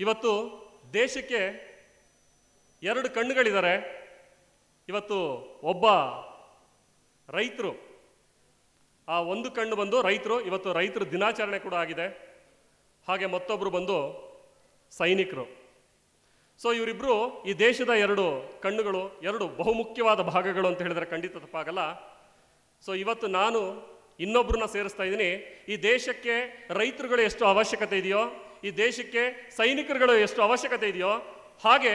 ಇವತ್ತು ದೇಶಕ್ಕೆ ಎರಡು ಕಣ್ಣುಗಳಿದ್ದಾರೆ. ಇವತ್ತು ಒಬ್ಬ ರೈತರು, ಆ ಒಂದು ಕಣ್ಣು ಬಂದು ರೈತರು, ಇವತ್ತು ರೈತರ ದಿನಾಚರಣೆ ಕೂಡ ಆಗಿದೆ. ಹಾಗೆ ಮತ್ತೊಬ್ಬರು ಬಂದು ಸೈನಿಕರು. ಸೊ ಇವರಿಬ್ಬರು ಈ ದೇಶದ ಎರಡು ಕಣ್ಣುಗಳು, ಎರಡು ಬಹುಮುಖ್ಯವಾದ ಭಾಗಗಳು ಅಂತ ಹೇಳಿದ್ರೆ ಖಂಡಿತ ತಪ್ಪಾಗಲ್ಲ. ಸೊ ಇವತ್ತು ನಾನು ಇನ್ನೊಬ್ಬರನ್ನ ಸೇರಿಸ್ತಾ ಇದ್ದೀನಿ. ಈ ದೇಶಕ್ಕೆ ರೈತರುಗಳು ಎಷ್ಟು ಅವಶ್ಯಕತೆ ಇದೆಯೋ, ಈ ದೇಶಕ್ಕೆ ಸೈನಿಕರುಗಳು ಎಷ್ಟು ಅವಶ್ಯಕತೆ ಇದೆಯೋ, ಹಾಗೆ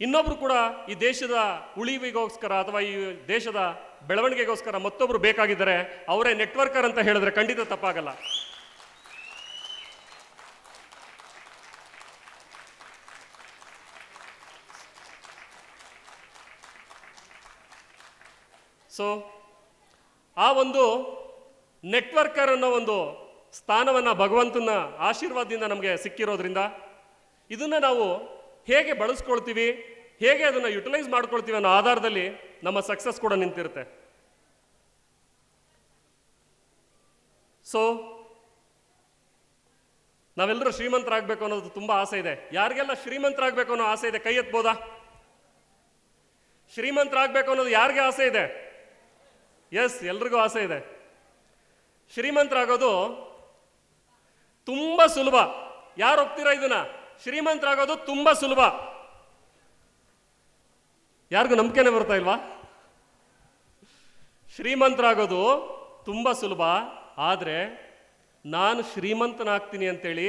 ಇನ್ನೊಬ್ರು ಕೂಡ ಈ ದೇಶದ ಉಳಿವಿಗೋಸ್ಕರ ಅಥವಾ ಈ ದೇಶದ ಬೆಳವಣಿಗೆಗೋಸ್ಕರ ಮತ್ತೊಬ್ರು ಬೇಕಾಗಿದ್ದಾರೆ. ಅವರೇ ನೆಟ್ವರ್ಕರ್ ಅಂತ ಹೇಳಿದ್ರೆ ಖಂಡಿತ ತಪ್ಪಾಗಲ್ಲ. ಸೊ ಆ ಒಂದು ನೆಟ್ವರ್ಕರ್ ಅನ್ನೋ ಒಂದು ಸ್ಥಾನವನ್ನು ಭಗವಂತನ ಆಶೀರ್ವಾದದಿಂದ ನಮಗೆ ಸಿಕ್ಕಿರೋದ್ರಿಂದ ಇದನ್ನು ನಾವು ಹೇಗೆ ಬಳಸ್ಕೊಳ್ತೀವಿ, ಹೇಗೆ ಅದನ್ನು ಯುಟಿಲೈಸ್ ಮಾಡ್ಕೊಳ್ತೀವಿ ಅನ್ನೋ ಆಧಾರದಲ್ಲಿ ನಮ್ಮ ಸಕ್ಸಸ್ ಕೂಡ ನಿಂತಿರುತ್ತೆ. ಸೊ ನಾವೆಲ್ಲರೂ ಶ್ರೀಮಂತರಾಗಬೇಕು ಅನ್ನೋದು ತುಂಬ ಆಸೆ ಇದೆ. ಯಾರಿಗೆಲ್ಲ ಶ್ರೀಮಂತರಾಗಬೇಕು ಅನ್ನೋ ಆಸೆ ಇದೆ? ಕೈ ಎತ್ಬೋದಾ? ಶ್ರೀಮಂತರಾಗಬೇಕು ಅನ್ನೋದು ಯಾರಿಗೆ ಆಸೆ ಇದೆ? ಎಸ್, ಎಲ್ರಿಗೂ ಆಸೆ ಇದೆ. ಶ್ರೀಮಂತರಾಗೋದು ತುಂಬ ಸುಲಭ. ಯಾರು ಒಪ್ತೀರಾ ಇದನ್ನ? ಶ್ರೀಮಂತರಾಗೋದು ತುಂಬ ಸುಲಭ. ಯಾರಿಗೂ ನಂಬಿಕೆನೇ ಬರ್ತಾ ಇಲ್ವಾ? ಶ್ರೀಮಂತರಾಗೋದು ತುಂಬ ಸುಲಭ, ಆದರೆ ನಾನು ಶ್ರೀಮಂತನಾಗ್ತೀನಿ ಅಂತೇಳಿ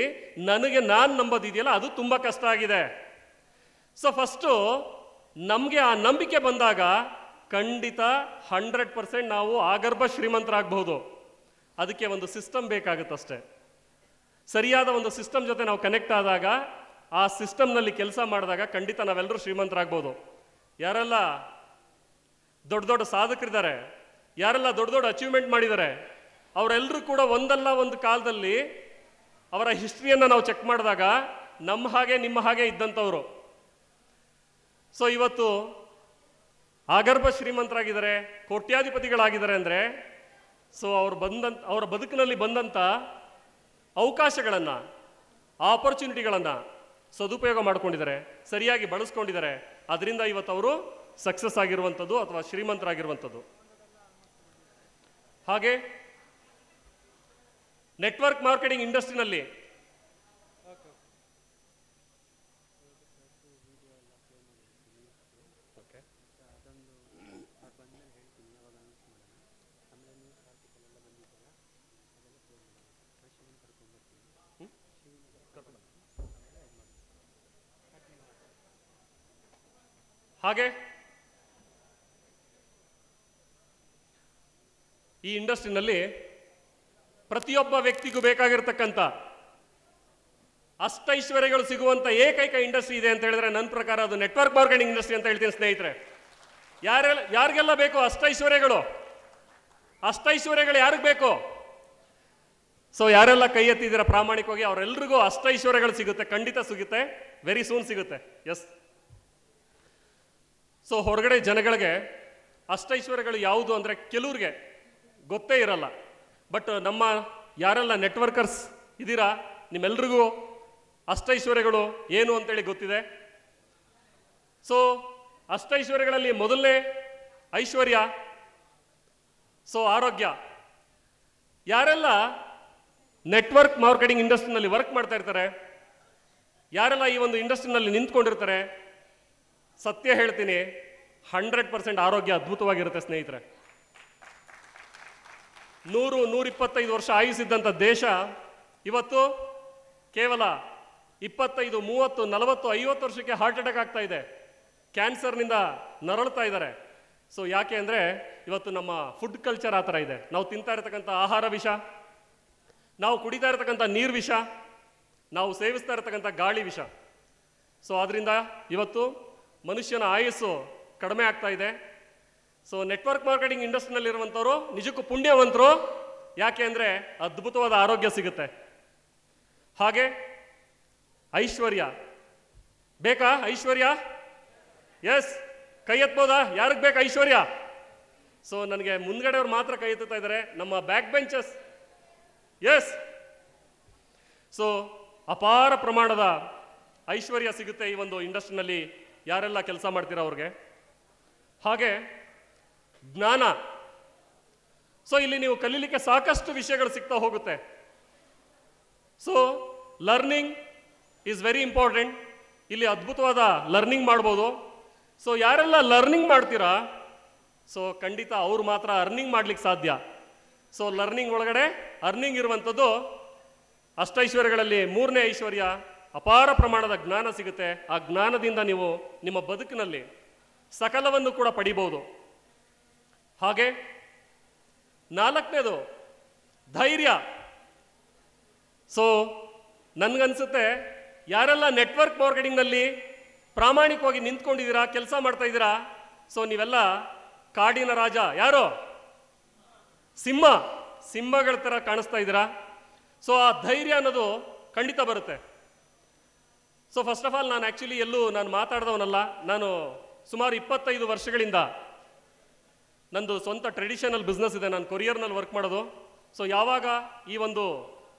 ನನಗೆ ನಾನು ನಂಬೋದಿದೆಯಲ್ಲ, ಅದು ತುಂಬ ಕಷ್ಟ ಆಗಿದೆ. ಸೊ ಫಸ್ಟು ನಮಗೆ ಆ ನಂಬಿಕೆ ಬಂದಾಗ ಖಂಡಿತ 100% ನಾವು ಆಗರ್ಭ ಶ್ರೀಮಂತರಾಗಬಹುದು. ಅದಕ್ಕೆ ಒಂದು ಸಿಸ್ಟಮ್ ಬೇಕಾಗುತ್ತಷ್ಟೆ. ಸರಿಯಾದ ಒಂದು ಸಿಸ್ಟಮ್ ಜೊತೆ ನಾವು ಕನೆಕ್ಟ್ ಆದಾಗ, ಆ ಸಿಸ್ಟಮ್ನಲ್ಲಿ ಕೆಲಸ ಮಾಡಿದಾಗ ಖಂಡಿತ ನಾವೆಲ್ಲರೂ ಶ್ರೀಮಂತರಾಗ್ಬೋದು. ಯಾರೆಲ್ಲ ದೊಡ್ಡ ದೊಡ್ಡ ಸಾಧಕರಿದ್ದಾರೆ, ಯಾರೆಲ್ಲ ದೊಡ್ಡ ದೊಡ್ಡ ಅಚೀವ್ಮೆಂಟ್ ಮಾಡಿದ್ದಾರೆ, ಅವರೆಲ್ಲರೂ ಕೂಡ ಒಂದಲ್ಲ ಒಂದು ಕಾಲದಲ್ಲಿ ಅವರ ಹಿಸ್ಟ್ರಿಯನ್ನು ನಾವು ಚೆಕ್ ಮಾಡಿದಾಗ ನಮ್ಮ ಹಾಗೆ ನಿಮ್ಮ ಹಾಗೆ ಇದ್ದಂಥವ್ರು. ಸೊ ಇವತ್ತು ಆಗರ್ಭ ಶ್ರೀಮಂತರಾಗಿದ್ದಾರೆ, ಕೋಟ್ಯಾಧಿಪತಿಗಳಾಗಿದ್ದಾರೆ ಅಂದರೆ ಸೊ ಅವರ ಬದುಕಿನಲ್ಲಿ ಬಂದಂಥ ಅವಕಾಶಗಳನ್ನು, ಆಪರ್ಚುನಿಟಿಗಳನ್ನು ಸದುಪಯೋಗ ಮಾಡ್ಕೊಂಡಿದ್ದಾರೆ, ಸರಿಯಾಗಿ ಬಳಸ್ಕೊಂಡಿದ್ದಾರೆ. ಅದರಿಂದ ಇವತ್ತು ಅವರು ಸಕ್ಸಸ್ ಆಗಿರುವಂಥದ್ದು ಅಥವಾ ಶ್ರೀಮಂತರಾಗಿರುವಂಥದ್ದು. ಹಾಗೆ ನೆಟ್ವರ್ಕ್ ಮಾರ್ಕೆಟಿಂಗ್ ಇಂಡಸ್ಟ್ರಿನಲ್ಲಿ ಹಾಗೆ ಈ ಇಂಡಸ್ಟ್ರಿನಲ್ಲಿ ಪ್ರತಿಯೊಬ್ಬ ವ್ಯಕ್ತಿಗೂ ಬೇಕಾಗಿರ್ತಕ್ಕಂಥ ಅಷ್ಟೈಶ್ವರ್ಯಗಳು ಸಿಗುವಂಥ ಏಕೈಕ ಇಂಡಸ್ಟ್ರಿ ಇದೆ ಅಂತ ಹೇಳಿದ್ರೆ ನನ್ನ ಪ್ರಕಾರ ಅದು ನೆಟ್ವರ್ಕ್ ಮಾರ್ಕೆಟಿಂಗ್ ಇಂಡಸ್ಟ್ರಿ ಅಂತ ಹೇಳ್ತೀನಿ ಸ್ನೇಹಿತರೆ. ಯಾರಿಗೆಲ್ಲ ಬೇಕು ಅಷ್ಟೈಶ್ವರ್ಯಗಳು? ಅಷ್ಟೈಶ್ವರ್ಯಗಳು ಯಾರಿಗೆ ಬೇಕು? ಸೊ ಯಾರೆಲ್ಲ ಕೈ ಎತ್ತಿದ್ದೀರಾ ಪ್ರಾಮಾಣಿಕವಾಗಿ, ಅವರೆಲ್ಲರಿಗೂ ಅಷ್ಟೈಶ್ವರ್ಯಗಳು ಸಿಗುತ್ತೆ, ಖಂಡಿತ ಸಿಗುತ್ತೆ, ವೆರಿ ಸೂನ್ ಸಿಗುತ್ತೆ. ಎಸ್. ಸೊ ಹೊರಗಡೆ ಜನಗಳಿಗೆ ಅಷ್ಟೈಶ್ವರ್ಯಗಳು ಯಾವುದು ಅಂದರೆ ಕೆಲವ್ರಿಗೆ ಗೊತ್ತೇ ಇರಲ್ಲ. ಬಟ್ ನಮ್ಮ ಯಾರೆಲ್ಲ ನೆಟ್ವರ್ಕರ್ಸ್ ಇದ್ದೀರಾ, ನಿಮ್ಮೆಲ್ರಿಗೂ ಅಷ್ಟೈಶ್ವರ್ಯಗಳು ಏನು ಅಂತೇಳಿ ಗೊತ್ತಿದೆ. ಸೊ ಅಷ್ಟೈಶ್ವರ್ಯಗಳಲ್ಲಿ ಮೊದಲನೇ ಐಶ್ವರ್ಯ, ಸೊ ಆರೋಗ್ಯ. ಯಾರೆಲ್ಲ ನೆಟ್ವರ್ಕ್ ಮಾರ್ಕೆಟಿಂಗ್ ಇಂಡಸ್ಟ್ರಿನಲ್ಲಿ ವರ್ಕ್ ಮಾಡ್ತಾ ಇರ್ತಾರೆ, ಯಾರೆಲ್ಲ ಈ ಒಂದು ಇಂಡಸ್ಟ್ರಿನಲ್ಲಿ ನಿಂತ್ಕೊಂಡಿರ್ತಾರೆ, ಸತ್ಯ ಹೇಳ್ತೀನಿ 100% ಆರೋಗ್ಯ ಅದ್ಭುತವಾಗಿರುತ್ತೆ ಸ್ನೇಹಿತರೆ. 100-125 ವರ್ಷ ಆಯುಸ್ಸಿದ್ದಂಥ ದೇಶ ಇವತ್ತು ಕೇವಲ 25, 30, 40, 50 ವರ್ಷಕ್ಕೆ ಹಾರ್ಟ್ ಅಟ್ಯಾಕ್ ಆಗ್ತಾ ಇದೆ, ಕ್ಯಾನ್ಸರ್ನಿಂದ ನರಳ್ತಾ ಇದ್ದಾರೆ. ಸೊ ಯಾಕೆ ಅಂದರೆ ಇವತ್ತು ನಮ್ಮ ಫುಡ್ ಕಲ್ಚರ್ ಆ ಥರ ಇದೆ. ನಾವು ತಿಂತಾ ಇರತಕ್ಕಂಥ ಆಹಾರ ವಿಷ, ನಾವು ಕುಡಿತಾ ಇರತಕ್ಕಂಥ ನೀರು ವಿಷ, ನಾವು ಸೇವಿಸ್ತಾ ಇರತಕ್ಕಂಥ ಗಾಳಿ ವಿಷ. ಸೊ ಅದರಿಂದ ಇವತ್ತು ಮನುಷ್ಯನ ಆಯುಸ್ಸು ಕಡಿಮೆ ಆಗ್ತಾ ಇದೆ. ಸೊ ನೆಟ್ವರ್ಕ್ ಮಾರ್ಕೆಟಿಂಗ್ ಇಂಡಸ್ಟ್ರಿನಲ್ಲಿರುವಂಥವ್ರು ನಿಜಕ್ಕೂ ಪುಣ್ಯವಂತರು. ಯಾಕೆ ಅಂದರೆ ಅದ್ಭುತವಾದ ಆರೋಗ್ಯ ಸಿಗುತ್ತೆ. ಹಾಗೆ ಐಶ್ವರ್ಯ ಬೇಕಾ? ಐಶ್ವರ್ಯ ಎಸ್, ಕೈ ಎತ್ಬೋದಾ? ಯಾರಿಗೆ ಬೇಕು ಐಶ್ವರ್ಯ? ಸೊ ನನಗೆ ಮುಂದ್ಗಡೆಯವ್ರು ಮಾತ್ರ ಕೈ ಎತ್ತುತ್ತಾ ಇದ್ದಾರೆ, ನಮ್ಮ ಬ್ಯಾಕ್ ಬೆಂಚಸ್. ಎಸ್. ಸೊ ಅಪಾರ ಪ್ರಮಾಣದ ಐಶ್ವರ್ಯ ಸಿಗುತ್ತೆ ಈ ಒಂದು ಇಂಡಸ್ಟ್ರಿನಲ್ಲಿ ಯಾರೆಲ್ಲ ಕೆಲಸ ಮಾಡ್ತೀರಾ ಅವ್ರಿಗೆ. ಹಾಗೆ ಜ್ಞಾನ. ಸೊ ಇಲ್ಲಿ ನೀವು ಕಲೀಲಿಕ್ಕೆ ಸಾಕಷ್ಟು ವಿಷಯಗಳು ಸಿಗ್ತಾ ಹೋಗುತ್ತೆ. So learning is very important. ಇಲ್ಲಿ ಅದ್ಭುತವಾದ ಲರ್ನಿಂಗ್ ಮಾಡ್ಬೋದು. ಸೊ ಯಾರೆಲ್ಲ ಲರ್ನಿಂಗ್ ಮಾಡ್ತೀರಾ, ಸೊ ಖಂಡಿತ ಅವ್ರು ಮಾತ್ರ ಅರ್ನಿಂಗ್ ಮಾಡ್ಲಿಕ್ಕೆ ಸಾಧ್ಯ. ಸೊ ಲರ್ನಿಂಗ್ ಒಳಗಡೆ ಅರ್ನಿಂಗ್ ಇರುವಂಥದ್ದು ಅಷ್ಟೈಶ್ವರ್ಯಗಳಲ್ಲಿ ಮೂರನೇ ಐಶ್ವರ್ಯ, ಅಪಾರ ಪ್ರಮಾಣದ ಜ್ಞಾನ ಸಿಗುತ್ತೆ. ಆ ಜ್ಞಾನದಿಂದ ನೀವು ನಿಮ್ಮ ಬದುಕಿನಲ್ಲಿ ಸಕಲವನ್ನು ಕೂಡ ಪಡಿಬಹುದು. ಹಾಗೆ ನಾಲ್ಕನೇದು ಧೈರ್ಯ. ಸೊ ನನಗನ್ಸುತ್ತೆ ಯಾರೆಲ್ಲ ನೆಟ್ವರ್ಕ್ ಮಾರ್ಕೆಟಿಂಗ್ನಲ್ಲಿ ಪ್ರಾಮಾಣಿಕವಾಗಿ ನಿಂತ್ಕೊಂಡಿದ್ದೀರಾ, ಕೆಲಸ ಮಾಡ್ತಾ ಇದ್ದೀರಾ, ಸೊ ನೀವೆಲ್ಲ ಕಾಡಿನ ರಾಜ. ಯಾರು? ಸಿಂಹಗಳ ಥರ ಕಾಣಿಸ್ತಾ ಇದ್ದೀರಾ. ಸೊ ಆ ಧೈರ್ಯ ಅನ್ನೋದು ಖಂಡಿತ ಬರುತ್ತೆ. ಸೊ ಫಸ್ಟ್ ಆಫ್ ಆಲ್ ನಾನು ಆ್ಯಕ್ಚುಲಿ ನಾನು ಮಾತಾಡ್ದವನಲ್ಲ. ನಾನು ಸುಮಾರು 25 ವರ್ಷಗಳಿಂದ ನಂದು ಸ್ವಂತ ಟ್ರೆಡಿಷನಲ್ ಬಿಸ್ನೆಸ್ ಇದೆ. ನಾನು ಕೊರಿಯರ್ನಲ್ಲಿ ವರ್ಕ್ ಮಾಡೋದು. ಸೊ ಯಾವಾಗ ಈ ಒಂದು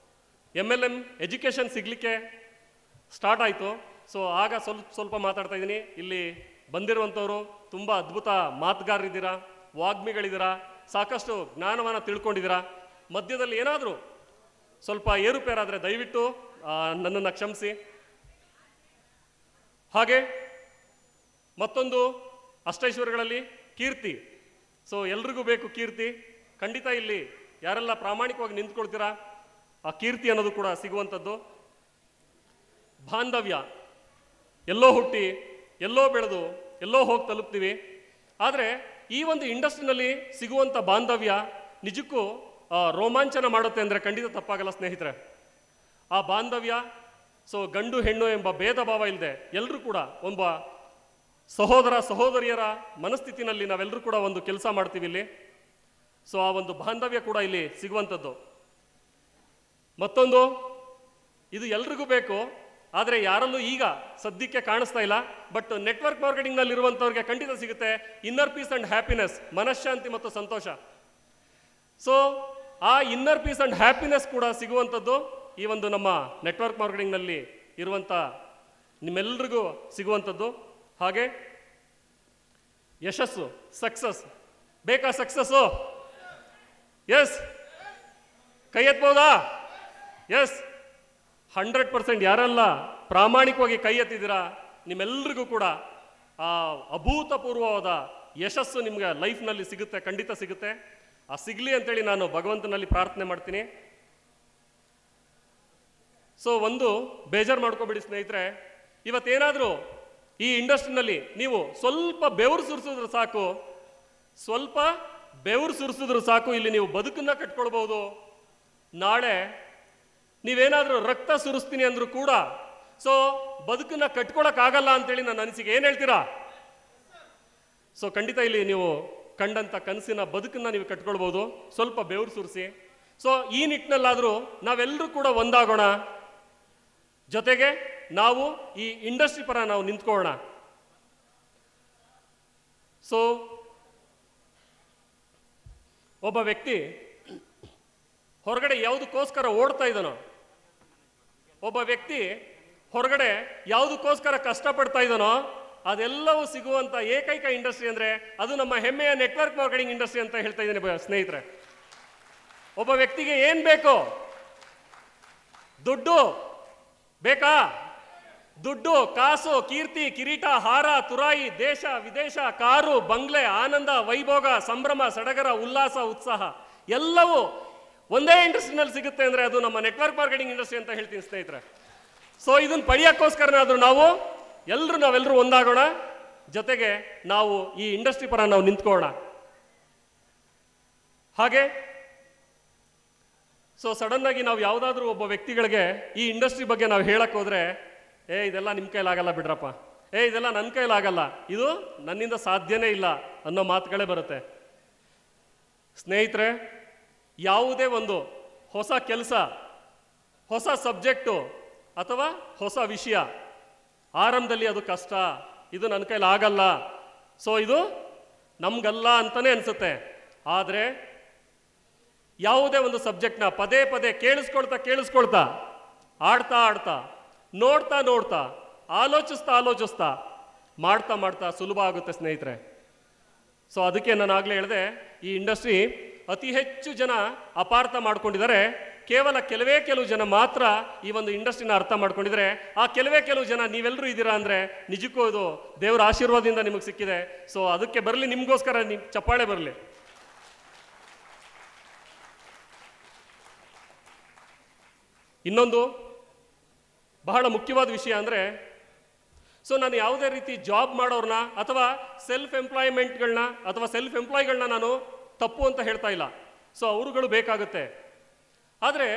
MLM ಎಜುಕೇಷನ್ ಸಿಗಲಿಕ್ಕೆ ಸ್ಟಾರ್ಟ್ ಆಯಿತು, ಸೊ ಆಗ ಸ್ವಲ್ಪ ಮಾತಾಡ್ತಾ ಇದ್ದೀನಿ. ಇಲ್ಲಿ ಬಂದಿರುವಂಥವರು ತುಂಬ ಅದ್ಭುತ ಮಾತುಗಾರರಿದ್ದೀರಾ, ವಾಗ್ಮಿಗಳಿದ್ದೀರಾ, ಸಾಕಷ್ಟು ಜ್ಞಾನವನ್ನು ತಿಳ್ಕೊಂಡಿದ್ದೀರಾ. ಮಧ್ಯದಲ್ಲಿ ಏನಾದರೂ ಸ್ವಲ್ಪ ಏರುಪೇರಾದರೆ ದಯವಿಟ್ಟು ನನ್ನನ್ನು ಕ್ಷಮಿಸಿ. ಹಾಗೆ ಮತ್ತೊಂದು ಅಷ್ಟೈಶ್ವರ್ಯಗಳಲ್ಲಿ ಕೀರ್ತಿ. ಸೊ ಎಲ್ರಿಗೂ ಬೇಕು ಕೀರ್ತಿ. ಖಂಡಿತ ಇಲ್ಲಿ ಯಾರೆಲ್ಲ ಪ್ರಾಮಾಣಿಕವಾಗಿ ನಿಂತ್ಕೊಳ್ತೀರಾ ಆ ಕೀರ್ತಿ ಅನ್ನೋದು ಕೂಡ ಸಿಗುವಂಥದ್ದು. ಬಾಂಧವ್ಯ. ಎಲ್ಲೋ ಹುಟ್ಟಿ ಎಲ್ಲೋ ಬೆಳೆದು ಎಲ್ಲೋ ಹೋಗಿ ತಲುಪ್ತೀವಿ. ಆದರೆ ಈ ಒಂದು ಇಂಡಸ್ಟ್ರಿನಲ್ಲಿ ಸಿಗುವಂಥ ಬಾಂಧವ್ಯ ನಿಜಕ್ಕೂ ರೋಮಾಂಚನ ಮಾಡುತ್ತೆ ಅಂದರೆ ಖಂಡಿತ ತಪ್ಪಾಗಲ್ಲ ಸ್ನೇಹಿತರೆ. ಆ ಬಾಂಧವ್ಯ, ಸೊ ಗಂಡು ಹೆಣ್ಣು ಎಂಬ ಭೇದ ಭಾವ ಇಲ್ಲದೆ ಎಲ್ಲರೂ ಕೂಡ ಒಬ್ಬ ಸಹೋದರ ಸಹೋದರಿಯರ ಮನಸ್ಥಿತಿನಲ್ಲಿ ನಾವೆಲ್ಲರೂ ಕೂಡ ಒಂದು ಕೆಲಸ ಮಾಡ್ತೀವಿ ಇಲ್ಲಿ. ಸೊ ಆ ಒಂದು ಬಾಂಧವ್ಯ ಕೂಡ ಇಲ್ಲಿ ಸಿಗುವಂಥದ್ದು. ಮತ್ತೊಂದು, ಇದು ಎಲ್ರಿಗೂ ಬೇಕು, ಆದರೆ ಯಾರಲ್ಲೂ ಈಗ ಸದ್ಯಕ್ಕೆ ಕಾಣಿಸ್ತಾ ಇಲ್ಲ. ಬಟ್ ನೆಟ್ವರ್ಕ್ ಮಾರ್ಕೆಟಿಂಗ್ನಲ್ಲಿ ಇರುವಂಥವ್ರಿಗೆ ಖಂಡಿತ ಸಿಗುತ್ತೆ. ಇನ್ನರ್ ಪೀಸ್ ಆ್ಯಂಡ್ ಹ್ಯಾಪಿನೆಸ್, ಮನಃಶಾಂತಿ ಮತ್ತು ಸಂತೋಷ. ಸೊ ಆ ಇನ್ನರ್ ಪೀಸ್ ಆ್ಯಂಡ್ ಹ್ಯಾಪಿನೆಸ್ ಕೂಡ ಸಿಗುವಂಥದ್ದು ಈ ಒಂದು ನಮ್ಮ ನೆಟ್ವರ್ಕ್ ಮಾರ್ಕೆಟಿಂಗ್ನಲ್ಲಿ ಇರುವಂಥ ನಿಮ್ಮೆಲ್ಲರಿಗೂ ಸಿಗುವಂಥದ್ದು. ಹಾಗೆ ಯಶಸ್ಸು, ಸಕ್ಸಸ್ ಬೇಕಾ? ಸಕ್ಸಸ್ಸು ಎಸ್, ಕೈ ಎತ್ಬೋದಾ? ಎಸ್, 100% ಯಾರೆಲ್ಲ ಪ್ರಾಮಾಣಿಕವಾಗಿ ಕೈ ಎತ್ತಿದ್ದೀರಾ ನಿಮ್ಮೆಲ್ಲರಿಗೂ ಕೂಡ ಆ ಅಭೂತಪೂರ್ವವಾದ ಯಶಸ್ಸು ನಿಮ್ಗೆ ಲೈಫ್ನಲ್ಲಿ ಸಿಗುತ್ತೆ, ಖಂಡಿತ ಸಿಗುತ್ತೆ. ಆ ಸಿಗಲಿ ಅಂತೇಳಿ ನಾನು ಭಗವಂತನಲ್ಲಿ ಪ್ರಾರ್ಥನೆ ಮಾಡ್ತೀನಿ. ಸೊ ಒಂದು ಬೇಜಾರು ಮಾಡ್ಕೊಬೇಡಿ ಸ್ನೇಹಿತರೆ, ಇವತ್ತೇನಾದರೂ ಈ ಇಂಡಸ್ಟ್ರಿನಲ್ಲಿ ನೀವು ಸ್ವಲ್ಪ ಬೆವರು ಸುರಿಸಿದ್ರು ಸಾಕು, ಸ್ವಲ್ಪ ಬೆವರು ಸುರಿಸಿದ್ರು ಸಾಕು, ಇಲ್ಲಿ ನೀವು ಬದುಕನ್ನು ಕಟ್ಕೊಳ್ಬೋದು. ನಾಳೆ ನೀವೇನಾದರೂ ರಕ್ತ ಸುರಿಸ್ತೀನಿ ಅಂದರೂ ಕೂಡ ಸೊ ಬದುಕನ್ನು ಕಟ್ಕೊಳಕ್ಕಾಗಲ್ಲ ಅಂತೇಳಿ ನನ್ನ ಅನಿಸಿಕೆ. ಏನು ಹೇಳ್ತೀರಾ? ಸೊ ಖಂಡಿತ ಇಲ್ಲಿ ನೀವು ಕಂಡಂಥ ಕನಸಿನ ಬದುಕನ್ನು ನೀವು ಕಟ್ಕೊಳ್ಬೋದು ಸ್ವಲ್ಪ ಬೆವರು ಸುರಿಸಿ. ಸೊ ಈ ನಿಟ್ಟಿನಲ್ಲಾದರೂ ನಾವೆಲ್ಲರೂ ಕೂಡ ಒಂದಾಗೋಣ, ಜೊತೆಗೆ ನಾವು ಈ ಇಂಡಸ್ಟ್ರಿ ಪರ ನಾವು ನಿಂತ್ಕೊಳ್ಳೋಣ. ಸೊ ಒಬ್ಬ ವ್ಯಕ್ತಿ ಹೊರಗಡೆ ಯಾವುದಕ್ಕೋಸ್ಕರ ಓಡ್ತಾ ಇದ್ದಾನೋ, ಒಬ್ಬ ವ್ಯಕ್ತಿ ಹೊರಗಡೆ ಯಾವುದಕ್ಕೋಸ್ಕರ ಕಷ್ಟಪಡ್ತಾ ಇದ್ದಾನೋ ಅದೆಲ್ಲವೂ ಸಿಗುವಂಥ ಏಕೈಕ ಇಂಡಸ್ಟ್ರಿ ಅಂದರೆ ಅದು ನಮ್ಮ ಹೆಮ್ಮೆಯ ನೆಟ್ವರ್ಕ್ ಮಾರ್ಕೆಟಿಂಗ್ ಇಂಡಸ್ಟ್ರಿ ಅಂತ ಹೇಳ್ತಾ ಇದ್ದೀನಿ ಸ್ನೇಹಿತರೆ. ಒಬ್ಬ ವ್ಯಕ್ತಿಗೆ ಏನು ಬೇಕು? ದುಡ್ಡು ಬೇಕಾ? ದುಡ್ಡು, ಕಾಸು, ಕೀರ್ತಿ, ಕಿರೀಟ, ಹಾರ, ತುರಾಯಿ, ದೇಶ ವಿದೇಶ, ಕಾರು, ಬಂಗ್ಲೆ, ಆನಂದ, ವೈಭೋಗ, ಸಂಭ್ರಮ, ಸಡಗರ, ಉಲ್ಲಾಸ, ಉತ್ಸಾಹ ಎಲ್ಲವೂ ಒಂದೇ ಇಂಡಸ್ಟ್ರಿನಲ್ಲಿ ಸಿಗುತ್ತೆ ಅಂದರೆ ಅದು ನಮ್ಮ ನೆಟ್ವರ್ಕ್ ಮಾರ್ಕೆಟಿಂಗ್ ಇಂಡಸ್ಟ್ರಿ ಅಂತ ಹೇಳ್ತೀನಿ ಸ್ನೇಹಿತರೆ. ಸೊ ಇದನ್ನು ಪಡೆಯೋಕ್ಕೋಸ್ಕರನಾದರೂ ನಾವೆಲ್ಲರೂ ಒಂದಾಗೋಣ, ಜೊತೆಗೆ ನಾವು ಈ ಇಂಡಸ್ಟ್ರಿ ಪರ ನಾವು ನಿಂತ್ಕೊಳ್ಳೋಣ. ಹಾಗೆ ಸೊ ಸಡನ್ನಾಗಿ ನಾವು ಯಾವುದಾದ್ರೂ ಒಬ್ಬ ವ್ಯಕ್ತಿಗಳಿಗೆ ಈ ಇಂಡಸ್ಟ್ರಿ ಬಗ್ಗೆ ನಾವು ಹೇಳಕ್ಕೆ ಹೋದರೆ, ಇದೆಲ್ಲ ನಿಮ್ಮ ಕೈಲಾಗಲ್ಲ ಬಿಡ್ರಪ್ಪ, ಇದೆಲ್ಲ ನನ್ನ ಕೈಲಾಗಲ್ಲ, ಇದು ನನ್ನಿಂದ ಸಾಧ್ಯನೇ ಇಲ್ಲ ಅನ್ನೋ ಮಾತುಗಳೇ ಬರುತ್ತೆ. ಸ್ನೇಹಿತರೆ, ಯಾವುದೇ ಒಂದು ಹೊಸ ಕೆಲಸ, ಹೊಸ ಸಬ್ಜೆಕ್ಟು ಅಥವಾ ಹೊಸ ವಿಷಯ ಆರಂಭದಲ್ಲಿ ಅದು ಕಷ್ಟ, ಇದು ನನ್ನ ಕೈಲಿ ಆಗಲ್ಲ, ಸೊ ಇದು ನಮ್ಗಲ್ಲ ಅಂತಲೇ ಅನಿಸುತ್ತೆ. ಆದರೆ ಯಾವುದೇ ಒಂದು ಸಬ್ಜೆಕ್ಟ್ನ ಪದೇ ಪದೇ ಕೇಳಿಸ್ಕೊಳ್ತಾ ಆಡ್ತಾ ನೋಡ್ತಾ ಆಲೋಚಿಸ್ತಾ ಮಾಡ್ತಾ ಸುಲಭ ಆಗುತ್ತೆ ಸ್ನೇಹಿತರೆ. ಸೊ ಅದಕ್ಕೆ ನಾನು ಆಗಲೇ ಹೇಳಿದೆ, ಈ ಇಂಡಸ್ಟ್ರಿ ಅತಿ ಹೆಚ್ಚು ಜನ ಅಪಾರ್ಥ ಮಾಡ್ಕೊಂಡಿದ್ದಾರೆ. ಕೇವಲ ಕೆಲವು ಜನ ಮಾತ್ರ ಈ ಒಂದು ಇಂಡಸ್ಟ್ರಿನ ಅರ್ಥ ಮಾಡ್ಕೊಂಡಿದ್ದಾರೆ. ಆ ಕೆಲವು ಜನ ನೀವೆಲ್ಲರೂ ಇದ್ದೀರಾ ಅಂದರೆ ನಿಜಕ್ಕೂ ಇದು ದೇವರ ಆಶೀರ್ವಾದದಿಂದ ನಿಮಗೆ ಸಿಕ್ಕಿದೆ. ಸೊ ಅದಕ್ಕೆ ಬರಲಿ, ನಿಮಗೋಸ್ಕರ ಚಪ್ಪಾಳೆ ಬರಲಿ. ಇನ್ನೊಂದು ಬಹಳ ಮುಖ್ಯವಾದ ವಿಷಯ ಅಂದರೆ, ಸೊ ನಾನು ಯಾವುದೇ ರೀತಿ ಜಾಬ್ ಮಾಡೋರನ್ನ ಅಥವಾ ಸೆಲ್ಫ್ ಎಂಪ್ಲಾಯ್ಗಳನ್ನ ನಾನು ತಪ್ಪು ಅಂತ ಹೇಳ್ತಾ ಇಲ್ಲ. ಸೊ ಅವರುಗಳು ಬೇಕಾಗುತ್ತೆ. ಆದರೆ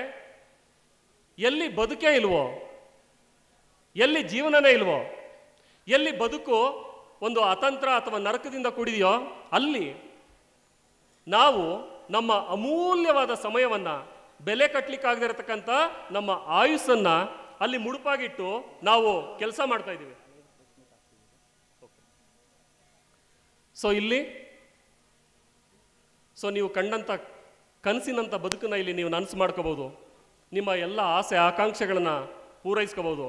ಎಲ್ಲಿ ಬದುಕೇ ಇಲ್ವೋ, ಎಲ್ಲಿ ಜೀವನನೇ ಇಲ್ವೋ, ಎಲ್ಲಿ ಬದುಕು ಒಂದು ಅತಂತ್ರ ಅಥವಾ ನರಕದಿಂದ ಕೂಡಿದೆಯೋ ಅಲ್ಲಿ ನಾವು ನಮ್ಮ ಅಮೂಲ್ಯವಾದ ಸಮಯವನ್ನು, ಬೆಲೆ ಕಟ್ಟಲಿಕ್ಕಾಗದಿರತಕ್ಕಂಥ ನಮ್ಮ ಆಯುಸ್ಸನ್ನು ಅಲ್ಲಿ ಮುಡುಪಾಗಿಟ್ಟು ನಾವು ಕೆಲಸ ಮಾಡ್ತಾ ಇದ್ದೀವಿ. ಸೊ ಇಲ್ಲಿ ನೀವು ಕಂಡಂಥ ಕನಸಿನಂಥ ಬದುಕನ್ನು ಇಲ್ಲಿ ನೀವು ನನಸು ಮಾಡ್ಕೋಬೋದು, ನಿಮ್ಮ ಎಲ್ಲ ಆಸೆ ಆಕಾಂಕ್ಷೆಗಳನ್ನು ಪೂರೈಸ್ಕೋಬೋದು.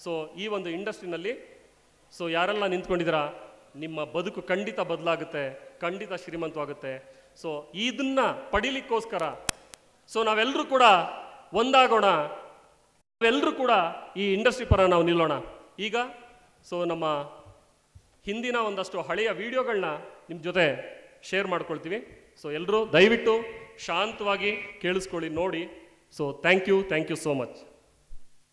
ಸೊ ಈ ಒಂದು ಇಂಡಸ್ಟ್ರಿನಲ್ಲಿ ಯಾರೆಲ್ಲ ನಿಂತ್ಕೊಂಡಿದ್ದೀರಾ, ನಿಮ್ಮ ಬದುಕು ಖಂಡಿತ ಬದಲಾಗುತ್ತೆ, ಖಂಡಿತ ಶ್ರೀಮಂತವಾಗುತ್ತೆ. ಸೊ ಇದನ್ನು ಪಡೀಲಿಕ್ಕೋಸ್ಕರ ನಾವೆಲ್ಲರೂ ಕೂಡ ಒಂದಾಗೋಣ, ನಾವೆಲ್ಲರೂ ಕೂಡ ಈ ಇಂಡಸ್ಟ್ರಿ ಪರ ನಾವು ನಿಲ್ಲೋಣ. ಈಗ ನಮ್ಮ ಹಿಂದಿನ ಒಂದಷ್ಟು ಹಳೆಯ ವಿಡಿಯೋಗಳನ್ನ ನಿಮ್ಮ ಜೊತೆ ಶೇರ್ ಮಾಡ್ಕೊಳ್ತೀವಿ. ಎಲ್ಲರೂ ದಯವಿಟ್ಟು ಶಾಂತವಾಗಿ ಕೇಳಿಸ್ಕೊಳ್ಳಿ, ನೋಡಿ. Thank you so much.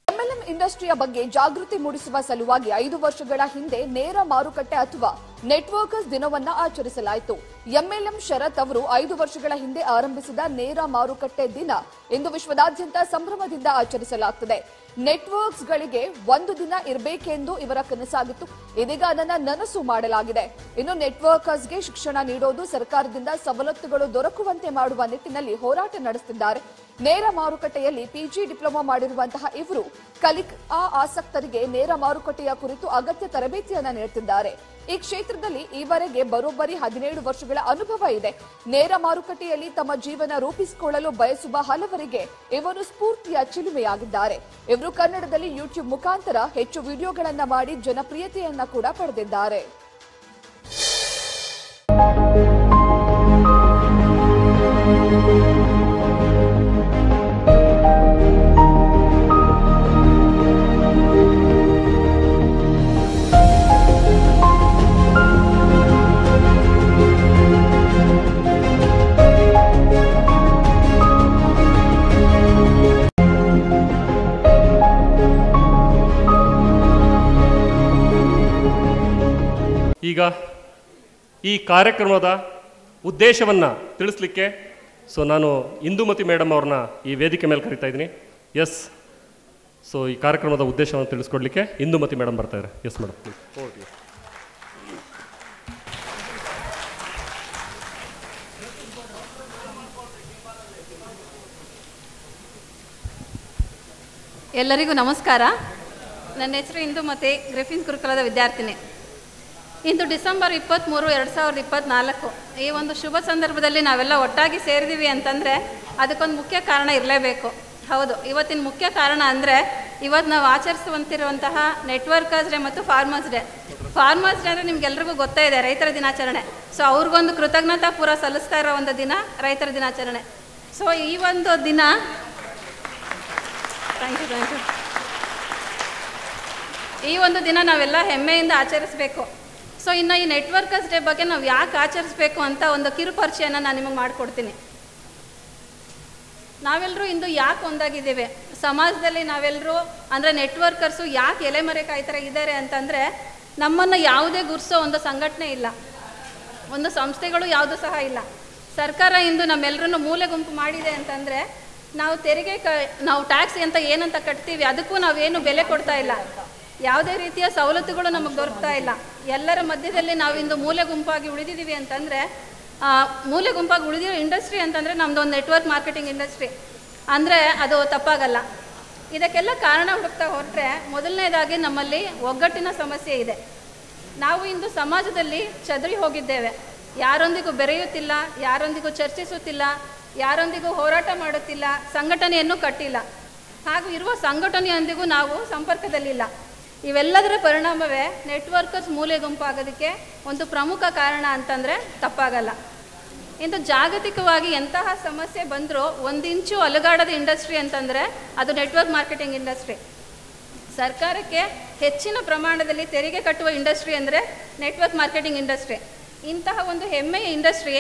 MLM ಇಂಡಸ್ಟ್ರಿಯ ಬಗ್ಗೆ ಜಾಗೃತಿ ಮೂಡಿಸುವ ಸಲುವಾಗಿ 5 ವರ್ಷಗಳ ಹಿಂದೆ ನೇರ ಮಾರುಕಟ್ಟೆ ಅಥವಾ ನೆಟ್ವರ್ಕರ್ಸ್ ದಿನವನ್ನ ಆಚರಿಸಲಾಯಿತು. ಎಂಎಲ್ಎಂ ಶರತ್ ಅವರು 5 ವರ್ಷಗಳ ಹಿಂದೆ ಆರಂಭಿಸಿದ ನೇರ ಮಾರುಕಟ್ಟೆ ದಿನ ಇಂದು ವಿಶ್ವದಾದ್ಯಂತ ಸಂಭ್ರಮದಿಂದ ಆಚರಿಸಲಾಗುತ್ತದೆ. ನೆಟ್ವರ್ಕ್ಸ್ಗಳಿಗೆ ಒಂದು ದಿನ ಇರಬೇಕೆಂದು ಇವರ ಕನಸಾಗಿತ್ತು. ಇದೀಗ ಅದನ್ನ ನನಸು ಮಾಡಲಾಗಿದೆ. ಇನ್ನು ನೆಟ್ವರ್ಕರ್ಸ್ಗೆ ಶಿಕ್ಷಣ ನೀಡೋದು, ಸರ್ಕಾರದಿಂದ ಸವಲತ್ತುಗಳು ದೊರಕುವಂತೆ ಮಾಡುವ ನಿಟ್ಟಿನಲ್ಲಿ ಹೋರಾಟ ನಡೆಸುತ್ತಿದ್ದಾರೆ. ನೇರ ಮಾರುಕಟ್ಟೆಯಲ್ಲಿ ಪಿಜಿ ಡಿಪ್ಲೊಮಾ ಮಾಡಿರುವಂತಹ ಇವರು ಕಲಿಕಾ ಆಸಕ್ತರಿಗೆ ನೇರ ಮಾರುಕಟ್ಟೆಯ ಕುರಿತು ಅಗತ್ಯ ತರಬೇತಿಯನ್ನ ನೀಡುತ್ತಿದ್ದಾರೆ. ಈ ಕ್ಷೇತ್ರದಲ್ಲಿ ಈವರೆಗೆ ಬರೋಬ್ಬರಿ 17 ವರ್ಷಗಳ ಅನುಭವ ಇದೆ. ನೇರ ಮಾರುಕಟ್ಟೆಯಲ್ಲಿ ತಮ್ಮ ಜೀವನ ರೂಪಿಸಿಕೊಳ್ಳಲು ಬಯಸುವ ಹಲವರಿಗೆ ಇವರು ಸ್ಫೂರ್ತಿಯ ಚಿಲುಮೆಯಾಗಿದ್ದಾರೆ. ಇವರು ಕನ್ನಡದಲ್ಲಿ ಯೂಟ್ಯೂಬ್ ಮುಖಾಂತರ ಹೆಚ್ಚು ವಿಡಿಯೋಗಳನ್ನ ಮಾಡಿ ಜನಪ್ರಿಯತೆಯನ್ನ ಕೂಡ ಪಡೆದಿದ್ದಾರೆ. ಈಗ ಈ ಕಾರ್ಯಕ್ರಮದ ಉದ್ದೇಶವನ್ನು ತಿಳಿಸ್ಲಿಕ್ಕೆ ನಾನು ಇಂದುಮತಿ ಮೇಡಮ್ ಅವ್ರನ್ನ ಈ ವೇದಿಕೆ ಮೇಲೆ ಕರೀತಾ ಇದ್ದೀನಿ. ಎಸ್, ಈ ಕಾರ್ಯಕ್ರಮದ ಉದ್ದೇಶವನ್ನು ತಿಳಿಸ್ಕೊಡ್ಲಿಕ್ಕೆ ಇಂದುಮತಿ ಮೇಡಮ್ ಬರ್ತಾ ಇದ್ದಾರೆ. Yes madam, please. ಎಲ್ಲರಿಗೂ ನಮಸ್ಕಾರ. ನನ್ನ ಹೆಸರು ಇಂದುಮತಿ, ಗ್ರಿಫಿನ್ಸ್ ಗುರುಕುಲದ ವಿದ್ಯಾರ್ಥಿನಿ. ಇಂದು ಡಿಸೆಂಬರ್ 23, 2024 ಈ ಒಂದು ಶುಭ ಸಂದರ್ಭದಲ್ಲಿ ನಾವೆಲ್ಲ ಒಟ್ಟಾಗಿ ಸೇರಿದ್ದೀವಿ ಅಂತಂದರೆ ಅದಕ್ಕೊಂದು ಮುಖ್ಯ ಕಾರಣ ಇರಲೇಬೇಕು. ಹೌದು, ಇವತ್ತಿನ ಮುಖ್ಯ ಕಾರಣ ಅಂದರೆ ಇವತ್ತು ನಾವು ಆಚರಿಸುವಂತಿರುವಂತಹ ನೆಟ್ವರ್ಕರ್ಸ್ ಡೇ ಮತ್ತು ಫಾರ್ಮರ್ಸ್ ಡೇ. ಫಾರ್ಮರ್ಸ್ ಡೇ ಅಂದರೆ ನಿಮ್ಗೆಲ್ರಿಗೂ ಗೊತ್ತೇ ಇದೆ, ರೈತರ ದಿನಾಚರಣೆ. ಅವ್ರಿಗೊಂದು ಕೃತಜ್ಞತಾ ಪೂರ ಸಲ್ಲಿಸ್ತಾ ಇರೋ ಒಂದು ದಿನ ರೈತರ ದಿನಾಚರಣೆ. ಈ ಒಂದು ದಿನ ಥ್ಯಾಂಕ್ ಯು ಈ ಒಂದು ದಿನ ನಾವೆಲ್ಲ ಹೆಮ್ಮೆಯಿಂದ ಆಚರಿಸಬೇಕು. ಇನ್ನು ಈ ನೆಟ್ವರ್ಕರ್ಸ್ ಡೇ ಬಗ್ಗೆ ನಾವು ಯಾಕೆ ಆಚರಿಸಬೇಕು ಅಂತ ಒಂದು ಕಿರು ಪರಿಚಯನ ನಾನು ನಿಮಗೆ ಮಾಡಿಕೊಡ್ತೀನಿ. ನಾವೆಲ್ಲರೂ ಇಂದು ಯಾಕೆ ಒಂದಾಗಿದ್ದೇವೆ ಸಮಾಜದಲ್ಲಿ, ನಾವೆಲ್ಲರೂ ಅಂದರೆ ನೆಟ್ವರ್ಕರ್ಸು ಯಾಕೆ ಎಲೆಮರೆಕಾಯಿ ಥರ ಇದ್ದಾರೆ ಅಂತಂದರೆ, ನಮ್ಮನ್ನು ಯಾವುದೇ ಗುರ್ಸೋ ಒಂದು ಸಂಘಟನೆ ಇಲ್ಲ, ಒಂದು ಸಂಸ್ಥೆಗಳು ಯಾವುದೂ ಸಹ ಇಲ್ಲ. ಸರ್ಕಾರ ಇಂದು ನಮ್ಮೆಲ್ಲರನ್ನು ಮೂಲೆ ಗುಂಪು ಮಾಡಿದೆ ಅಂತಂದರೆ, ನಾವು ತೆರಿಗೆ ನಾವು ಟ್ಯಾಕ್ಸ್ ಅಂತ ಏನಂತ ಕಟ್ತೀವಿ ಅದಕ್ಕೂ ನಾವೇನು ಬೆಲೆ ಕೊಡ್ತಾ ಇಲ್ಲ, ಯಾವುದೇ ರೀತಿಯ ಸವಲತ್ತುಗಳು ನಮಗೆ ದೊರಕ್ತಾ ಇಲ್ಲ. ಎಲ್ಲರ ಮಧ್ಯದಲ್ಲಿ ನಾವಿಂದು ಮೂಲೆ ಗುಂಪಾಗಿ ಉಳಿದಿದ್ದೀವಿ ಅಂತಂದರೆ, ಮೂಲೆ ಗುಂಪಾಗಿ ಉಳಿದಿರೋ ಇಂಡಸ್ಟ್ರಿ ಅಂತಂದರೆ ನಮ್ಮದೊಂದು ನೆಟ್ವರ್ಕ್ ಮಾರ್ಕೆಟಿಂಗ್ ಇಂಡಸ್ಟ್ರಿ ಅಂದರೆ ಅದು ತಪ್ಪಾಗಲ್ಲ. ಇದಕ್ಕೆಲ್ಲ ಕಾರಣ ಹುಡುಕ್ತಾ ಹೊರಟ್ರೆ, ಮೊದಲನೇದಾಗಿ ನಮ್ಮಲ್ಲಿ ಒಗ್ಗಟ್ಟಿನ ಸಮಸ್ಯೆ ಇದೆ. ನಾವು ಇಂದು ಸಮಾಜದಲ್ಲಿ ಚದರಿ ಹೋಗಿದ್ದೇವೆ, ಯಾರೊಂದಿಗೂ ಬೆರೆಯುತ್ತಿಲ್ಲ, ಯಾರೊಂದಿಗೂ ಚರ್ಚಿಸುತ್ತಿಲ್ಲ, ಯಾರೊಂದಿಗೂ ಹೋರಾಟ ಮಾಡುತ್ತಿಲ್ಲ, ಸಂಘಟನೆಯನ್ನು ಕಟ್ಟಿಲ್ಲ. ಹಾಗೂ ಇರುವ ಸಂಘಟನೆಯೊಂದಿಗೂ ನಾವು ಸಂಪರ್ಕದಲ್ಲಿಲ್ಲ. ಇವೆಲ್ಲದರ ಪರಿಣಾಮವೇ ನೆಟ್ವರ್ಕರ್ಸ್ ಮೂಲೆ ಗುಂಪಾಗೋದಕ್ಕೆ ಒಂದು ಪ್ರಮುಖ ಕಾರಣ ಅಂತಂದರೆ ತಪ್ಪಾಗಲ್ಲ. ಇಂದು ಜಾಗತಿಕವಾಗಿ ಎಂತಹ ಸಮಸ್ಯೆ ಬಂದರೂ ಒಂದಿಂಚು ಅಲುಗಾಡದ ಇಂಡಸ್ಟ್ರಿ ಅಂತಂದರೆ ಅದು ನೆಟ್ವರ್ಕ್ ಮಾರ್ಕೆಟಿಂಗ್ ಇಂಡಸ್ಟ್ರಿ. ಸರ್ಕಾರಕ್ಕೆ ಹೆಚ್ಚಿನ ಪ್ರಮಾಣದಲ್ಲಿ ತೆರಿಗೆ ಕಟ್ಟುವ ಇಂಡಸ್ಟ್ರಿ ಅಂದರೆ ನೆಟ್ವರ್ಕ್ ಮಾರ್ಕೆಟಿಂಗ್ ಇಂಡಸ್ಟ್ರಿ. ಇಂತಹ ಒಂದು ಹೆಮ್ಮೆಯ ಇಂಡಸ್ಟ್ರಿ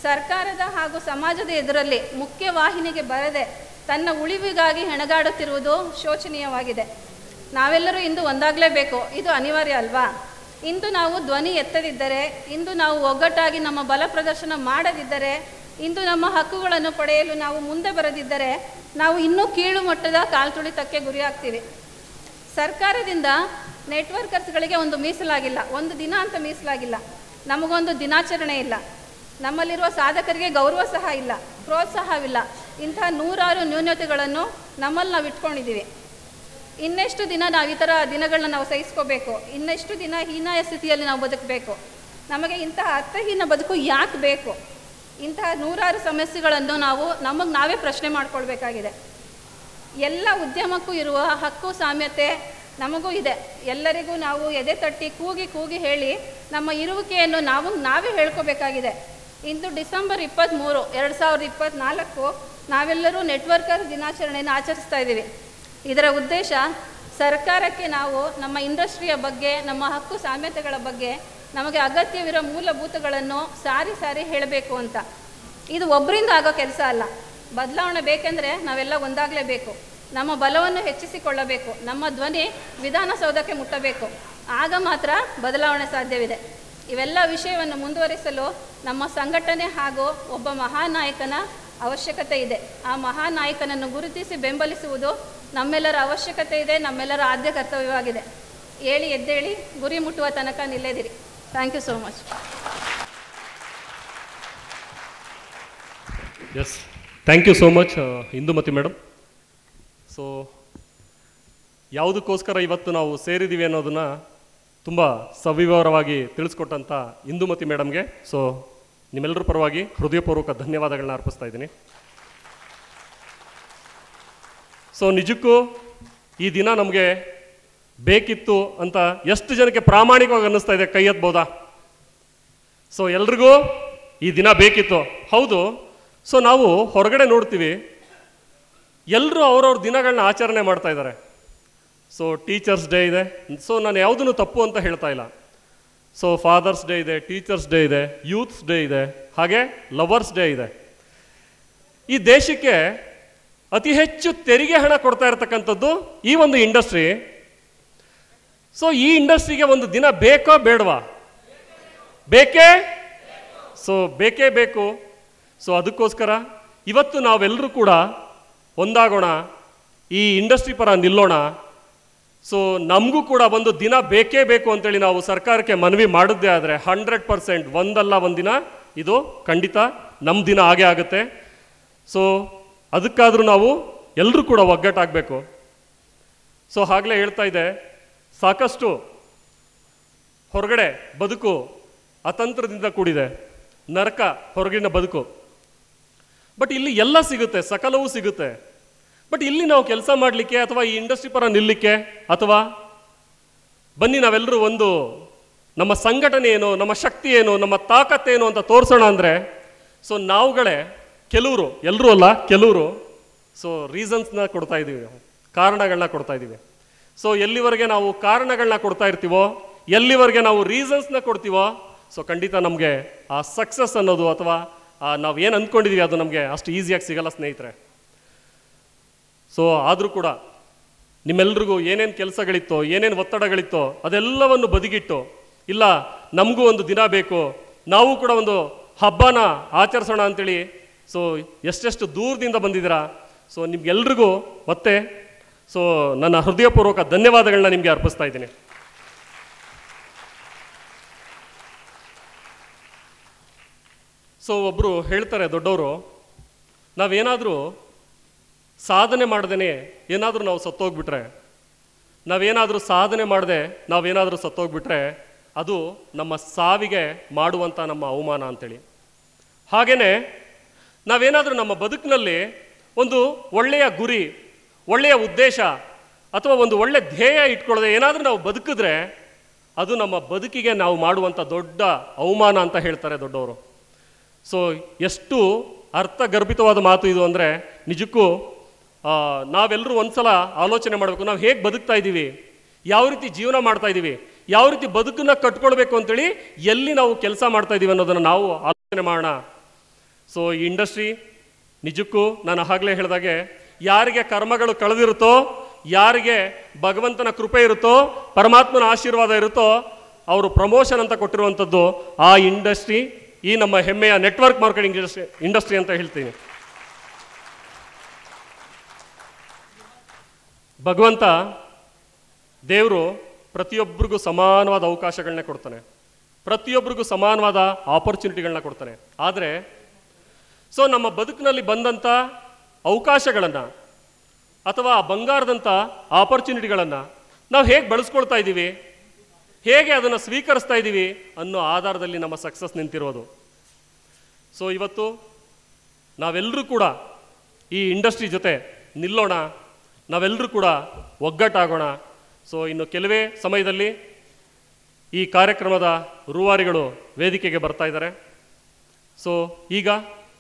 ಸರ್ಕಾರದ ಹಾಗೂ ಸಮಾಜದ ಎದುರಲ್ಲಿ ಮುಖ್ಯವಾಹಿನಿಗೆ ಬರದೆ ತನ್ನ ಉಳಿವಿಗಾಗಿ ಹೆಣಗಾಡುತ್ತಿರುವುದು ಶೋಚನೀಯವಾಗಿದೆ. ನಾವೆಲ್ಲರೂ ಇಂದು ಒಂದಾಗಲೇಬೇಕು, ಇದು ಅನಿವಾರ್ಯ ಅಲ್ವಾ? ಇಂದು ನಾವು ಧ್ವನಿ ಎತ್ತದಿದ್ದರೆ, ಇಂದು ನಾವು ಒಗ್ಗಟ್ಟಾಗಿ ನಮ್ಮ ಬಲ ಪ್ರದರ್ಶನ ಮಾಡದಿದ್ದರೆ, ಇಂದು ನಮ್ಮ ಹಕ್ಕುಗಳನ್ನು ಪಡೆಯಲು ನಾವು ಮುಂದೆ ಬರದಿದ್ದರೆ ನಾವು ಇನ್ನೂ ಕೀಳು ಮಟ್ಟದ ಕಾಲ್ತುಳಿತಕ್ಕೆ ಗುರಿಯಾಗ್ತೀವಿ. ಸರ್ಕಾರದಿಂದ ನೆಟ್ವರ್ಕರ್ಸ್ಗಳಿಗೆ ಒಂದು ಮೀಸಲಾಗಿಲ್ಲ, ಒಂದು ದಿನ ಅಂತ ಮೀಸಲಾಗಿಲ್ಲ, ನಮಗೊಂದು ದಿನಾಚರಣೆ ಇಲ್ಲ, ನಮ್ಮಲ್ಲಿರುವ ಸಾಧಕರಿಗೆ ಗೌರವ ಸಹ ಇಲ್ಲ, ಪ್ರೋತ್ಸಾಹವಿಲ್ಲ. ಇಂತಹ ನೂರಾರು ನ್ಯೂನತೆಗಳನ್ನು ನಮ್ಮಲ್ಲಿ ನಾವು ಇಟ್ಕೊಂಡಿದ್ದೀವಿ. ಇನ್ನೆಷ್ಟು ದಿನ ನಾವು ಈ ಥರ ದಿನಗಳನ್ನ ನಾವು ಸಹಿಸ್ಕೋಬೇಕು? ಇನ್ನೆಷ್ಟು ದಿನ ಹೀನಾಯ ಸ್ಥಿತಿಯಲ್ಲಿ ನಾವು ಬದುಕಬೇಕು? ನಮಗೆ ಇಂತಹ ಅರ್ಥಹೀನ ಬದುಕು ಯಾಕೆ ಬೇಕು? ಇಂತಹ ನೂರಾರು ಸಮಸ್ಯೆಗಳನ್ನು ನಾವು ನಮಗೆ ನಾವೇ ಪ್ರಶ್ನೆ ಮಾಡ್ಕೊಳ್ಬೇಕಾಗಿದೆ. ಎಲ್ಲ ಉದ್ಯಮಕ್ಕೂ ಇರುವ ಹಕ್ಕು ಸಾಮ್ಯತೆ ನಮಗೂ ಇದೆ. ಎಲ್ಲರಿಗೂ ನಾವು ಎದೆ ತಟ್ಟಿ ಕೂಗಿ ಕೂಗಿ ಹೇಳಿ ನಮ್ಮ ಇರುವಿಕೆಯನ್ನು ನಾವೇ ಹೇಳ್ಕೋಬೇಕಾಗಿದೆ. ಇಂದು ಡಿಸೆಂಬರ್ 23, 2024 ನಾವೆಲ್ಲರೂ ನೆಟ್ವರ್ಕರ್ ದಿನಾಚರಣೆಯನ್ನು ಆಚರಿಸ್ತಾ ಇದ್ದೀವಿ. ಇದರ ಉದ್ದೇಶ ಸರ್ಕಾರಕ್ಕೆ ನಾವು ನಮ್ಮ ಇಂಡಸ್ಟ್ರಿಯ ಬಗ್ಗೆ, ನಮ್ಮ ಹಕ್ಕು ಸಾಮ್ಯತೆಗಳ ಬಗ್ಗೆ, ನಮಗೆ ಅಗತ್ಯವಿರೋ ಮೂಲಭೂತಗಳನ್ನು ಸಾರಿ ಸಾರಿ ಹೇಳಬೇಕು ಅಂತ. ಇದು ಒಬ್ಬರಿಂದ ಆಗೋ ಕೆಲಸ ಅಲ್ಲ. ಬದಲಾವಣೆ ಬೇಕೆಂದರೆ ನಾವೆಲ್ಲ ಒಂದಾಗಲೇಬೇಕು. ನಮ್ಮ ಬಲವನ್ನು ಹೆಚ್ಚಿಸಿಕೊಳ್ಳಬೇಕು. ನಮ್ಮ ಧ್ವನಿ ವಿಧಾನಸೌಧಕ್ಕೆ ಮುಟ್ಟಬೇಕು. ಆಗ ಮಾತ್ರ ಬದಲಾವಣೆ ಸಾಧ್ಯವಿದೆ. ಇವೆಲ್ಲ ವಿಷಯವನ್ನು ಮುಂದುವರಿಸಲು ನಮ್ಮ ಸಂಘಟನೆ ಹಾಗೂ ಒಬ್ಬ ಮಹಾನಾಯಕನ ಅವಶ್ಯಕತೆ ಇದೆ. ಆ ಮಹಾನಾಯಕನನ್ನು ಗುರುತಿಸಿ ಬೆಂಬಲಿಸುವುದು ನಮ್ಮೆಲ್ಲರ ಅವಶ್ಯಕತೆ ಇದೆ, ನಮ್ಮೆಲ್ಲರ ಆದ್ಯ ಕರ್ತವ್ಯವಾಗಿದೆ. ಏಳಿ ಎದ್ದೇಳಿ ಗುರಿ ಮುಟ್ಟುವ ತನಕ ನಿಲ್ಲೆದಿರಿ. Thank you so much. Yes, thank you so much Indumati madam. So ಯಾವುದಕ್ಕೋಸ್ಕರ ಇವತ್ತು ನಾವು ಸೇರಿದ್ದೀವಿ ಅನ್ನೋದನ್ನು ತುಂಬ ಸವಿವರವಾಗಿ ತಿಳಿಸ್ಕೊಟ್ಟಂಥ ಇಂದುಮತಿ ಮೇಡಮ್ಗೆ ಸೊ ನಿಮ್ಮೆಲ್ಲರ ಪರವಾಗಿ ಹೃದಯಪೂರ್ವಕ ಧನ್ಯವಾದಗಳನ್ನ ಅರ್ಪಿಸ್ತಾ ಇದ್ದೀನಿ. ಸೊ ನಿಜಕ್ಕೂ ಈ ದಿನ ನಮಗೆ ಬೇಕಿತ್ತು ಅಂತ ಎಷ್ಟು ಜನಕ್ಕೆ ಪ್ರಾಮಾಣಿಕವಾಗಿ ಅನ್ನಿಸ್ತಾ ಇದೆ? ಕೈ ಎತ್ಬೋದಾ? ಸೊ ಎಲ್ರಿಗೂ ಈ ದಿನ ಬೇಕಿತ್ತು. ಹೌದು. ಸೊ ನಾವು ಹೊರಗಡೆ ನೋಡ್ತೀವಿ, ಎಲ್ಲರೂ ಅವ್ರವ್ರ ದಿನಗಳನ್ನ ಆಚರಣೆ ಮಾಡ್ತಾ ಇದ್ದಾರೆ. ಸೊ ಟೀಚರ್ಸ್ ಡೇ ಇದೆ. ಸೊ ನಾನು ಯಾವುದನ್ನು ತಪ್ಪು ಅಂತ ಹೇಳ್ತಾ ಇಲ್ಲ. ಸೊ ಫಾದರ್ಸ್ ಡೇ ಇದೆ, ಟೀಚರ್ಸ್ ಡೇ ಇದೆ, ಯೂತ್ಸ್ ಡೇ ಇದೆ, ಹಾಗೆ ಲವರ್ಸ್ ಡೇ ಇದೆ. ಈ ದೇಶಕ್ಕೆ ಅತಿ ಹೆಚ್ಚು ತೆರಿಗೆ ಹಣ ಕೊಡ್ತಾ ಇರತಕ್ಕಂಥದ್ದು ಈ ಒಂದು ಇಂಡಸ್ಟ್ರಿ. ಸೊ ಈ ಇಂಡಸ್ಟ್ರಿಗೆ ಒಂದು ದಿನ ಬೇಕೋ ಬೇಡವಾ? ಬೇಕೇ. ಸೊ ಬೇಕೇ ಬೇಕು. ಸೊ ಅದಕ್ಕೋಸ್ಕರ ಇವತ್ತು ನಾವೆಲ್ಲರೂ ಕೂಡ ಒಂದಾಗೋಣ, ಈ ಇಂಡಸ್ಟ್ರಿ ಪರ ನಿಲ್ಲೋಣ. ಸೊ ನಮಗೂ ಕೂಡ ಒಂದು ದಿನ ಬೇಕೇ ಬೇಕು ಅಂತೇಳಿ ನಾವು ಸರ್ಕಾರಕ್ಕೆ ಮನವಿ ಮಾಡಿದ್ದೇ ಆದರೆ 100% ಒಂದಲ್ಲ ಒಂದಿನ ಇದು ಖಂಡಿತ ನಮ್ಮ ದಿನ ಆಗೇ ಆಗುತ್ತೆ. ಸೊ ಅದಕ್ಕಾದರೂ ನಾವು ಎಲ್ಲರೂ ಕೂಡ ಒಗ್ಗಟ್ಟಾಗಬೇಕು. ಸೊ ಆಗಲೇ ಹೇಳ್ತಾ ಇದೆ, ಸಾಕಷ್ಟು ಹೊರಗಡೆ ಬದುಕು ಅತಂತ್ರದಿಂದ ಕೂಡಿದೆ, ನರಕ ಹೊರಗಿನ ಬದುಕು. ಬಟ್ ಇಲ್ಲಿ ಎಲ್ಲ ಸಿಗುತ್ತೆ, ಸಕಲವೂ ಸಿಗುತ್ತೆ. ಬಟ್ ಇಲ್ಲಿ ನಾವು ಕೆಲಸ ಮಾಡಲಿಕ್ಕೆ ಅಥವಾ ಈ ಇಂಡಸ್ಟ್ರಿ ಪರ ನಿಲ್ಲಕ್ಕೆ ಅಥವಾ ಬನ್ನಿ ನಾವೆಲ್ಲರೂ ಒಂದು ನಮ್ಮ ಸಂಘಟನೆ ಏನು, ನಮ್ಮ ಶಕ್ತಿ ಏನು, ನಮ್ಮ ತಾಕತ್ತೇನು ಅಂತ ತೋರಿಸೋಣ ಅಂದರೆ ಸೊ ನಾವುಗಳೇ ಕೆಲವರು, ಎಲ್ಲರೂ ಅಲ್ಲ ಕೆಲವರು, ಸೊ ರೀಸನ್ಸ್ನ ಕೊಡ್ತಾ ಇದ್ದೀವಿ, ಕಾರಣಗಳನ್ನ ಕೊಡ್ತಾ ಇದ್ದೀವಿ. ಸೊ ಎಲ್ಲಿವರೆಗೆ ನಾವು ಕಾರಣಗಳನ್ನ ಕೊಡ್ತಾ ಇರ್ತೀವೋ, ಎಲ್ಲಿವರೆಗೆ ನಾವು ರೀಸನ್ಸ್ನ ಕೊಡ್ತೀವೋ, ಸೊ ಖಂಡಿತ ನಮಗೆ ಆ ಸಕ್ಸಸ್ ಅನ್ನೋದು ಅಥವಾ ನಾವು ಏನು ಅಂದ್ಕೊಂಡಿದ್ದೀವಿ ಅದು ನಮಗೆ ಅಷ್ಟು ಈಸಿಯಾಗಿ ಸಿಗಲ್ಲ ಸ್ನೇಹಿತರೆ. ಸೊ ಆದರೂ ಕೂಡ ನಿಮ್ಮೆಲ್ರಿಗೂ ಏನೇನು ಕೆಲಸಗಳಿತ್ತೋ, ಏನೇನು ಒತ್ತಡಗಳಿತ್ತೋ ಅದೆಲ್ಲವನ್ನು ಬದಿಗಿಟ್ಟು, ಇಲ್ಲ ನಮಗೂ ಒಂದು ದಿನ ಬೇಕು, ನಾವು ಕೂಡ ಒಂದು ಹಬ್ಬನ ಆಚರಿಸೋಣ ಅಂತೇಳಿ ಸೊ ಎಷ್ಟೆಷ್ಟು ದೂರದಿಂದ ಬಂದಿದ್ದೀರಾ. ಸೊ ನಿಮ್ಗೆಲ್ರಿಗೂ ಮತ್ತೆ ಸೊ ನನ್ನ ಹೃದಯಪೂರ್ವಕ ಧನ್ಯವಾದಗಳನ್ನ ನಿಮಗೆ ಅರ್ಪಿಸ್ತಾ ಇದ್ದೀನಿ. ಸೊ ಒಬ್ಬರು ಹೇಳ್ತಾರೆ ದೊಡ್ಡವರು, ನಾವೇನಾದರೂ ಸಾಧನೆ ಮಾಡ್ದೇ ಏನಾದರೂ ನಾವು ಸತ್ತೋಗ್ಬಿಟ್ರೆ, ನಾವೇನಾದರೂ ಸಾಧನೆ ಮಾಡದೆ ನಾವೇನಾದರೂ ಸತ್ತೋಗ್ಬಿಟ್ರೆ ಅದು ನಮ್ಮ ಸಾವಿಗೆ ಮಾಡುವಂಥ ನಮ್ಮ ಅವಮಾನ ಅಂತೇಳಿ. ಹಾಗೆಯೇ ನಾವೇನಾದರೂ ನಮ್ಮ ಬದುಕಿನಲ್ಲಿ ಒಂದು ಒಳ್ಳೆಯ ಗುರಿ, ಒಳ್ಳೆಯ ಉದ್ದೇಶ ಅಥವಾ ಒಂದು ಒಳ್ಳೆಯ ಧ್ಯೇಯ ಇಟ್ಕೊಳ್ಳದೆ ಏನಾದರೂ ನಾವು ಬದುಕಿದ್ರೆ ಅದು ನಮ್ಮ ಬದುಕಿಗೆ ನಾವು ಮಾಡುವಂಥ ದೊಡ್ಡ ಅವಮಾನ ಅಂತ ಹೇಳ್ತಾರೆ ದೊಡ್ಡವರು. ಸೊ ಎಷ್ಟು ಅರ್ಥಗರ್ಭಿತವಾದ ಮಾತು ಇದು ಅಂದರೆ ನಿಜಕ್ಕೂ ನಾವೆಲ್ಲರೂ ಒಂದ್ಸಲ ಆಲೋಚನೆ ಮಾಡಬೇಕು, ನಾವು ಹೇಗೆ ಬದುಕ್ತಾ ಇದ್ದೀವಿ, ಯಾವ ರೀತಿ ಜೀವನ ಮಾಡ್ತಾ ಇದ್ದೀವಿ, ಯಾವ ರೀತಿ ಬದುಕನ್ನ ಕಟ್ಕೊಳ್ಬೇಕು ಅಂತೇಳಿ ಎಲ್ಲಿ ನಾವು ಕೆಲಸ ಮಾಡ್ತಾ ಇದ್ದೀವಿ ಅನ್ನೋದನ್ನು ನಾವು ಆಲೋಚನೆ ಮಾಡೋಣ. ಸೊ ಈ ಇಂಡಸ್ಟ್ರಿ ನಿಜಕ್ಕೂ ನಾನು ಆಗಲೇ ಹೇಳಿದಾಗೆ ಯಾರಿಗೆ ಕರ್ಮಗಳು ಕಳೆದಿರುತ್ತೋ, ಯಾರಿಗೆ ಭಗವಂತನ ಕೃಪೆ ಇರುತ್ತೋ, ಪರಮಾತ್ಮನ ಆಶೀರ್ವಾದ ಇರುತ್ತೋ ಅವರು ಪ್ರಮೋಷನ್ ಅಂತ ಕೊಟ್ಟಿರುವಂಥದ್ದು ಆ ಇಂಡಸ್ಟ್ರಿ, ಈ ನಮ್ಮ ಹೆಮ್ಮೆಯ ನೆಟ್ವರ್ಕ್ ಮಾರ್ಕೆಟಿಂಗ್ ಇಂಡಸ್ಟ್ರಿ ಅಂತ ಹೇಳ್ತೀನಿ. ಭಗವಂತ ದೇವರು ಪ್ರತಿಯೊಬ್ಬರಿಗೂ ಸಮಾನವಾದ ಅವಕಾಶಗಳನ್ನ ಕೊಡ್ತಾನೆ, ಪ್ರತಿಯೊಬ್ಬರಿಗೂ ಸಮಾನವಾದ ಆಪರ್ಚುನಿಟಿಗಳನ್ನ ಕೊಡ್ತಾನೆ. ಆದರೆ ಸೊ ನಮ್ಮ ಬದುಕಿನಲ್ಲಿ ಬಂದಂಥ ಅವಕಾಶಗಳನ್ನು ಅಥವಾ ಬಂಗಾರದಂಥ ಆಪರ್ಚುನಿಟಿಗಳನ್ನು ನಾವು ಹೇಗೆ ಬಳಸ್ಕೊಳ್ತಾ ಇದ್ದೀವಿ, ಹೇಗೆ ಅದನ್ನು ಸ್ವೀಕರಿಸ್ತಾ ಇದ್ದೀವಿ ಅನ್ನೋ ಆಧಾರದಲ್ಲಿ ನಮ್ಮ ಸಕ್ಸಸ್ ನಿಂತಿರೋದು. ಸೊ ಇವತ್ತು ನಾವೆಲ್ಲರೂ ಕೂಡ ಈ ಇಂಡಸ್ಟ್ರಿ ಜೊತೆ ನಿಲ್ಲೋಣ, ನಾವೆಲ್ಲರೂ ಕೂಡ ಒಗ್ಗಟ್ಟಾಗೋಣ. ಸೊ ಇನ್ನು ಕೆಲವೇ ಸಮಯದಲ್ಲಿ ಈ ಕಾರ್ಯಕ್ರಮದ ರೂವಾರಿಗಳು ವೇದಿಕೆಗೆ ಬರ್ತಾ ಇದ್ದಾರೆ. ಸೊ ಈಗ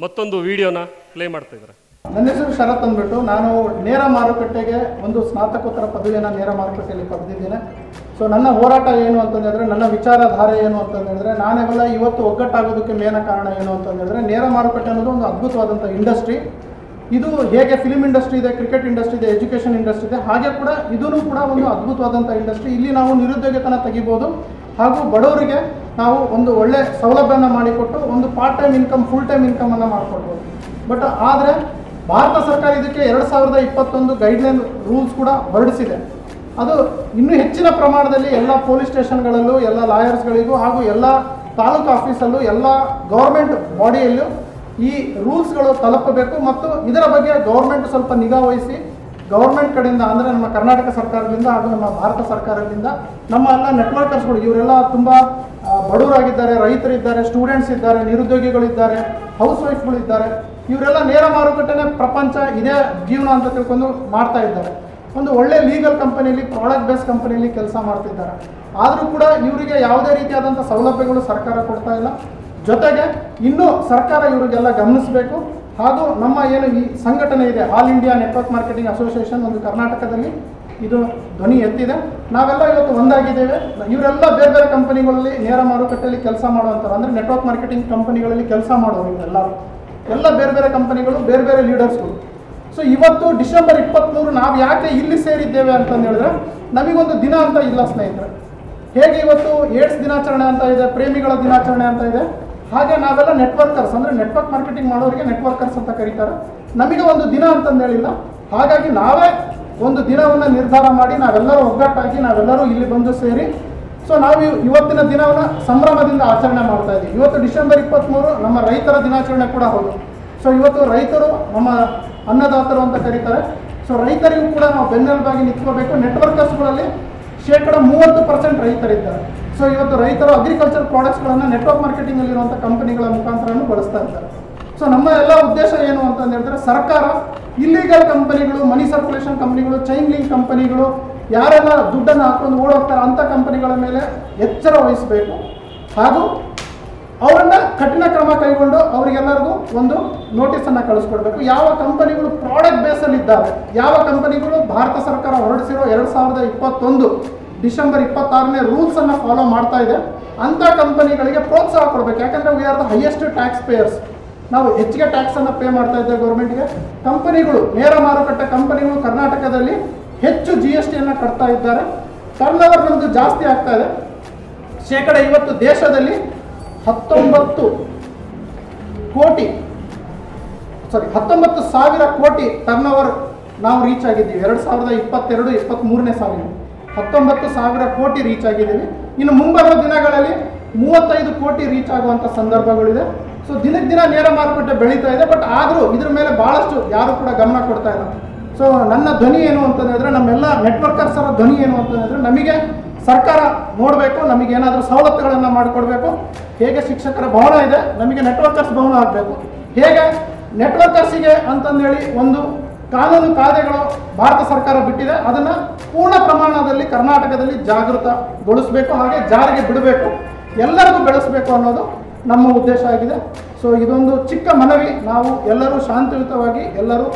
ಮತ್ತೊಂದು ವಿಡಿಯೋನ ಪ್ಲೇ ಮಾಡ್ತಾ ಇದ್ದಾರೆ. ನನ್ನ ಹೆಸರು ಶರತ್ ಅಂದ್ಬಿಟ್ಟು, ನಾನು ನೇರ ಮಾರುಕಟ್ಟೆಗೆ ಒಂದು ಸ್ನಾತಕೋತ್ತರ ಪದವಿಯನ್ನು ನೇರ ಮಾರುಕಟ್ಟೆಯಲ್ಲಿ ಪಡೆದಿದ್ದೇನೆ. ಸೊ ನನ್ನ ಹೋರಾಟ ಏನು ಅಂತಂದರೆ, ನನ್ನ ವಿಚಾರಧಾರೆ ಏನು ಅಂತಂದರೆ, ನಾನೆಲ್ಲ ಇವತ್ತು ಒಗ್ಗಟ್ಟಾಗೋದಕ್ಕೆ ಮೇನ ಕಾರಣ ಏನು ಅಂತಂದರೆ, ನೇರ ಮಾರುಕಟ್ಟೆ ಅನ್ನೋದು ಒಂದು ಅದ್ಭುತವಾದಂಥ ಇಂಡಸ್ಟ್ರಿ. ಇದು ಹೇಗೆ ಫಿಲ್ಮ್ ಇಂಡಸ್ಟ್ರಿ ಇದೆ, ಕ್ರಿಕೆಟ್ ಇಂಡಸ್ಟ್ರಿ ಇದೆ, ಎಜುಕೇಷನ್ ಇಂಡಸ್ಟ್ರಿ ಇದೆ, ಹಾಗೆ ಕೂಡ ಇದೂ ಕೂಡ ಒಂದು ಅದ್ಭುತವಾದಂಥ ಇಂಡಸ್ಟ್ರಿ. ಇಲ್ಲಿ ನಾವು ನಿರುದ್ಯೋಗಿತನ ತೆಗಿಬೋದು ಹಾಗೂ ಬಡವರಿಗೆ ನಾವು ಒಂದು ಒಳ್ಳೆ ಸೌಲಭ್ಯನ ಮಾಡಿಕೊಟ್ಟು ಒಂದು part time income, full time ಇನ್ಕಮನ್ನು ಮಾಡಿಕೊಡ್ಬೋದು. ಬಟ್ ಆದರೆ ಭಾರತ ಸರ್ಕಾರ ಇದಕ್ಕೆ 2021 ಗೈಡ್ಲೈನ್ ರೂಲ್ಸ್ ಕೂಡ ಹೊರಡಿಸಿದೆ. ಅದು ಇನ್ನೂ ಹೆಚ್ಚಿನ ಪ್ರಮಾಣದಲ್ಲಿ ಎಲ್ಲ ಪೊಲೀಸ್ ಸ್ಟೇಷನ್ಗಳಲ್ಲೂ, ಎಲ್ಲ ಲಾಯರ್ಸ್ಗಳಿಗೂ ಹಾಗೂ ಎಲ್ಲ ತಾಲೂಕು ಆಫೀಸಲ್ಲೂ, ಎಲ್ಲ ಗೌರ್ಮೆಂಟ್ ಬಾಡಿಯಲ್ಲೂ ಈ ರೂಲ್ಸ್ಗಳು ತಲುಪಬೇಕು. ಮತ್ತು ಇದರ ಬಗ್ಗೆ ಗೌರ್ಮೆಂಟ್ ಸ್ವಲ್ಪ ನಿಗಾ ವಹಿಸಿ ಗೌರ್ಮೆಂಟ್ ಕಡೆಯಿಂದ, ಅಂದರೆ ನಮ್ಮ ಕರ್ನಾಟಕ ಸರ್ಕಾರದಿಂದ ಹಾಗೂ ನಮ್ಮ ಭಾರತ ಸರ್ಕಾರದಿಂದ ನಮ್ಮ ಎಲ್ಲ ನೆಟ್ವರ್ಕರ್ಸ್ಗಳು, ಇವರೆಲ್ಲ ತುಂಬ ಬಡವರಾಗಿದ್ದಾರೆ, ರೈತರಿದ್ದಾರೆ, ಸ್ಟೂಡೆಂಟ್ಸ್ ಇದ್ದಾರೆ, ನಿರುದ್ಯೋಗಿಗಳಿದ್ದಾರೆ, ಹೌಸ್ ವೈಫ್ಗಳಿದ್ದಾರೆ. ಇವರೆಲ್ಲ ನೇರ ಮಾರುಕಟ್ಟೆನೇ ಪ್ರಪಂಚ, ಇದೇ ಜೀವನ ಅಂತ ತಿಳ್ಕೊಂಡು ಮಾಡ್ತಾ ಇದ್ದಾರೆ. ಒಂದು ಒಳ್ಳೆ ಲೀಗಲ್ ಕಂಪನಿಯಲ್ಲಿ, ಪ್ರಾಡಕ್ಟ್ ಬೇಸ್ ಕಂಪನಿಯಲ್ಲಿ ಕೆಲಸ ಮಾಡ್ತಿದ್ದಾರೆ. ಆದರೂ ಕೂಡ ಇವರಿಗೆ ಯಾವುದೇ ರೀತಿಯಾದಂಥ ಸೌಲಭ್ಯಗಳು ಸರ್ಕಾರ ಕೊಡ್ತಾ ಇಲ್ಲ. ಜೊತೆಗೆ ಇನ್ನೂ ಸರ್ಕಾರ ಇವರಿಗೆಲ್ಲ ಗಮನಿಸಬೇಕು. ಹಾಗೂ ನಮ್ಮ ಏನು ಈ ಸಂಘಟನೆ ಇದೆ, all India network marketing association, ಒಂದು ಕರ್ನಾಟಕದಲ್ಲಿ ಇದು ಧ್ವನಿ ಎತ್ತಿದೆ. ನಾವೆಲ್ಲ ಇವತ್ತು ಒಂದಾಗಿದ್ದೇವೆ. ಇವರೆಲ್ಲ ಬೇರೆ ಬೇರೆ ಕಂಪನಿಗಳಲ್ಲಿ ನೇರ ಮಾರುಕಟ್ಟೆಯಲ್ಲಿ ಕೆಲಸ ಮಾಡುವಂಥವ್ರು, ಅಂದರೆ ನೆಟ್ವರ್ಕ್ ಮಾರ್ಕೆಟಿಂಗ್ ಕಂಪನಿಗಳಲ್ಲಿ ಕೆಲಸ ಮಾಡೋರು ಇವರೆಲ್ಲರೂ, ಎಲ್ಲ ಬೇರೆ ಬೇರೆ ಕಂಪನಿಗಳು, ಬೇರೆ ಬೇರೆ ಲೀಡರ್ಸ್ಗಳು. ಸೊ ಇವತ್ತು ಡಿಸೆಂಬರ್ 23 ನಾವು ಯಾಕೆ ಇಲ್ಲಿ ಸೇರಿದ್ದೇವೆ ಅಂತಂದು ಹೇಳಿದ್ರೆ, ನಮಗೊಂದು ದಿನ ಅಂತ ಇಲ್ಲ ಸ್ನೇಹಿತರೆ. ಹೇಗೆ ಇವತ್ತು ಏಡ್ಸ್ ದಿನಾಚರಣೆ ಅಂತ ಇದೆ, ಪ್ರೇಮಿಗಳ ದಿನಾಚರಣೆ ಅಂತ ಇದೆ, ಹಾಗೆ ನಾವೆಲ್ಲ ನೆಟ್ವರ್ಕರ್ಸ್, ಅಂದರೆ ನೆಟ್ವರ್ಕ್ ಮಾರ್ಕೆಟಿಂಗ್ ಮಾಡೋರಿಗೆ ನೆಟ್ವರ್ಕರ್ಸ್ ಅಂತ ಕರೀತಾರೆ. ನಮಗೆ ಒಂದು ದಿನ ಅಂತಂದು ಹೇಳಿಲ್ಲ. ಹಾಗಾಗಿ ನಾವೇ ಒಂದು ದಿನವನ್ನು ನಿರ್ಧಾರ ಮಾಡಿ ನಾವೆಲ್ಲರೂ ಒಗ್ಗಟ್ಟಾಗಿ ನಾವೆಲ್ಲರೂ ಇಲ್ಲಿ ಬಂದು ಸೇರಿ, ಸೊ ನಾವು ಇವತ್ತಿನ ದಿನವನ್ನು ಸಂಭ್ರಮದಿಂದ ಆಚರಣೆ ಮಾಡ್ತಾ ಇದ್ದೀವಿ. ಇವತ್ತು ಡಿಸೆಂಬರ್ 23 ನಮ್ಮ ರೈತರ ದಿನಾಚರಣೆ ಕೂಡ ಹೌದು. ಸೊ ಇವತ್ತು ರೈತರು ನಮ್ಮ ಅನ್ನದಾತರು ಅಂತ ಕರೀತಾರೆ. ಸೊ ರೈತರಿಗೂ ಕೂಡ ನಾವು ಬೆನ್ನೆಲುಬಾಗಿ ನಿಂತ್ಕೋಬೇಕು. ನೆಟ್ವರ್ಕರ್ಸ್ಗಳಲ್ಲಿ 30% ರೈತರಿದ್ದಾರೆ. ಸೊ ಇವತ್ತು ರೈತರು ಅಗ್ರಿಕಲ್ಚರ್ ಪ್ರಾಡಕ್ಟ್ಸ್ಗಳನ್ನು ನೆಟ್ವರ್ಕ್ ಮಾರ್ಕೆಟಿಂಗಲ್ಲಿರುವಂಥ ಕಂಪನಿಗಳ ಮುಖಾಂತರನೂ ಬಳಸ್ತಾ ಇದ್ದಾರೆ. ಸೊ ನಮ್ಮ ಎಲ್ಲ ಉದ್ದೇಶ ಏನು ಅಂತಂದು ಹೇಳಿದ್ರೆ, ಸರ್ಕಾರ ಇಲ್ಲಿಗಲ್ ಕಂಪನಿಗಳು, ಮನಿ ಸರ್ಕ್ಯುಲೇಷನ್ ಕಂಪನಿಗಳು, ಚೈನ್ ಲಿಂಕ್ ಕಂಪನಿಗಳು, ಯಾರೆಲ್ಲ ದುಡ್ಡನ್ನು ಹಾಕೊಂಡು ಓಡೋಗ್ತಾರೆ ಅಂಥ ಕಂಪನಿಗಳ ಮೇಲೆ ಎಚ್ಚರ ವಹಿಸಬೇಕು. ಹಾಗೂ ಅವರನ್ನು ಕಠಿಣ ಕ್ರಮ ಕೈಗೊಂಡು ಅವರಿಗೆಲ್ಲರಿಗೂ ಒಂದು ನೋಟಿಸನ್ನು ಕಳಿಸ್ಕೊಡ್ಬೇಕು. ಯಾವ ಕಂಪನಿಗಳು ಪ್ರಾಡಕ್ಟ್ ಬೇಸಲ್ಲಿ ಇದ್ದಾವೆ, ಯಾವ ಕಂಪನಿಗಳು ಭಾರತ ಸರ್ಕಾರ ಹೊರಡಿಸಿರೋ 2021 ಡಿಸೆಂಬರ್ 26ನೇ ರೂಲ್ಸನ್ನು ಫಾಲೋ ಮಾಡ್ತಾ ಇದೆ, ಅಂಥ ಕಂಪನಿಗಳಿಗೆ ಪ್ರೋತ್ಸಾಹ ಕೊಡಬೇಕು. ಯಾಕಂದರೆ we are the highest tax payers. ನಾವು ಹೆಚ್ಚಿಗೆ ಟ್ಯಾಕ್ಸನ್ನು ಪೇ ಮಾಡ್ತಾ ಇದ್ದೇವೆ ಗೌರ್ಮೆಂಟ್ಗೆ. ಕಂಪನಿಗಳು, ನೇರ ಮಾರುಕಟ್ಟೆ ಕಂಪನಿಗಳು ಕರ್ನಾಟಕದಲ್ಲಿ ಹೆಚ್ಚು GSTಯನ್ನು ಕಟ್ತಾ ಇದ್ದಾರೆ. ಟರ್ನ್ ಓವರ್ ನಮ್ಮದು ಜಾಸ್ತಿ ಆಗ್ತಾ ಇದೆ. ಇವತ್ತು ದೇಶದಲ್ಲಿ 19,000 ಕೋಟಿ ಟರ್ನ್ ಓವರ್ ನಾವು ರೀಚ್ ಆಗಿದ್ದೀವಿ. 2022-23ನೇ ಸಾಲಿನ 19,000 ಕೋಟಿ ರೀಚ್ ಆಗಿದ್ದೀವಿ. ಇನ್ನು ಮುಂಬರುವ ದಿನಗಳಲ್ಲಿ 35 ಕೋಟಿ ರೀಚ್ ಆಗುವಂಥ ಸಂದರ್ಭಗಳಿದೆ. ಸೊ ದಿನಕ್ಕೆ ದಿನ ನೇರ ಮಾರುಕಟ್ಟೆ ಬೆಳೀತಾ ಇದೆ. ಬಟ್ ಆದರೂ ಇದ್ರ ಮೇಲೆ ಭಾಳಷ್ಟು ಯಾರು ಕೂಡ ಗಮನ ಕೊಡ್ತಾ ಇಲ್ಲ. ಸೊ ನನ್ನ ಧ್ವನಿ ಏನು ಅಂತಂದರೆ, ನಮ್ಮೆಲ್ಲ ನೆಟ್ವರ್ಕರ್ಸರ ಧ್ವನಿ ಏನು ಅಂತಂದರೆ, ನಮಗೆ ಸರ್ಕಾರ ನೋಡಬೇಕು, ನಮಗೇನಾದರೂ ಸವಲತ್ತುಗಳನ್ನು ಮಾಡಿಕೊಡ್ಬೇಕು. ಹೇಗೆ ಶಿಕ್ಷಕರ ಭವನ ಇದೆ, ನಮಗೆ ನೆಟ್ವರ್ಕರ್ಸ್ ಭವನ ಆಗಬೇಕು. ಹೇಗೆ ನೆಟ್ವರ್ಕರ್ಸಿಗೆ ಅಂತಂದೇಳಿ ಒಂದು ಕಾನೂನು ಕಾಯ್ದೆಗಳು ಭಾರತ ಸರ್ಕಾರ ಬಿಟ್ಟಿದೆ, ಅದನ್ನು ಪೂರ್ಣ ಪ್ರಮಾಣದಲ್ಲಿ ಕರ್ನಾಟಕದಲ್ಲಿ ಜಾಗೃತಗೊಳಿಸಬೇಕು, ಹಾಗೆ ಜಾರಿಗೆ ಬಿಡಬೇಕು, ಎಲ್ಲರಿಗೂ ಬೆಳೆಸಬೇಕು ಅನ್ನೋದು ನಮ್ಮ ಉದ್ದೇಶ ಆಗಿದೆ. ಸೊ ಇದೊಂದು ಚಿಕ್ಕ ಮನವಿ. ನಾವು ಎಲ್ಲರೂ ಶಾಂತಿಯುತವಾಗಿ ಎಲ್ಲರೂ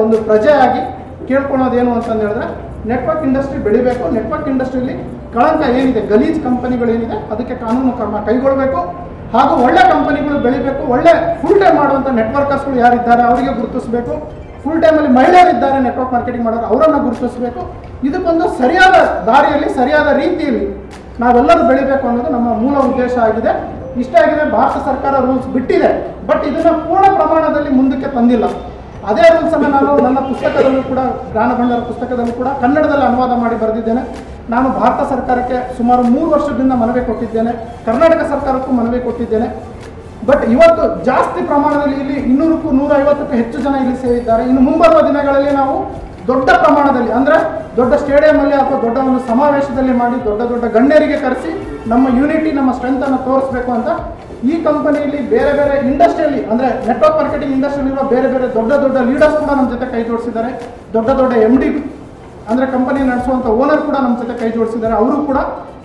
ಒಂದು ಪ್ರಜೆಯಾಗಿ ಕೇಳ್ಕೊಳೋದೇನು ಅಂತಂದು ಹೇಳಿದ್ರೆ, ನೆಟ್ವರ್ಕ್ ಇಂಡಸ್ಟ್ರಿ ಬೆಳಿಬೇಕು. ನೆಟ್ವರ್ಕ್ ಇಂಡಸ್ಟ್ರಿಯಲ್ಲಿ ಕಳಂಕ ಏನಿದೆ, ಗಲೀಜ್ ಕಂಪನಿಗಳೇನಿದೆ, ಅದಕ್ಕೆ ಕಾನೂನು ಕ್ರಮ ಕೈಗೊಳ್ಳಬೇಕು. ಹಾಗೂ ಒಳ್ಳೆ ಕಂಪನಿಗಳು ಬೆಳಿಬೇಕು. ಒಳ್ಳೆ ಫುಲ್ ಟೈಮ್ ಮಾಡುವಂಥ ನೆಟ್ವರ್ಕರ್ಸ್ಗಳು ಯಾರಿದ್ದಾರೆ ಅವರಿಗೆ ಗುರುತಿಸಬೇಕು. ಫುಲ್ ಟೈಮಲ್ಲಿ ಮಹಿಳೆಯರಿದ್ದಾರೆ ನೆಟ್ವರ್ಕ್ ಮಾರ್ಕೆಟಿಂಗ್ ಮಾಡೋರು, ಅವರನ್ನು ಗುರುತಿಸಬೇಕು. ಇದಕ್ಕೊಂದು ಸರಿಯಾದ ದಾರಿಯಲ್ಲಿ, ಸರಿಯಾದ ರೀತಿಯಲ್ಲಿ ನಾವೆಲ್ಲರೂ ಬೆಳಿಬೇಕು ಅನ್ನೋದು ನಮ್ಮ ಮೂಲ ಉದ್ದೇಶ ಆಗಿದೆ. ಇಷ್ಟ ಆಗಿದೆ. ಭಾರತ ಸರ್ಕಾರ ರೂಲ್ಸ್ ಬಿಟ್ಟಿದೆ, ಬಟ್ ಇದನ್ನು ಪೂರ್ಣ ಪ್ರಮಾಣದಲ್ಲಿ ಮುಂದಕ್ಕೆ ತಂದಿಲ್ಲ. ಅದೇ ರೂಲ್ಸನ್ನು ನಾನು ನನ್ನ ಪುಸ್ತಕದಲ್ಲೂ ಕೂಡ, ಜ್ಞಾನ ಭಂಡಾರ ಪುಸ್ತಕದಲ್ಲೂ ಕೂಡ ಕನ್ನಡದಲ್ಲಿ ಅನುವಾದ ಮಾಡಿ ಬರೆದಿದ್ದೇನೆ. ನಾನು ಭಾರತ ಸರ್ಕಾರಕ್ಕೆ ಸುಮಾರು 3 ವರ್ಷದಿಂದ ಮನವಿ ಕೊಟ್ಟಿದ್ದೇನೆ, ಕರ್ನಾಟಕ ಸರ್ಕಾರಕ್ಕೂ ಮನವಿ ಕೊಟ್ಟಿದ್ದೇನೆ. ಬಟ್ ಇವತ್ತು ಜಾಸ್ತಿ ಪ್ರಮಾಣದಲ್ಲಿ ಇಲ್ಲಿ 200ಕ್ಕೂ 150ಕ್ಕೂ ಹೆಚ್ಚು ಜನ ಇಲ್ಲಿ ಸೇರಿದ್ದಾರೆ. ಇನ್ನು ಮುಂಬರುವ ದಿನಗಳಲ್ಲಿ ನಾವು ದೊಡ್ಡ ಪ್ರಮಾಣದಲ್ಲಿ, ಅಂದರೆ ದೊಡ್ಡ ಸ್ಟೇಡಿಯಮಲ್ಲಿ ಅಥವಾ ದೊಡ್ಡ ಒಂದು ಸಮಾವೇಶದಲ್ಲಿ ಮಾಡಿ ದೊಡ್ಡ ಗಣ್ಯರಿಗೆ ಕರೆಸಿ ನಮ್ಮ ಯೂನಿಟಿ, ನಮ್ಮ ಸ್ಟ್ರೆಂತನ್ನು ತೋರಿಸಬೇಕು ಅಂತ ಈ ಕಂಪನಿಯಲ್ಲಿ ಬೇರೆ ಬೇರೆ ಇಂಡಸ್ಟ್ರಿಯಲ್ಲಿ, ಅಂದರೆ ನೆಟ್ವರ್ಕ್ ಮಾರ್ಕೆಟಿಂಗ್ ಇಂಡಸ್ಟ್ರಿಯಲ್ಲಿರುವ ಬೇರೆ ಬೇರೆ ದೊಡ್ಡ ಲೀಡರ್ಸ್ ಕೂಡ ನಮ್ಮ ಜೊತೆ ಕೈ ಜೋಡಿಸಿದ್ದಾರೆ. ದೊಡ್ಡ MD, ಅಂದರೆ ಕಂಪನಿ ನಡೆಸುವಂಥ ಓನರ್ ಕೂಡ ನಮ್ಮ ಜೊತೆ ಕೈ ಜೋಡಿಸಿದ್ದಾರೆ. ಅವರು ಕೂಡ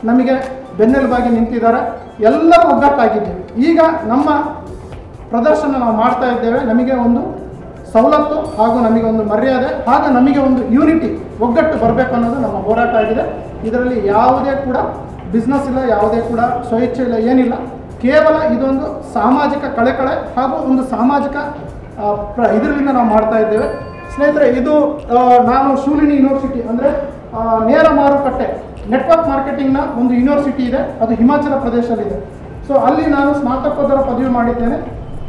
ನಮಗೆ ಬೆನ್ನೆಲುಬಾಗಿ ನಿಂತಿದ್ದಾರೆ. ಎಲ್ಲರೂ ಒಗ್ಗಟ್ಟಾಗಿದ್ದೇವೆ. ಈಗ ನಮ್ಮ ಪ್ರದರ್ಶನ ನಾವು ಮಾಡ್ತಾ ಇದ್ದೇವೆ. ನಮಗೆ ಒಂದು ಸವಲತ್ತು ಹಾಗೂ ನಮಗೆ ಒಂದು ಮರ್ಯಾದೆ ಹಾಗೂ ನಮಗೆ ಒಂದು ಯೂನಿಟಿ, ಒಗ್ಗಟ್ಟು ಬರಬೇಕು ಅನ್ನೋದು ನಮ್ಮ ಹೋರಾಟ ಆಗಿದೆ. ಇದರಲ್ಲಿ ಯಾವುದೇ ಕೂಡ ಬಿಸ್ನೆಸ್ ಇಲ್ಲ, ಯಾವುದೇ ಕೂಡ ಸ್ವಇಚ್ಛೆ ಇಲ್ಲ, ಏನಿಲ್ಲ. ಕೇವಲ ಇದೊಂದು ಸಾಮಾಜಿಕ ಕಳಕಳೆ ಹಾಗೂ ಒಂದು ಸಾಮಾಜಿಕ ಇದರಿಂದ ನಾವು ಮಾಡ್ತಾ ಇದ್ದೇವೆ. ಸ್ನೇಹಿತರೆ, ಇದು ನಾನು ಶೂಲಿನಿ ಯೂನಿವರ್ಸಿಟಿ ಅಂದರೆ ನೇರ ಮಾರುಕಟ್ಟೆ ನೆಟ್ವರ್ಕ್ ಮಾರ್ಕೆಟಿಂಗ್ನ ಒಂದು ಯೂನಿವರ್ಸಿಟಿ ಇದೆ, ಅದು ಹಿಮಾಚಲ ಪ್ರದೇಶದಲ್ಲಿದೆ. ಸೊ ಅಲ್ಲಿ ನಾನು ಸ್ನಾತಕೋತ್ತರ ಪದವಿ ಮಾಡಿದ್ದೇನೆ.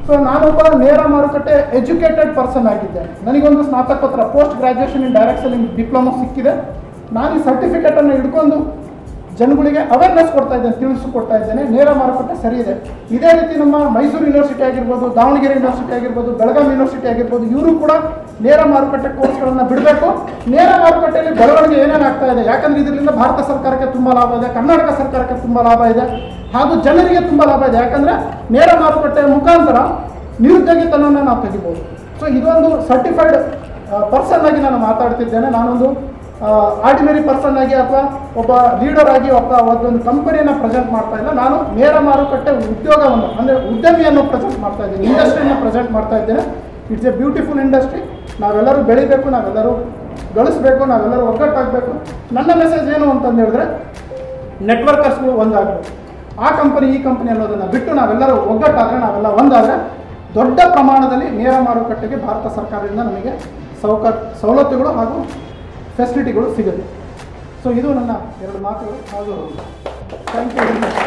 ಸೊ ನಾನೊಬ್ಬ ನೇರ ಮಾರುಕಟ್ಟೆ ಎಜುಕೇಟೆಡ್ ಪರ್ಸನ್ ಆಗಿದ್ದೇನೆ. ನನಗೊಂದು ಸ್ನಾತಕೋತ್ತರ ಪೋಸ್ಟ್ ಗ್ರಾಜ್ಯುಯೇಷನ್ ಇನ್ ಡೈರೆಕ್ಟ್ ಸೆಲ್ಲಿಂಗ್ ಡಿಪ್ಲೊಮಾ ಸಿಕ್ಕಿದೆ. ನಾನು ಈ ಸರ್ಟಿಫಿಕೇಟನ್ನು ಹಿಡ್ಕೊಂಡು ಜನಗಳಿಗೆ ಅವೇರ್ನೆಸ್ ಕೊಡ್ತಾ ಇದ್ದೇನೆ, ತಿಳಿಸಿಕೊಡ್ತಾ ಇದ್ದೇನೆ. ನೇರ ಮಾರುಕಟ್ಟೆ ಸರಿ ಇದೆ. ಇದೇ ರೀತಿ ನಮ್ಮ ಮೈಸೂರು ಯೂನಿವರ್ಸಿಟಿ ಆಗಿರ್ಬೋದು, ದಾವಣಗೆರೆ ಯೂನಿವರ್ಸಿಟಿ ಆಗಿರ್ಬೋದು, ಬೆಳಗಾವಿ ಯೂನಿವರ್ಸಿಟಿ ಆಗಿರ್ಬೋದು, ಇವರು ಕೂಡ ನೇರ ಮಾರುಕಟ್ಟೆ ಕೋರ್ಸ್ಗಳನ್ನು ಬಿಡಬೇಕು. ನೇರ ಮಾರುಕಟ್ಟೆಯಲ್ಲಿ ಬೆಳವಣಿಗೆ ಏನೇನು ಆಗ್ತಾ ಇದೆ, ಯಾಕಂದರೆ ಇದರಿಂದ ಭಾರತ ಸರ್ಕಾರಕ್ಕೆ ತುಂಬ ಲಾಭ ಇದೆ, ಕರ್ನಾಟಕ ಸರ್ಕಾರಕ್ಕೆ ತುಂಬ ಲಾಭ ಇದೆ, ಹಾಗೂ ಜನರಿಗೆ ತುಂಬ ಲಾಭ ಇದೆ. ಯಾಕಂದರೆ ನೇರ ಮಾರುಕಟ್ಟೆಯ ಮುಖಾಂತರ ನಿರುದ್ಯೋಗಿತನವನ್ನು ನಾವು ತೆಗಿಬೋದು. ಸೊ ಇದೊಂದು ಸರ್ಟಿಫೈಡ್ ಪರ್ಸನ್ ಆಗಿ ನಾನು ಮಾತಾಡ್ತಿದ್ದೇನೆ. ನಾನೊಂದು ಆರ್ಡಿನರಿ ಪರ್ಸನ್ ಆಗಿ ಅಥವಾ ಒಬ್ಬ ಲೀಡರ್ ಆಗಿ ಒಂದು ಕಂಪನಿಯನ್ನು ಪ್ರೆಸೆಂಟ್ ಮಾಡ್ತಾ ಇಲ್ಲ. ನಾನು ನೇರ ಮಾರುಕಟ್ಟೆ ಉದ್ಯೋಗವನ್ನು ಅಂದರೆ ಉದ್ಯಮಿಯನ್ನು ಪ್ರೆಸೆಂಟ್ ಮಾಡ್ತಾ ಇದ್ದೇನೆ, ಇಂಡಸ್ಟ್ರಿಯನ್ನು ಪ್ರೆಸೆಂಟ್ ಮಾಡ್ತಾ ಇದ್ದೇನೆ. It's A beautiful industry. ನಾವೆಲ್ಲರೂ ಬೆಳಿಬೇಕು, ನಾವೆಲ್ಲರೂ ಗಳಿಸ್ಬೇಕು, ನಾವೆಲ್ಲರೂ ಒಗ್ಗಟ್ಟಾಗಬೇಕು. ನನ್ನ ಮೆಸೇಜ್ ಏನು ಅಂತಂದು ಹೇಳಿದ್ರೆ, ನೆಟ್ವರ್ಕರ್ಸ್ಗಳು ಒಂದಾಗಬೇಕು. ಆ ಕಂಪನಿ ಈ ಕಂಪನಿ ಅನ್ನೋದನ್ನು ಬಿಟ್ಟು ನಾವೆಲ್ಲರೂ ಒಗ್ಗಟ್ಟಾದರೆ, ನಾವೆಲ್ಲ ಒಂದಾದರೆ ದೊಡ್ಡ ಪ್ರಮಾಣದಲ್ಲಿ ನೇರ ಮಾರುಕಟ್ಟೆಗೆ ಭಾರತ ಸರ್ಕಾರದಿಂದ ನಮಗೆ ಸವಲತ್ತುಗಳು ಹಾಗೂ ಫೆಸಿಲಿಟಿಗಳು ಸಿಗುತ್ತೆ. ಸೊ ಇದು ನನ್ನ 2 ಮಾತುಗಳು. ಹಾಗೂ ಥ್ಯಾಂಕ್ ಯು ವೆರಿ ಮಚ್.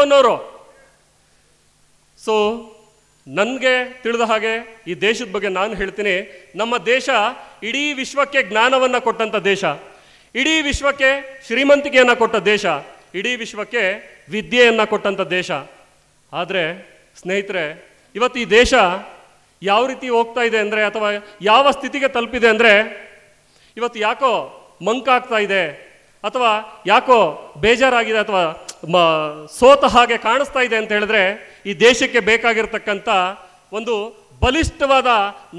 ಅನ್ನೋರು. ಸೊ ನನಗೆ ತಿಳಿದ ಹಾಗೆ ಈ ದೇಶದ ಬಗ್ಗೆ ನಾನು ಹೇಳ್ತೀನಿ, ನಮ್ಮ ದೇಶ ಇಡೀ ವಿಶ್ವಕ್ಕೆ ಜ್ಞಾನವನ್ನು ಕೊಟ್ಟಂಥ ದೇಶ, ಇಡೀ ವಿಶ್ವಕ್ಕೆ ಶ್ರೀಮಂತಿಕೆಯನ್ನು ಕೊಟ್ಟ ದೇಶ, ಇಡೀ ವಿಶ್ವಕ್ಕೆ ವಿದ್ಯೆಯನ್ನು ಕೊಟ್ಟಂಥ ದೇಶ. ಆದರೆ ಸ್ನೇಹಿತರೆ, ಇವತ್ತು ಈ ದೇಶ ಯಾವ ರೀತಿ ಹೋಗ್ತಾ ಇದೆ ಅಂದರೆ, ಅಥವಾ ಯಾವ ಸ್ಥಿತಿಗೆ ತಲುಪಿದೆ ಅಂದರೆ, ಇವತ್ತು ಯಾಕೋ ಮಂಕಾಗ್ತಾ ಇದೆ, ಅಥವಾ ಯಾಕೋ ಬೇಜಾರಾಗಿದೆ, ಅಥವಾ ಸೋತ ಹಾಗೆ ಕಾಣಿಸ್ತಾ ಇದೆ ಅಂತ ಹೇಳಿದ್ರೆ, ಈ ದೇಶಕ್ಕೆ ಬೇಕಾಗಿರ್ತಕ್ಕಂಥ ಒಂದು ಬಲಿಷ್ಠವಾದ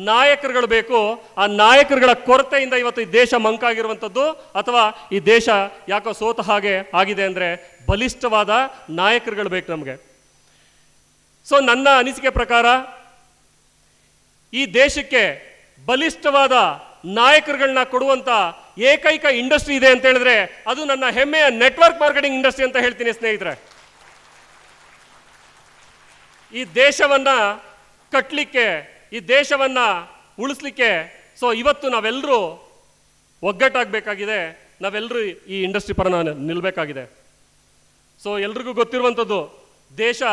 ನಾಯಕರುಗಳು ಬೇಕು. ಆ ನಾಯಕರುಗಳ ಕೊರತೆಯಿಂದ ಇವತ್ತು ಈ ದೇಶ ಮಂಕಾಗಿರುವಂಥದ್ದು, ಅಥವಾ ಈ ದೇಶ ಯಾಕೋ ಸೋತ ಹಾಗೆ ಆಗಿದೆ ಅಂದರೆ ಬಲಿಷ್ಠವಾದ ನಾಯಕರುಗಳು ಬೇಕು ನಮಗೆ. ಸೊ ನನ್ನ ಅನಿಸಿಕೆ ಪ್ರಕಾರ ಈ ದೇಶಕ್ಕೆ ಬಲಿಷ್ಠವಾದ ನಾಯಕರುಗಳನ್ನ ಕೊಡುವಂಥ ಏಕೈಕ ಇಂಡಸ್ಟ್ರಿ ಇದೆ ಅಂತ ಹೇಳಿದ್ರೆ ಅದು ನನ್ನ ಹೆಮ್ಮೆಯ ನೆಟ್ವರ್ಕ್ ಮಾರ್ಕೆಟಿಂಗ್ ಇಂಡಸ್ಟ್ರಿ ಅಂತ ಹೇಳ್ತೀನಿ ಸ್ನೇಹಿತರೆ. ಈ ದೇಶವನ್ನ ಕಟ್ಟಲಿಕ್ಕೆ, ಈ ದೇಶವನ್ನ ಉಳಿಸ್ಲಿಕ್ಕೆ ಸೊ ಇವತ್ತು ನಾವೆಲ್ಲರೂ ಒಗ್ಗಟ್ಟಾಗಬೇಕಾಗಿದೆ, ನಾವೆಲ್ಲರೂ ಈ ಇಂಡಸ್ಟ್ರಿ ಪರ ನಿಲ್ಲಬೇಕಾಗಿದೆ. ಸೊ ಎಲ್ರಿಗೂ ಗೊತ್ತಿರುವಂಥದ್ದು, ದೇಶ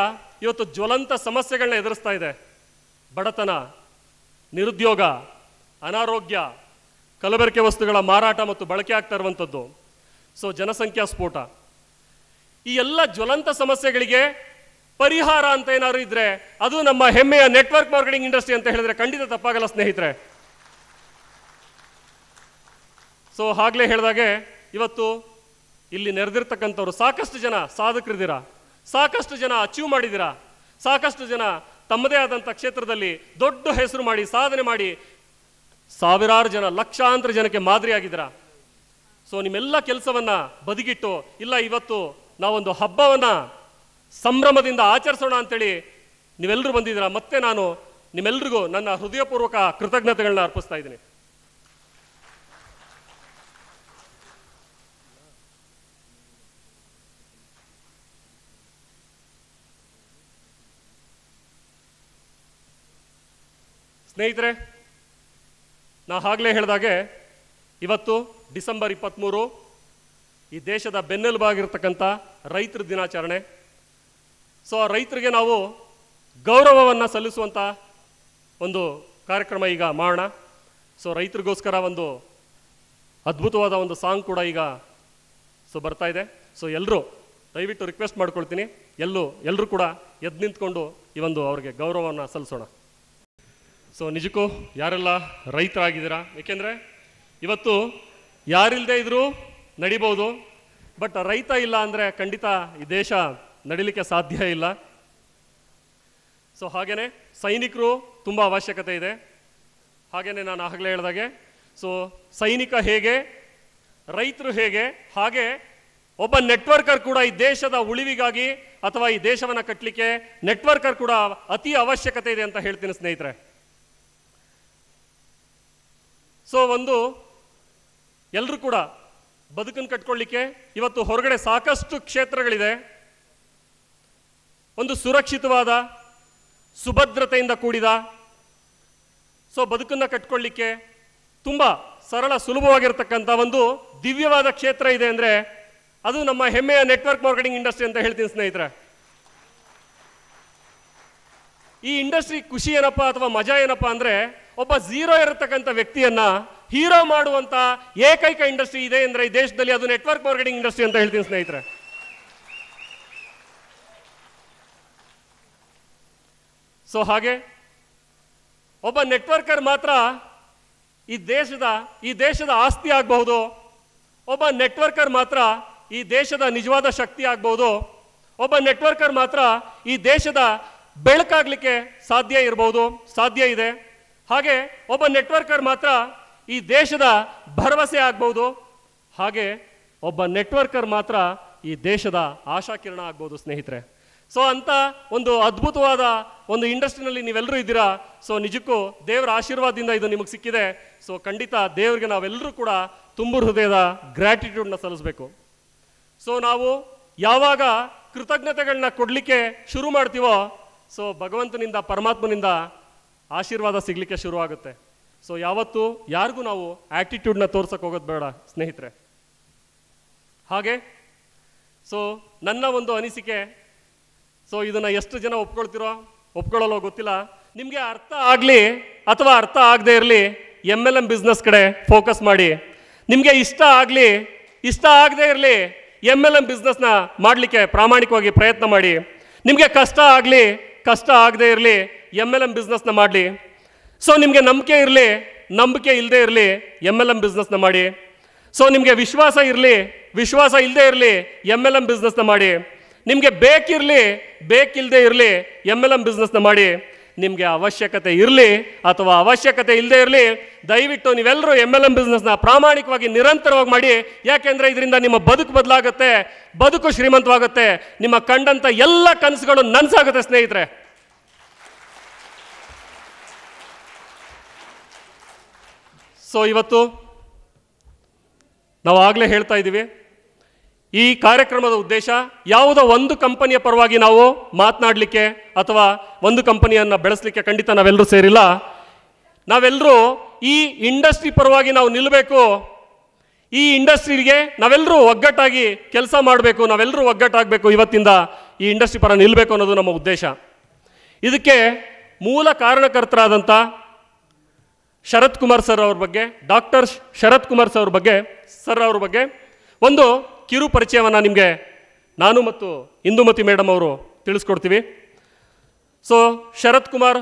ಇವತ್ತು ಜ್ವಲಂತ ಸಮಸ್ಯೆಗಳನ್ನ ಎದುರಿಸ್ತಾ ಇದೆ. ಬಡತನ, ನಿರುದ್ಯೋಗ, ಅನಾರೋಗ್ಯ, ಕಲಬೆರಕೆ ವಸ್ತುಗಳ ಮಾರಾಟ ಮತ್ತು ಬಳಕೆ ಆಗ್ತಾ ಇರುವಂಥದ್ದು, ಸೊ ಜನಸಂಖ್ಯಾ ಸ್ಫೋಟ, ಈ ಎಲ್ಲ ಜ್ವಲಂತ ಸಮಸ್ಯೆಗಳಿಗೆ ಪರಿಹಾರ ಅಂತ ಏನಾದ್ರು ಇದ್ರೆ ಅದು ನಮ್ಮ ಹೆಮ್ಮೆಯ ನೆಟ್ವರ್ಕ್ ಮಾರ್ಕೆಟಿಂಗ್ ಇಂಡಸ್ಟ್ರಿ ಅಂತ ಹೇಳಿದ್ರೆ ಖಂಡಿತ ತಪ್ಪಾಗಲ್ಲ ಸ್ನೇಹಿತರೆ. ಸೊ ಆಗ್ಲೇ ಹೇಳಿದಾಗೆ ಇವತ್ತು ಇಲ್ಲಿ ನೆರೆದಿರ್ತಕ್ಕಂಥವ್ರು ಸಾಕಷ್ಟು ಜನ ಸಾಧಕರಿದ್ದೀರಾ, ಸಾಕಷ್ಟು ಜನ ಅಚೀವ್ ಮಾಡಿದ್ದೀರಾ, ಸಾಕಷ್ಟು ಜನ ತಮ್ಮದೇ ಆದಂಥ ಕ್ಷೇತ್ರದಲ್ಲಿ ದೊಡ್ಡ ಹೆಸರು ಮಾಡಿ ಸಾಧನೆ ಮಾಡಿ ಸಾವಿರಾರು ಜನ, ಲಕ್ಷಾಂತರ ಜನಕ್ಕೆ ಮಾದರಿಯಾಗಿದ್ದೀರಾ. ಸೊ ನಿಮ್ಮೆಲ್ಲ ಕೆಲಸವನ್ನ ಬದಿಗಿಟ್ಟು ಇಲ್ಲ ಇವತ್ತು ನಾವೊಂದು ಹಬ್ಬವನ್ನ ಸಂಭ್ರಮದಿಂದ ಆಚರಿಸೋಣ ಅಂತೇಳಿ ನೀವೆಲ್ಲರೂ ಬಂದಿದ್ದೀರಾ. ಮತ್ತೆ ನಾನು ನಿಮ್ಮೆಲ್ರಿಗೂ ನನ್ನ ಹೃದಯಪೂರ್ವಕ ಕೃತಜ್ಞತೆಗಳನ್ನ ಅರ್ಪಿಸ್ತಾ ಇದ್ದೀನಿ. ಸ್ನೇಹಿತರೆ, ನಾ ಆಗಲೇ ಹೇಳಿದಾಗೆ ಇವತ್ತು ಡಿಸೆಂಬರ್ 23 ಈ ದೇಶದ ಬೆನ್ನೆಲುಬಾಗಿರ್ತಕ್ಕಂಥ ರೈತರ ದಿನಾಚರಣೆ. ಸೊ ಆ ರೈತರಿಗೆ ನಾವು ಗೌರವವನ್ನು ಸಲ್ಲಿಸುವಂಥ ಒಂದು ಕಾರ್ಯಕ್ರಮ ಈಗ ಮಾಡೋಣ. ಸೊ ರೈತರಿಗೋಸ್ಕರ ಒಂದು ಅದ್ಭುತವಾದ ಒಂದು ಸಾಂಗ್ ಕೂಡ ಈಗ ಬರ್ತಾ ಇದೆ. ಸೊ ಎಲ್ಲರೂ ದಯವಿಟ್ಟು ರಿಕ್ವೆಸ್ಟ್ ಮಾಡ್ಕೊಳ್ತೀನಿ, ಎಲ್ಲರೂ ಕೂಡ ಎದ್ದು ನಿಂತ್ಕೊಂಡು ಈ ಒಂದು ಅವರಿಗೆ ಗೌರವವನ್ನು ಸಲ್ಲಿಸೋಣ. ಸೊ ನಿಜಕ್ಕೂ ಯಾರೆಲ್ಲ ರೈತರಾಗಿದ್ದೀರಾ, ಏಕೆಂದರೆ ಇವತ್ತು ಯಾರಿಲ್ಲದೆ ಇದ್ರೂ ನಡಿಬೋದು, ಬಟ್ ರೈತ ಇಲ್ಲ ಅಂದರೆ ಖಂಡಿತ ಈ ದೇಶ ನಡಿಲಿಕ್ಕೆ ಸಾಧ್ಯ ಇಲ್ಲ. ಸೊ ಹಾಗೆಯೇ ಸೈನಿಕರು ತುಂಬ ಅವಶ್ಯಕತೆ ಇದೆ. ಹಾಗೆಯೇ ನಾನು ಆಗಲೇ ಹೇಳಿದಾಗೆ, ಸೊ ಸೈನಿಕ ಹೇಗೆ, ರೈತರು ಹೇಗೆ, ಹಾಗೆ ಒಬ್ಬ ನೆಟ್ವರ್ಕರ್ ಕೂಡ ಈ ದೇಶದ ಉಳಿವಿಗಾಗಿ ಅಥವಾ ಈ ದೇಶವನ್ನು ಕಟ್ಟಲಿಕ್ಕೆ ನೆಟ್ವರ್ಕರ್ ಕೂಡ ಅತಿ ಅವಶ್ಯಕತೆ ಇದೆ ಅಂತ ಹೇಳ್ತೀನಿ ಸ್ನೇಹಿತರೆ. ಸೊ ಒಂದು ಎಲ್ಲರೂ ಕೂಡ ಬದುಕನ್ನು ಕಟ್ಕೊಳ್ಳಿಕ್ಕೆ ಇವತ್ತು ಹೊರಗಡೆ ಸಾಕಷ್ಟು ಕ್ಷೇತ್ರಗಳಿದೆ. ಒಂದು ಸುರಕ್ಷಿತವಾದ, ಸುಭದ್ರತೆಯಿಂದ ಕೂಡಿದ ಸೊ ಬದುಕನ್ನು ಕಟ್ಕೊಳ್ಳಿಕ್ಕೆ ತುಂಬ ಸರಳ, ಸುಲಭವಾಗಿರ್ತಕ್ಕಂಥ ಒಂದು ದಿವ್ಯವಾದ ಕ್ಷೇತ್ರ ಇದೆ ಅಂದರೆ ಅದು ನಮ್ಮ ಹೆಮ್ಮೆಯ ನೆಟ್ವರ್ಕ್ ಮಾರ್ಕೆಟಿಂಗ್ ಇಂಡಸ್ಟ್ರಿ ಅಂತ ಹೇಳ್ತೀನಿ ಸ್ನೇಹಿತರೆ. ಈ ಇಂಡಸ್ಟ್ರಿ ಖುಷಿ ಏನಪ್ಪ ಅಥವಾ ಮಜಾ ಏನಪ್ಪ ಅಂದರೆ, ಒಬ್ಬ ಝೀರೋ ಇರತಕ್ಕಂಥ ವ್ಯಕ್ತಿಯನ್ನ ಹೀರೋ ಮಾಡುವಂಥ ಏಕೈಕ ಇಂಡಸ್ಟ್ರಿ ಇದೆ ಅಂದರೆ ಈ ದೇಶದಲ್ಲಿ ಅದು ನೆಟ್ವರ್ಕ್ ಮಾರ್ಕೆಟಿಂಗ್ ಇಂಡಸ್ಟ್ರಿ ಅಂತ ಹೇಳ್ತೀನಿ ಸ್ನೇಹಿತರೆ. ಸೊ ಹಾಗೆ ಒಬ್ಬ ನೆಟ್ವರ್ಕರ್ ಮಾತ್ರ ಈ ದೇಶದ ಆಸ್ತಿ ಆಗಬಹುದು. ಒಬ್ಬ ನೆಟ್ವರ್ಕರ್ ಮಾತ್ರ ಈ ದೇಶದ ನಿಜವಾದ ಶಕ್ತಿ ಆಗಬಹುದು. ಒಬ್ಬ ನೆಟ್ವರ್ಕರ್ ಮಾತ್ರ ಈ ದೇಶದ ಬೆಳಕಾಗಲಿಕ್ಕೆ ಸಾಧ್ಯ ಇದೆ. ಹಾಗೆ ಒಬ್ಬ ನೆಟ್ವರ್ಕರ್ ಮಾತ್ರ ಈ ದೇಶದ ಭರವಸೆ ಆಗ್ಬೋದು. ಹಾಗೆ ಒಬ್ಬ ನೆಟ್ವರ್ಕರ್ ಮಾತ್ರ ಈ ದೇಶದ ಆಶಾಕಿರಣ ಆಗ್ಬೋದು ಸ್ನೇಹಿತರೆ. ಸೊ ಅಂತ ಒಂದು ಅದ್ಭುತವಾದ ಒಂದು ಇಂಡಸ್ಟ್ರಿನಲ್ಲಿ ನೀವೆಲ್ಲರೂ ಇದ್ದೀರಾ. ಸೊ ನಿಜಕ್ಕೂ ದೇವರ ಆಶೀರ್ವಾದದಿಂದ ಇದು ನಿಮಗೆ ಸಿಕ್ಕಿದೆ. ಸೊ ಖಂಡಿತ ದೇವರಿಗೆ ನಾವೆಲ್ಲರೂ ಕೂಡ ತುಂಬ ಹೃದಯದ ಗ್ರ್ಯಾಟಿಟ್ಯೂಡ್ನ ಸಲ್ಲಿಸಬೇಕು. ಸೊ ನಾವು ಯಾವಾಗ ಕೃತಜ್ಞತೆಗಳನ್ನ ಕೊಡಲಿಕ್ಕೆ ಶುರು ಮಾಡ್ತೀವೋ, ಸೊ ಭಗವಂತನಿಂದ, ಪರಮಾತ್ಮನಿಂದ ಆಶೀರ್ವಾದ ಸಿಗಲಿಕ್ಕೆ ಶುರುವಾಗುತ್ತೆ. ಸೊ ಯಾವತ್ತೂ ಯಾರಿಗೂ ನಾವು ಆ್ಯಟಿಟ್ಯೂಡ್ನ ತೋರ್ಸಕ್ಕೆ ಹೋಗೋದು ಬೇಡ ಸ್ನೇಹಿತರೆ. ಹಾಗೆ ಸೊ ನನ್ನ ಒಂದು ಅನಿಸಿಕೆ, ಸೊ ಇದನ್ನು ಎಷ್ಟು ಜನ ಒಪ್ಕೊಳ್ಳೋ ಗೊತ್ತಿಲ್ಲ. ನಿಮಗೆ ಅರ್ಥ ಆಗಲಿ ಅಥವಾ ಅರ್ಥ ಆಗದೆ ಇರಲಿ, MLM ಬಿಸ್ನೆಸ್ ಕಡೆ ಫೋಕಸ್ ಮಾಡಿ. ನಿಮಗೆ ಇಷ್ಟ ಆಗದೆ ಇರಲಿ, MLM ಬಿಸ್ನೆಸ್ನ ಮಾಡಲಿಕ್ಕೆ ಪ್ರಾಮಾಣಿಕವಾಗಿ ಪ್ರಯತ್ನ ಮಾಡಿ. ನಿಮಗೆ ಕಷ್ಟ ಆಗದೆ ಇರಲಿ, MLM ಬಿಸ್ನೆಸ್ನ ಮಾಡಲಿ. ಸೊ ನಿಮಗೆ ನಂಬಿಕೆ ಇಲ್ಲದೆ ಇರಲಿ, MLM ಬಿಸ್ನೆಸ್ನ ಮಾಡಿ. ಸೊ ನಿಮಗೆ ವಿಶ್ವಾಸ ಇಲ್ಲದೆ ಇರಲಿ, MLM ಬಿಸ್ನೆಸ್ನ ಮಾಡಿ. ನಿಮಗೆ ಬೇಕಿಲ್ಲದೆ ಇರಲಿ, MLM ಬಿಸ್ನೆಸ್ನ ಮಾಡಿ. ನಿಮಗೆ ಅವಶ್ಯಕತೆ ಇರಲಿ ಅಥವಾ ಅವಶ್ಯಕತೆ ಇಲ್ಲದೆ ಇರಲಿ, ದಯವಿಟ್ಟು ನೀವೆಲ್ಲರೂ MLM ಬಿಸ್ನೆಸ್ನ ಪ್ರಾಮಾಣಿಕವಾಗಿ ನಿರಂತರವಾಗಿ ಮಾಡಿ. ಯಾಕೆಂದರೆ ಇದರಿಂದ ನಿಮ್ಮ ಬದುಕು ಬದಲಾಗುತ್ತೆ, ಬದುಕು ಶ್ರೀಮಂತವಾಗುತ್ತೆ, ನಿಮ್ಮ ಕಂಡಂಥ ಎಲ್ಲ ಕನಸುಗಳು ನನಸಾಗುತ್ತೆ ಸ್ನೇಹಿತರೆ. ಸೊ ಇವತ್ತು ನಾವು ಆಗಲೇ ಹೇಳ್ತಾ ಇದ್ದೀವಿ, ಈ ಕಾರ್ಯಕ್ರಮದ ಉದ್ದೇಶ ಯಾವುದೋ ಒಂದು ಕಂಪನಿಯ ಪರವಾಗಿ ನಾವು ಮಾತನಾಡಲಿಕ್ಕೆ ಅಥವಾ ಒಂದು ಕಂಪನಿಯನ್ನು ಬೆಳೆಸಲಿಕ್ಕೆ ಖಂಡಿತ ನಾವೆಲ್ಲರೂ ಸೇರಿಲ್ಲ. ನಾವೆಲ್ಲರೂ ಈ ಇಂಡಸ್ಟ್ರಿ ಪರವಾಗಿ ನಾವು ನಿಲ್ಲಬೇಕು. ಈ ಇಂಡಸ್ಟ್ರಿಗೆ ನಾವೆಲ್ಲರೂ ಒಗ್ಗಟ್ಟಾಗಿ ಕೆಲಸ ಮಾಡಬೇಕು, ನಾವೆಲ್ಲರೂ ಒಗ್ಗಟ್ಟಾಗಬೇಕು. ಇವತ್ತಿಂದ ಈ ಇಂಡಸ್ಟ್ರಿ ಪರ ನಿಲ್ಲಬೇಕು ಅನ್ನೋದು ನಮ್ಮ ಉದ್ದೇಶ. ಇದಕ್ಕೆ ಮೂಲ ಕಾರಣಕರ್ತರಾದಂಥ ಶರತ್ ಕುಮಾರ್ ಸರ್ ಅವ್ರ ಬಗ್ಗೆ, ಡಾಕ್ಟರ್ ಶರತ್ ಕುಮಾರ್ ಸರ್ ಅವ್ರ ಬಗ್ಗೆ ಒಂದು ಕಿರು ಪರಿಚಯವನ್ನು ನಿಮಗೆ ನಾನು ಮತ್ತು ಇಂದುಮತಿ ಮೇಡಮ್ ಅವರು ತಿಳಿಸ್ಕೊಡ್ತೀವಿ. ಸೊ ಶರತ್ ಕುಮಾರ್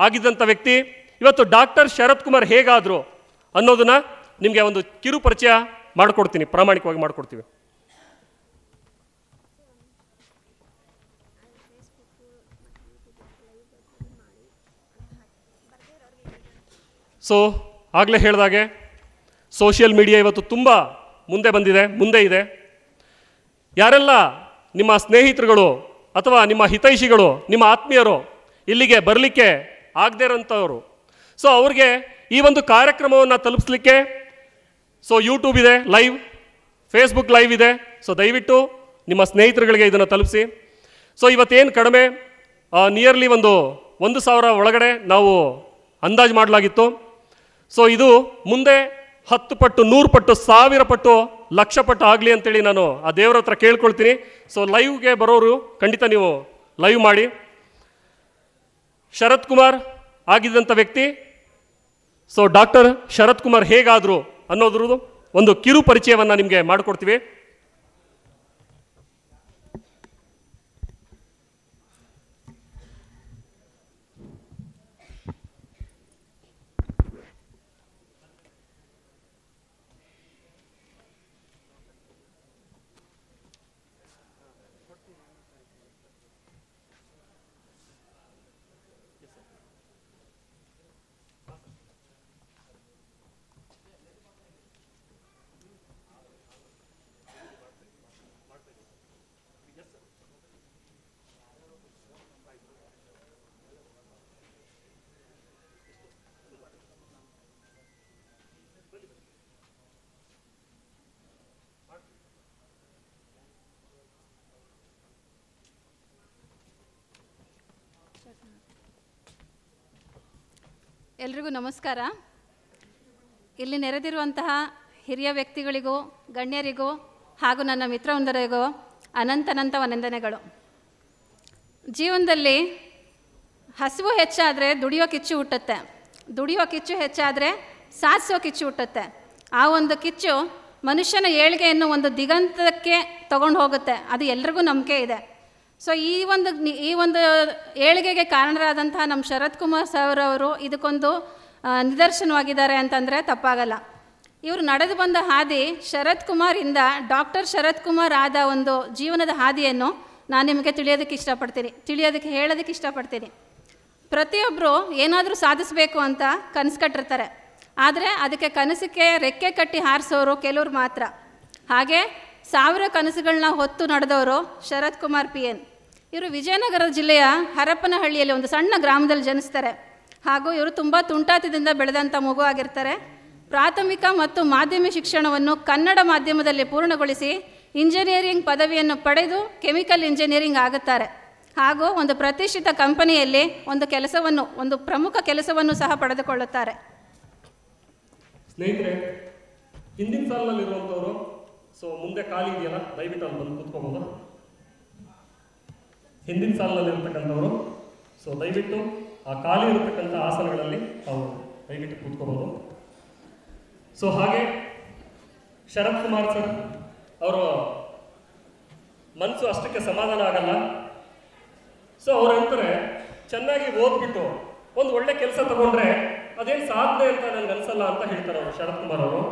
ಆಗಿದ್ದಂಥ ವ್ಯಕ್ತಿ ಇವತ್ತು ಡಾಕ್ಟರ್ ಶರತ್ ಕುಮಾರ್ ಹೇಗಾದರು ಅನ್ನೋದನ್ನು ನಿಮಗೆ ಒಂದು ಕಿರು ಪರಿಚಯ ಮಾಡಿಕೊಡ್ತೀನಿ, ಪ್ರಾಮಾಣಿಕವಾಗಿ ಮಾಡಿಕೊಡ್ತೀವಿ. ಸೊ ಆಗಲೇ ಹೇಳಿದಾಗೆ ಸೋಷಿಯಲ್ ಮೀಡಿಯಾ ಇವತ್ತು ತುಂಬ ಮುಂದೆ ಇದೆ. ಯಾರೆಲ್ಲ ನಿಮ್ಮ ಸ್ನೇಹಿತರುಗಳು ಅಥವಾ ನಿಮ್ಮ ಹಿತೈಷಿಗಳು, ನಿಮ್ಮ ಆತ್ಮೀಯರು ಇಲ್ಲಿಗೆ ಬರಲಿಕ್ಕೆ ಆಗದೇ ಇರೋಂಥವ್ರು, ಸೊ ಅವ್ರಿಗೆ ಈ ಒಂದು ಕಾರ್ಯಕ್ರಮವನ್ನು ತಲುಪಿಸ್ಲಿಕ್ಕೆ ಸೊ ಯೂಟ್ಯೂಬ್ ಇದೆ ಲೈವ್, ಫೇಸ್ಬುಕ್ ಲೈವ್ ಇದೆ. ಸೊ ದಯವಿಟ್ಟು ನಿಮ್ಮ ಸ್ನೇಹಿತರುಗಳಿಗೆ ಇದನ್ನು ತಲುಪಿಸಿ. ಸೊ ಇವತ್ತೇನು ಕಡಿಮೆ ನಿಯರ್ಲಿ 1,000 ಒಳಗಡೆ ನಾವು ಅಂದಾಜು ಮಾಡಲಾಗಿತ್ತು. ಸೊ ಇದು ಮುಂದೆ 10 ಪಟ್ಟು, 100 ಪಟ್ಟು, 1000 ಪಟ್ಟು, 1,00,000 ಪಟ್ಟು ಆಗಲಿ ಅಂತೇಳಿ ನಾನು ಆ ದೇವರ ಹತ್ರ ಕೇಳ್ಕೊಳ್ತೀನಿ. ಸೊ ಲೈವ್ಗೆ ಬರೋರು ಖಂಡಿತ ನೀವು ಲೈವ್ ಮಾಡಿ. ಶರತ್ ಕುಮಾರ್ ಆಗಿದ್ದಂಥ ವ್ಯಕ್ತಿ, ಸೊ ಡಾಕ್ಟರ್ ಶರತ್ ಕುಮಾರ್ ಹೇಗಾದರು ಅನ್ನೋದ್ರದ್ದು ಒಂದು ಕಿರು ಪರಿಚಯವನ್ನು ನಿಮಗೆ ಮಾಡಿಕೊಡ್ತೀವಿ. ಎಲ್ರಿಗೂ ನಮಸ್ಕಾರ. ಇಲ್ಲಿ ನೆರೆದಿರುವಂತಹ ಹಿರಿಯ ವ್ಯಕ್ತಿಗಳಿಗೂ ಗಣ್ಯರಿಗೂ ಹಾಗೂ ನನ್ನ ಮಿತ್ರವೃಂದರಿಗೂ ಅನಂತ ವಂದನೆಗಳು. ಜೀವನದಲ್ಲಿ ಹಸಿವು ಹೆಚ್ಚಾದರೆ ದುಡಿಯೋ ಕಿಚ್ಚು ಹುಟ್ಟುತ್ತೆ, ದುಡಿಯೋ ಕಿಚ್ಚು ಹೆಚ್ಚಾದರೆ ಸಾಧಿಸೋ ಕಿಚ್ಚು ಹುಟ್ಟುತ್ತೆ. ಆ ಒಂದು ಕಿಚ್ಚು ಮನುಷ್ಯನ ಏಳಿಗೆಯನ್ನು ಒಂದು ದಿಗಂತಕ್ಕೆ ತಗೊಂಡು ಹೋಗುತ್ತೆ, ಅದು ಎಲ್ರಿಗೂ ನಂಬಿಕೆ ಇದೆ. ಸೊ ಈ ಒಂದು ಏಳಿಗೆಗೆ ಕಾರಣರಾದಂತಹ ನಮ್ಮ ಶರತ್ ಕುಮಾರ್ ಸರ್ ಅವರು ಇದಕ್ಕೊಂದು ನಿದರ್ಶನವಾಗಿದ್ದಾರೆ ಅಂತಂದರೆ ತಪ್ಪಾಗಲ್ಲ. ಇವರು ನಡೆದು ಬಂದ ಹಾದಿ ಶರತ್ ಕುಮಾರಿಂದ ಡಾಕ್ಟರ್ ಶರತ್ ಕುಮಾರ್ ಆದ ಒಂದು ಜೀವನದ ಹಾದಿಯನ್ನು ನಾನು ನಿಮಗೆ ಹೇಳೋದಕ್ಕೆ ಇಷ್ಟಪಡ್ತೀನಿ. ಪ್ರತಿಯೊಬ್ಬರು ಏನಾದರೂ ಸಾಧಿಸಬೇಕು ಅಂತ ಕನಸು ಕಟ್ಟಿರ್ತಾರೆ, ಆದರೆ ಅದಕ್ಕೆ ಕನಸಿಗೆ ರೆಕ್ಕೆ ಕಟ್ಟಿ ಹಾರಿಸೋರು ಕೆಲವ್ರು ಮಾತ್ರ. ಹಾಗೆ 1000 ಕನಸುಗಳನ್ನ ಹೊತ್ತು ನಡೆದವರು ಶರತ್ ಕುಮಾರ್ PN. ಇವರು ವಿಜಯನಗರ ಜಿಲ್ಲೆಯ ಹರಪನಹಳ್ಳಿಯಲ್ಲಿ ಒಂದು ಸಣ್ಣ ಗ್ರಾಮದಲ್ಲಿ ಜನಿಸ್ತಾರೆ. ಹಾಗೂ ಇವರು ತುಂಬ ತುಂಟಾಟದಿಂದ ಬೆಳೆದಂಥ ಮಗು ಆಗಿರ್ತಾರೆ. ಪ್ರಾಥಮಿಕ ಮತ್ತು ಮಾಧ್ಯಮಿಕ ಶಿಕ್ಷಣವನ್ನು ಕನ್ನಡ ಮಾಧ್ಯಮದಲ್ಲಿ ಪೂರ್ಣಗೊಳಿಸಿ ಇಂಜಿನಿಯರಿಂಗ್ ಪದವಿಯನ್ನು ಪಡೆದು ಕೆಮಿಕಲ್ ಇಂಜಿನಿಯರಿಂಗ್ ಆಗುತ್ತಾರೆ. ಹಾಗೂ ಒಂದು ಪ್ರತಿಷ್ಠಿತ ಕಂಪನಿಯಲ್ಲಿ ಒಂದು ಪ್ರಮುಖ ಕೆಲಸವನ್ನು ಸಹ ಪಡೆದುಕೊಳ್ಳುತ್ತಾರೆ. ಸ್ನೇಹಿತರೆ, ಹಿಂದಿನ ಸಾಲಿನಲ್ಲಿರುವಂಥವ್ರು ಮುಂದೆ ಖಾಲಿ ಇದೆಯಲ್ಲ, ದಯವಿಟ್ಟು ಅಲ್ಲಿ ಬಂದು ಕೂತ್ಕೋಬೋದು. ಹಿಂದಿನ ಸಾಲಿನಲ್ಲಿರ್ತಕ್ಕಂಥವ್ರು ದಯವಿಟ್ಟು ಆ ಖಾಲಿ ಇರತಕ್ಕಂಥ ಆಸನಗಳಲ್ಲಿ ತಾವು ದಯವಿಟ್ಟು ಕೂತ್ಕೋಬೋದು. ಹಾಗೆ ಶರತ್ ಕುಮಾರ್ ಸರ್ ಅವರ ಮನಸ್ಸು ಅಷ್ಟಕ್ಕೆ ಸಮಾಧಾನ ಆಗಲ್ಲ. ಅವ್ರು ಹೇಳ್ತಾರೆ, ಚೆನ್ನಾಗಿ ಓದ್ಬಿಟ್ಟು ಒಂದು ಒಳ್ಳೆ ಕೆಲಸ ತಗೊಂಡ್ರೆ ಅದೇನು ಸಾಧನೆ ಅಂತ ನನಗೆ ಅನ್ಸಲ್ಲ ಅಂತ ಹೇಳ್ತಾರೆ ಅವರು, ಶರತ್ ಕುಮಾರ್ ಅವರು.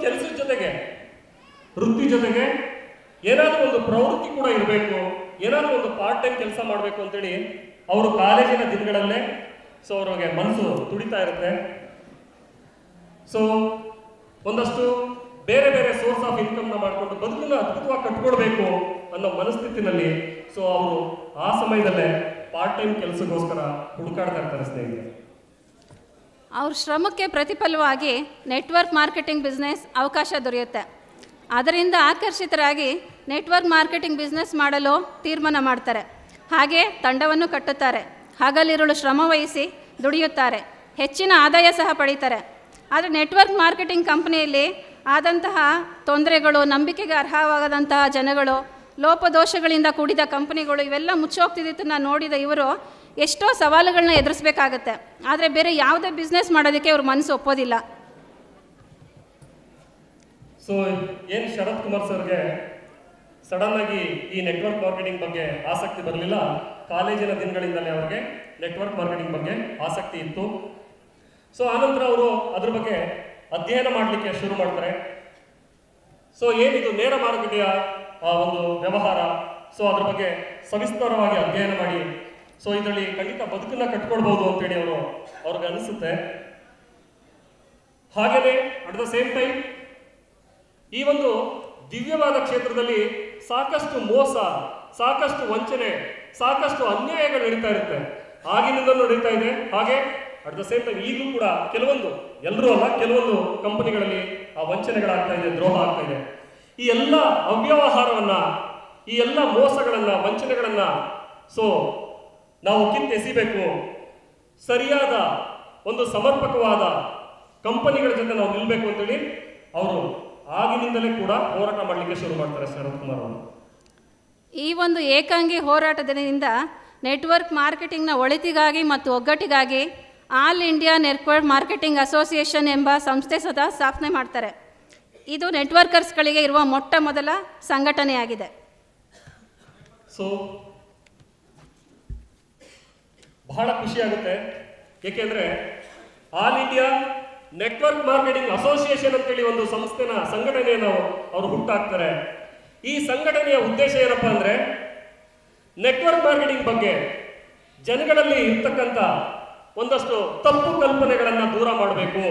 ಕೆಲಸದ ಜೊತೆಗೆ ವೃತ್ತಿ ಜೊತೆಗೆ ಏನಾದರೂ ಒಂದು ಪ್ರವೃತ್ತಿ ಕೂಡ ಇರಬೇಕು, ಏನಾದರೂ ಒಂದು ಪಾರ್ಟ್ ಟೈಮ್ ಕೆಲಸ ಮಾಡಬೇಕು ಅಂತೇಳಿ ಅವರು ಕಾಲೇಜಿನ ದಿನಗಳಲ್ಲೇ ಅವ್ರಿಗೆ ಮನಸ್ಸು ತುಡಿತಾ ಇರುತ್ತೆ. ಒಂದಷ್ಟು ಬೇರೆ ಬೇರೆ ಸೋರ್ಸ್ ಆಫ್ ಇನ್ಕಮ್ನ ಮಾಡಿಕೊಂಡು ಬದುಕನ್ನ ಅದ್ಭುತವಾಗಿ ಕಟ್ಕೊಳ್ಬೇಕು ಅನ್ನೋ ಮನಸ್ಥಿತಿನಲ್ಲಿ ಅವರು ಆ ಸಮಯದಲ್ಲೇ ಪಾರ್ಟ್ ಟೈಮ್ ಕೆಲಸಕ್ಕೋಸ್ಕರ ಹುಡುಕಾಡ್ತಾ ಇರ್ತಾರೆ. ಸ್ನೇಹಿತರೆ, ಅವ್ರ ಶ್ರಮಕ್ಕೆ ಪ್ರತಿಫಲವಾಗಿ ನೆಟ್ವರ್ಕ್ ಮಾರ್ಕೆಟಿಂಗ್ ಬಿಸ್ನೆಸ್ ಅವಕಾಶ ದೊರೆಯುತ್ತೆ. ಅದರಿಂದ ಆಕರ್ಷಿತರಾಗಿ ನೆಟ್ವರ್ಕ್ ಮಾರ್ಕೆಟಿಂಗ್ ಬಿಸ್ನೆಸ್ ಮಾಡಲು ತೀರ್ಮಾನ ಮಾಡ್ತಾರೆ. ಹಾಗೆ ತಂಡವನ್ನು ಕಟ್ಟುತ್ತಾರೆ, ಹಗಲಿರುಳು ಶ್ರಮ ವಹಿಸಿ ದುಡಿಯುತ್ತಾರೆ, ಹೆಚ್ಚಿನ ಆದಾಯ ಸಹ ಪಡೀತಾರೆ. ಆದರೆ ನೆಟ್ವರ್ಕ್ ಮಾರ್ಕೆಟಿಂಗ್ ಕಂಪನಿಯಲ್ಲಿ ಆದಂತಹ ತೊಂದರೆಗಳು, ನಂಬಿಕೆಗೆ ಅರ್ಹವಾಗದಂತಹ ಜನಗಳು, ಲೋಪದೋಷಗಳಿಂದ ಕೂಡಿದ ಕಂಪನಿಗಳು ಇವೆಲ್ಲ ಮುಚ್ಚೋಗ್ತಿದ್ದನ್ನು ನೋಡಿದ ಇವರು ಎಷ್ಟೋ ಸವಾಲುಗಳನ್ನ ಎದುರಿಸಬೇಕಾಗತ್ತೆ. ಆದರೆ ಬೇರೆ ಯಾವುದೇ ಬಿಸ್ನೆಸ್ ಮಾಡೋದಕ್ಕೆ ಇವ್ರ ಮನಸ್ಸು ಒಪ್ಪೋದಿಲ್ಲ. ಏನು ಶರತ್ ಕುಮಾರ್ ಸರ್ಗೆ ಸಡನ್ ಆಗಿ ಈ ನೆಟ್ವರ್ಕ್ ಮಾರ್ಕೆಟಿಂಗ್ ಬಗ್ಗೆ ಆಸಕ್ತಿ ಬರಲಿಲ್ಲ. ಕಾಲೇಜಿನ ದಿನಗಳಿಂದಲೇ ಅವ್ರಿಗೆ ನೆಟ್ವರ್ಕ್ ಮಾರ್ಕೆಟಿಂಗ್ ಬಗ್ಗೆ ಆಸಕ್ತಿ ಇತ್ತು. ಆನಂತರ ಅವರು ಅದ್ರ ಬಗ್ಗೆ ಅಧ್ಯಯನ ಮಾಡಲಿಕ್ಕೆ ಶುರು ಮಾಡ್ತಾರೆ. ಏನಿದು ನೇರ ಮಾರುಕಟ್ಟೆಯ ಒಂದು ವ್ಯವಹಾರ, ಅದ್ರ ಬಗ್ಗೆ ಸವಿಸ್ತಾರವಾಗಿ ಅಧ್ಯಯನ ಮಾಡಿ ಇದರಲ್ಲಿ ಖಂಡಿತ ಬದುಕನ್ನ ಕಟ್ಕೊಳ್ಬಹುದು ಅಂತೇಳಿ ಅವ್ರಿಗೆ ಅನಿಸುತ್ತೆ. ಹಾಗೇನೆ ಅಟ್ ದ ಸೇಮ್ ಟೈಮ್ ಈ ಒಂದು ದಿವ್ಯವಾದ ಕ್ಷೇತ್ರದಲ್ಲಿ ಸಾಕಷ್ಟು ಮೋಸ, ಸಾಕಷ್ಟು ವಂಚನೆ, ಸಾಕಷ್ಟು ಅನ್ಯಾಯಗಳು ನಡೀತಾ ಇರುತ್ತೆ. ಆಗಿನಿಂದಲೂ ನಡೀತಾ ಇದೆ. ಹಾಗೆ ಅಟ್ ದ ಸೇಮ್ ಟೈಮ್ ಈಗಲೂ ಕೂಡ ಎಲ್ಲರೂ ಅಲ್ಲ, ಕೆಲವೊಂದು ಕಂಪನಿಗಳಲ್ಲಿ ಆ ವಂಚನೆಗಳಾಗ್ತಾ ಇದೆ, ದ್ರೋಹ ಆಗ್ತಾ ಇದೆ. ಈ ಎಲ್ಲ ಅವ್ಯವಹಾರವನ್ನ, ಈ ಎಲ್ಲ ಮೋಸಗಳನ್ನ, ವಂಚನೆಗಳನ್ನ ನಾವು ಕಿತ್ತೆಸಿಬೇಕು. ಸರಿಯಾದ ಒಂದು ಸಮರ್ಪಕವಾದ ಕಂಪನಿಗಳ ಜೊತೆ ನಾವು ನಿಲ್ಬೇಕು ಅಂತೇಳಿ ಅವರು ಆಗಿನಿಂದಲೇ ಕೂಡ ಹೋರಾಟ ಮಾಡಲಿಕ್ಕೆ ಶುರು ಮಾಡ್ತಾರೆ ಶರತ್ ಕುಮಾರ್ ಅವರು. ಈ ಒಂದು ಏಕಾಂಗಿ ಹೋರಾಟದಿಂದ ನೆಟ್ವರ್ಕ್ ಮಾರ್ಕೆಟಿಂಗ್ನ ಒಳಿತಿಗಾಗಿ ಮತ್ತು ಒಗ್ಗಟ್ಟಿಗಾಗಿ all India network marketing association ಎಂಬ ಸಂಸ್ಥೆ ಸ್ಥಾಪನೆ ಮಾಡ್ತಾರೆ. ಇದು ನೆಟ್ವರ್ಕರ್ಸ್ಗಳಿಗೆ ಇರುವ ಮೊಟ್ಟ ಮೊದಲ ಸಂಘಟನೆಯಾಗಿದೆ. ಬಹಳ ಖುಷಿಯಾಗುತ್ತೆ, ಏಕೆಂದರೆ all India network marketing association ಅಂತೇಳಿ ಒಂದು ಸಂಘಟನೆಯನ್ನು ಅವರು ಹುಟ್ಟಾಕ್ತಾರೆ. ಈ ಸಂಘಟನೆಯ ಉದ್ದೇಶ ಏನಪ್ಪಾ ಅಂದ್ರೆ, ನೆಟ್ವರ್ಕ್ ಮಾರ್ಕೆಟಿಂಗ್ ಬಗ್ಗೆ ಜನಗಳಲ್ಲಿ ಇರ್ತಕ್ಕಂಥ ಒಂದಷ್ಟು ತಪ್ಪು ಕಲ್ಪನೆಗಳನ್ನು ದೂರ ಮಾಡಬೇಕು.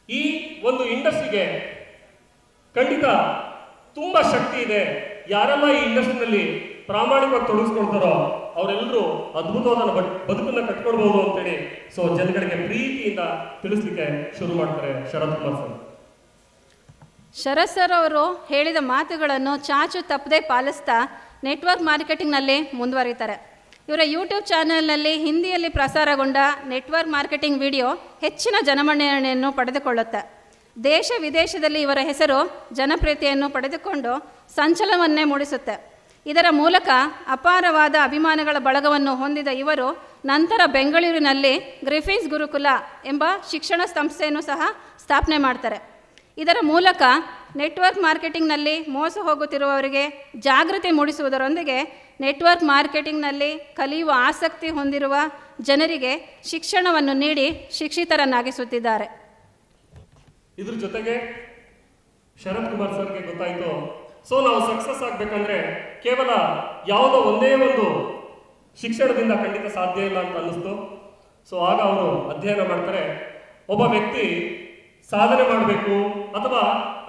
ಈ ಒಂದು ಇಂಡಸ್ಟ್ರಿಗೆ ಖಂಡಿತ ತುಂಬಾ ಶಕ್ತಿ ಇದೆ. ಯಾರೆಲ್ಲ ಈ ಇಂಡಸ್ಟ್ರಿನಲ್ಲಿ ಪ್ರಾಮಾಣಿಕವಾಗಿ ತೊಡಗಿಸ್ಕೊಳ್ತಾರೋ ಅವರೆಲ್ಲರೂ ಅದ್ಭುತವಾದ ಬದುಕನ್ನ ಕಟ್ಕೊಳ್ಬಹುದು ಅಂತೇಳಿ ಜನಗಳಿಗೆ ಪ್ರೀತಿಯಿಂದ ತಿಳಿಸ್ಲಿಕ್ಕೆ ಶುರು ಮಾಡ್ತಾರೆ ಶರತ್ ಕುಮಾರ್ ಸರ್. ಶರತ್ ಸರ್ ಅವರು ಹೇಳಿದ ಮಾತುಗಳನ್ನು ಚಾಚು ತಪ್ಪದೆ ಪಾಲಿಸ್ತಾ ನೆಟ್ವರ್ಕ್ ಮಾರ್ಕೆಟಿಂಗ್ನಲ್ಲಿ ಮುಂದುವರಿತಾರೆ. ಇವರ ಯೂಟ್ಯೂಬ್ ಚಾನೆಲ್ನಲ್ಲಿ ಹಿಂದಿಯಲ್ಲಿ ಪ್ರಸಾರಗೊಂಡ ನೆಟ್ವರ್ಕ್ ಮಾರ್ಕೆಟಿಂಗ್ ವಿಡಿಯೋ ಹೆಚ್ಚಿನ ಜನಮನ್ನಣೆಯನ್ನು ಪಡೆದುಕೊಳ್ಳುತ್ತೆ. ದೇಶ ವಿದೇಶದಲ್ಲಿ ಇವರ ಹೆಸರು ಜನಪ್ರಿಯತೆಯನ್ನು ಪಡೆದುಕೊಂಡು ಸಂಚಲನವನ್ನೇ ಮೂಡಿಸುತ್ತೆ. ಇದರ ಮೂಲಕ ಅಪಾರವಾದ ಅಭಿಮಾನಿಗಳ ಬಳಗವನ್ನು ಹೊಂದಿದ ಇವರು ನಂತರ ಬೆಂಗಳೂರಿನಲ್ಲಿ ಗ್ರಿಫಿನ್ಸ್ ಗುರುಕುಲ ಎಂಬ ಶಿಕ್ಷಣ ಸಂಸ್ಥೆಯನ್ನು ಸಹ ಸ್ಥಾಪನೆ ಮಾಡ್ತಾರೆ. ಇದರ ಮೂಲಕ ನೆಟ್ವರ್ಕ್ ಮಾರ್ಕೆಟಿಂಗ್ನಲ್ಲಿ ಮೋಸ ಹೋಗುತ್ತಿರುವವರಿಗೆ ಜಾಗೃತಿ ಮೂಡಿಸುವುದರೊಂದಿಗೆ ನೆಟ್ವರ್ಕ್ ಮಾರ್ಕೆಟಿಂಗ್ನಲ್ಲಿ ಕಲಿಯುವ ಆಸಕ್ತಿ ಹೊಂದಿರುವ ಜನರಿಗೆ ಶಿಕ್ಷಣವನ್ನು ನೀಡಿ ಶಿಕ್ಷಿತರನ್ನಾಗಿಸುತ್ತಿದ್ದಾರೆ. ಇದ್ರ ಜೊತೆಗೆ ಶರತ್ ಕುಮಾರ್ ಸರ್ಗೆ ಗೊತ್ತಾಯಿತು, ಸೊ ನಾವು ಸಕ್ಸಸ್ ಆಗಬೇಕಂದ್ರೆ ಕೇವಲ ಯಾವುದೋ ಒಂದೇ ಒಂದು ಶಿಕ್ಷಣದಿಂದ ಖಂಡಿತ ಸಾಧ್ಯ ಇಲ್ಲ ಅಂತ ಅನ್ನಿಸ್ತು. ಸೊ ಆಗ ಅವರು ಅಧ್ಯಯನ ಮಾಡ್ತಾರೆ, ಒಬ್ಬ ವ್ಯಕ್ತಿ ಸಾಧನೆ ಮಾಡಬೇಕು ಅಥವಾ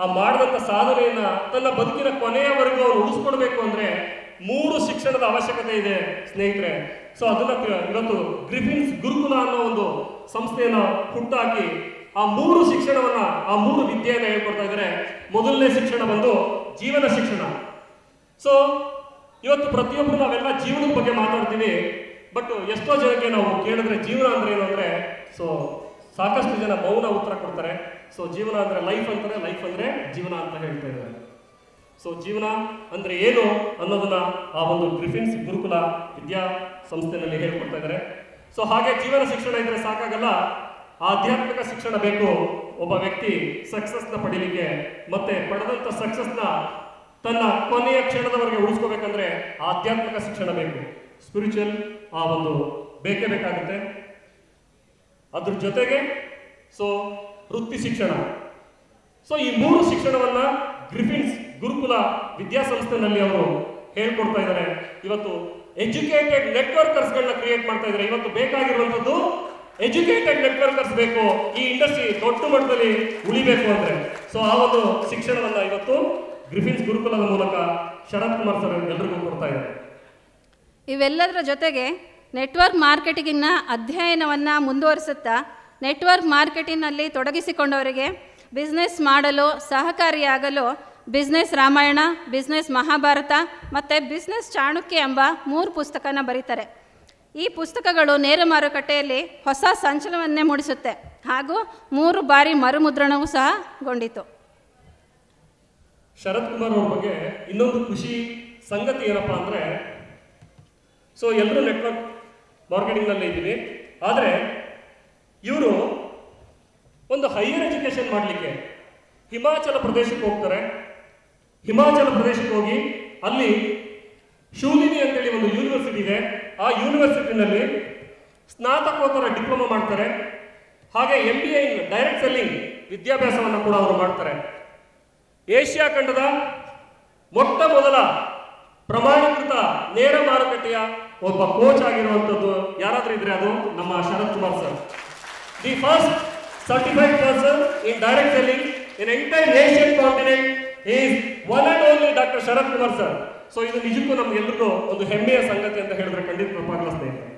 ಆ ಮಾಡಿದಂಥ ಸಾಧನೆಯನ್ನ ತನ್ನ ಬದುಕಿನ ಕೊನೆಯವರೆಗೂ ಅವರು ಉಳಿಸ್ಕೊಡ್ಬೇಕು ಅಂದ್ರೆ 3 ಶಿಕ್ಷಣದ ಅವಶ್ಯಕತೆ ಇದೆ ಸ್ನೇಹಿತರೆ. ಸೊ ಅದನ್ನ ಇವತ್ತು ಗ್ರಿಫಿನ್ಸ್ ಗುರುಕುಲ ಅನ್ನೋ ಒಂದು ಸಂಸ್ಥೆಯನ್ನು ಹುಟ್ಟಾಕಿ ಆ 3 ಶಿಕ್ಷಣವನ್ನ, ಆ 3 ವಿದ್ಯೆಯನ್ನು ಹೇಳ್ಕೊಡ್ತಾ ಇದ್ದಾರೆ. ಮೊದಲನೇ ಶಿಕ್ಷಣ ಬಂದು ಜೀವನ ಶಿಕ್ಷಣ. ಸೊ ಇವತ್ತು ಪ್ರತಿಯೊಬ್ಬರು ನಾವೆಲ್ಲ ಜೀವನದ ಬಗ್ಗೆ ಮಾತಾಡ್ತೀವಿ, ಬಟ್ ಎಷ್ಟೋ ಜನಕ್ಕೆ ನಾವು ಕೇಳಿದ್ರೆ ಜೀವನ ಅಂದ್ರೆ ಏನು ಅಂದ್ರೆ, ಸೊ ಸಾಕಷ್ಟು ಜನ ಮೌನ ಉತ್ತರ ಕೊಡ್ತಾರೆ. ಸೊ ಜೀವನ ಅಂದ್ರೆ ಲೈಫ್ ಅಂತಾರೆ, ಲೈಫ್ ಅಂದ್ರೆ ಜೀವನ ಅಂತ ಹೇಳ್ತಾ ಇದ್ದಾರೆ. ಸೊ ಜೀವನ ಅಂದ್ರೆ ಏನು ಅನ್ನೋದನ್ನ ಆ ಒಂದು ಗ್ರಿಫಿನ್ಸ್ ಗುರುಕುಲ ವಿದ್ಯಾ ಸಂಸ್ಥೆಯಲ್ಲಿ ಹೇಳ್ಕೊಡ್ತಾ ಇದ್ದಾರೆ. ಸೊ ಹಾಗೆ ಜೀವನ ಶಿಕ್ಷಣ ಇದ್ರೆ ಸಾಕಾಗಲ್ಲ, ಆಧ್ಯಾತ್ಮಿಕ ಶಿಕ್ಷಣ ಬೇಕು. ಒಬ್ಬ ವ್ಯಕ್ತಿ ಸಕ್ಸಸ್ನ ಪಡೀಲಿಕ್ಕೆ ಮತ್ತೆ ಪಡೆದಂತ ಸಕ್ಸಸ್ನ ತನ್ನ ಕೊನೆಯ ಕ್ಷಣದವರೆಗೆ ಉಳಿಸ್ಕೋಬೇಕಂದ್ರೆ ಆಧ್ಯಾತ್ಮಿಕ ಶಿಕ್ಷಣ ಬೇಕು, ಸ್ಪಿರಿಚುವಲ್ ಆ ಒಂದು ಬೇಕೇ ಬೇಕಾಗುತ್ತೆ. ಅದ್ರ ಜೊತೆಗೆ ಸೊ ವೃತ್ತಿ ಶಿಕ್ಷಣ. ಸೊ ಈ 3 ಶಿಕ್ಷಣವನ್ನ ಗ್ರಿಫಿನ್ಸ್ ಗುರುಕುಲ ವಿದ್ಯಾಸಂಸ್ಥೆನಲ್ಲಿ ಅವರು ಹೇಳ್ಕೊಡ್ತಾ ಇದ್ದಾರೆ. ಇವತ್ತು ಎಜುಕೇಟೆಡ್ ನೆಟ್ವರ್ಕರ್ಸ್ಗಳನ್ನ ಕ್ರಿಯೇಟ್ ಮಾಡ್ತಾ ಇದ್ದಾರೆ. ಇವತ್ತು ಬೇಕಾಗಿರುವಂಥದ್ದು ಎಜುಕೇಟೆಡ್ ನೆಟ್ವರ್ಕರ್ಸ್ ಬೇಕು, ಈ ಇಂಡಸ್ಟ್ರಿ ದೊಡ್ಡ ಮಟ್ಟದಲ್ಲಿ ಉಳಿಬೇಕು ಅಂದ್ರೆ. ಸೊ ಆ ಒಂದು ಶಿಕ್ಷಣವನ್ನ ಇವತ್ತು ಗ್ರಿಫಿನ್ಸ್ ಗುರುಕುಲದ ಮೂಲಕ ಶರತ್ ಕುಮಾರ್ ಸರ್ ಎಲ್ಲರಿಗೂ ಕೊಡ್ತಾ ಇದ್ದಾರೆ. ಇವೆಲ್ಲದರ ಜೊತೆಗೆ ನೆಟ್ವರ್ಕ್ ಮಾರ್ಕೆಟಿಂಗಿನ ಅಧ್ಯಯನವನ್ನು ಮುಂದುವರಿಸುತ್ತಾ ನೆಟ್ವರ್ಕ್ ಮಾರ್ಕೆಟಿಂಗ್ನಲ್ಲಿ ತೊಡಗಿಸಿಕೊಂಡವರಿಗೆ ಬಿಸ್ನೆಸ್ ಮಾಡಲು ಸಹಕಾರಿಯಾಗಲು ಬಿಸ್ನೆಸ್ ರಾಮಾಯಣ, ಬಿಸ್ನೆಸ್ ಮಹಾಭಾರತ ಮತ್ತು ಬಿಸ್ನೆಸ್ ಚಾಣಕ್ಯ ಎಂಬ 3 ಪುಸ್ತಕನ ಬರೀತಾರೆ. ಈ ಪುಸ್ತಕಗಳು ನೇರ ಮಾರುಕಟ್ಟೆಯಲ್ಲಿ ಹೊಸ ಸಂಚಲನವನ್ನೇ ಮೂಡಿಸುತ್ತೆ ಹಾಗೂ 3 ಬಾರಿ ಮರುಮುದ್ರಣವೂ ಸಹ ಗೊಂಡಿತು. ಶರತ್ ಕುಮಾರ್ ಅವ್ರ ಬಗ್ಗೆ ಇನ್ನೊಂದು ಖುಷಿ ಸಂಗತಿ ಏನಪ್ಪಾ ಅಂದ್ರೆ, ಸೊ ಎಲ್ಲರೂ ನೆಟ್ವರ್ಕ್ ಮಾರ್ಕೆಟಿಂಗ್ನಲ್ಲೇ ಇದ್ದೀವಿ, ಆದರೆ ಇವರು ಒಂದು ಹೈಯರ್ ಎಜುಕೇಶನ್ ಮಾಡಲಿಕ್ಕೆ ಹಿಮಾಚಲ ಪ್ರದೇಶಕ್ಕೆ ಹೋಗ್ತಾರೆ. ಹಿಮಾಚಲ ಪ್ರದೇಶಕ್ಕೆ ಹೋಗಿ ಅಲ್ಲಿ ಶೂಲಿನಿ ಅಂತೇಳಿ ಒಂದು ಯೂನಿವರ್ಸಿಟಿ ಇದೆ. ಆ ಯೂನಿವರ್ಸಿಟಿನಲ್ಲಿ ಸ್ನಾತಕೋತ್ತರ ಡಿಪ್ಲೊಮಾ ಮಾಡ್ತಾರೆ. ಹಾಗೆ MBA ಇನ್ ಡೈರೆಕ್ಟ್ ಸೆಲ್ಲಿಂಗ್ ವಿದ್ಯಾಭ್ಯಾಸವನ್ನು ಕೂಡ ಅವರು ಮಾಡ್ತಾರೆ. ಏಷ್ಯಾ ಖಂಡದ ಮೊಟ್ಟ ಮೊದಲ ಪ್ರಮಾಣೀಕೃತ ನೇರ ಮಾರುಕಟ್ಟೆಯ ಒಬ್ಬ ಕೋಚ್ ಆಗಿರುವಂಥದ್ದು ಯಾರಾದ್ರೂ ಇದ್ರೆ ಅದು ನಮ್ಮ Sharath Kumar sir. The first certified person in direct selling in entire Asian continent is one and only doctor Sharath Kumar sir. So ಇದು ನಿಜಕ್ಕೂ ನಮ್ಗೆಲ್ಲರಿಗೂ ಒಂದು ಹೆಮ್ಮೆಯ ಸಂಗತಿ ಅಂತ ಹೇಳಿದ್ರೆ ಖಂಡಿತ ತಪ್ಪಾಗಲ್ಲ ಸ್ನೇಹಿತರೆ.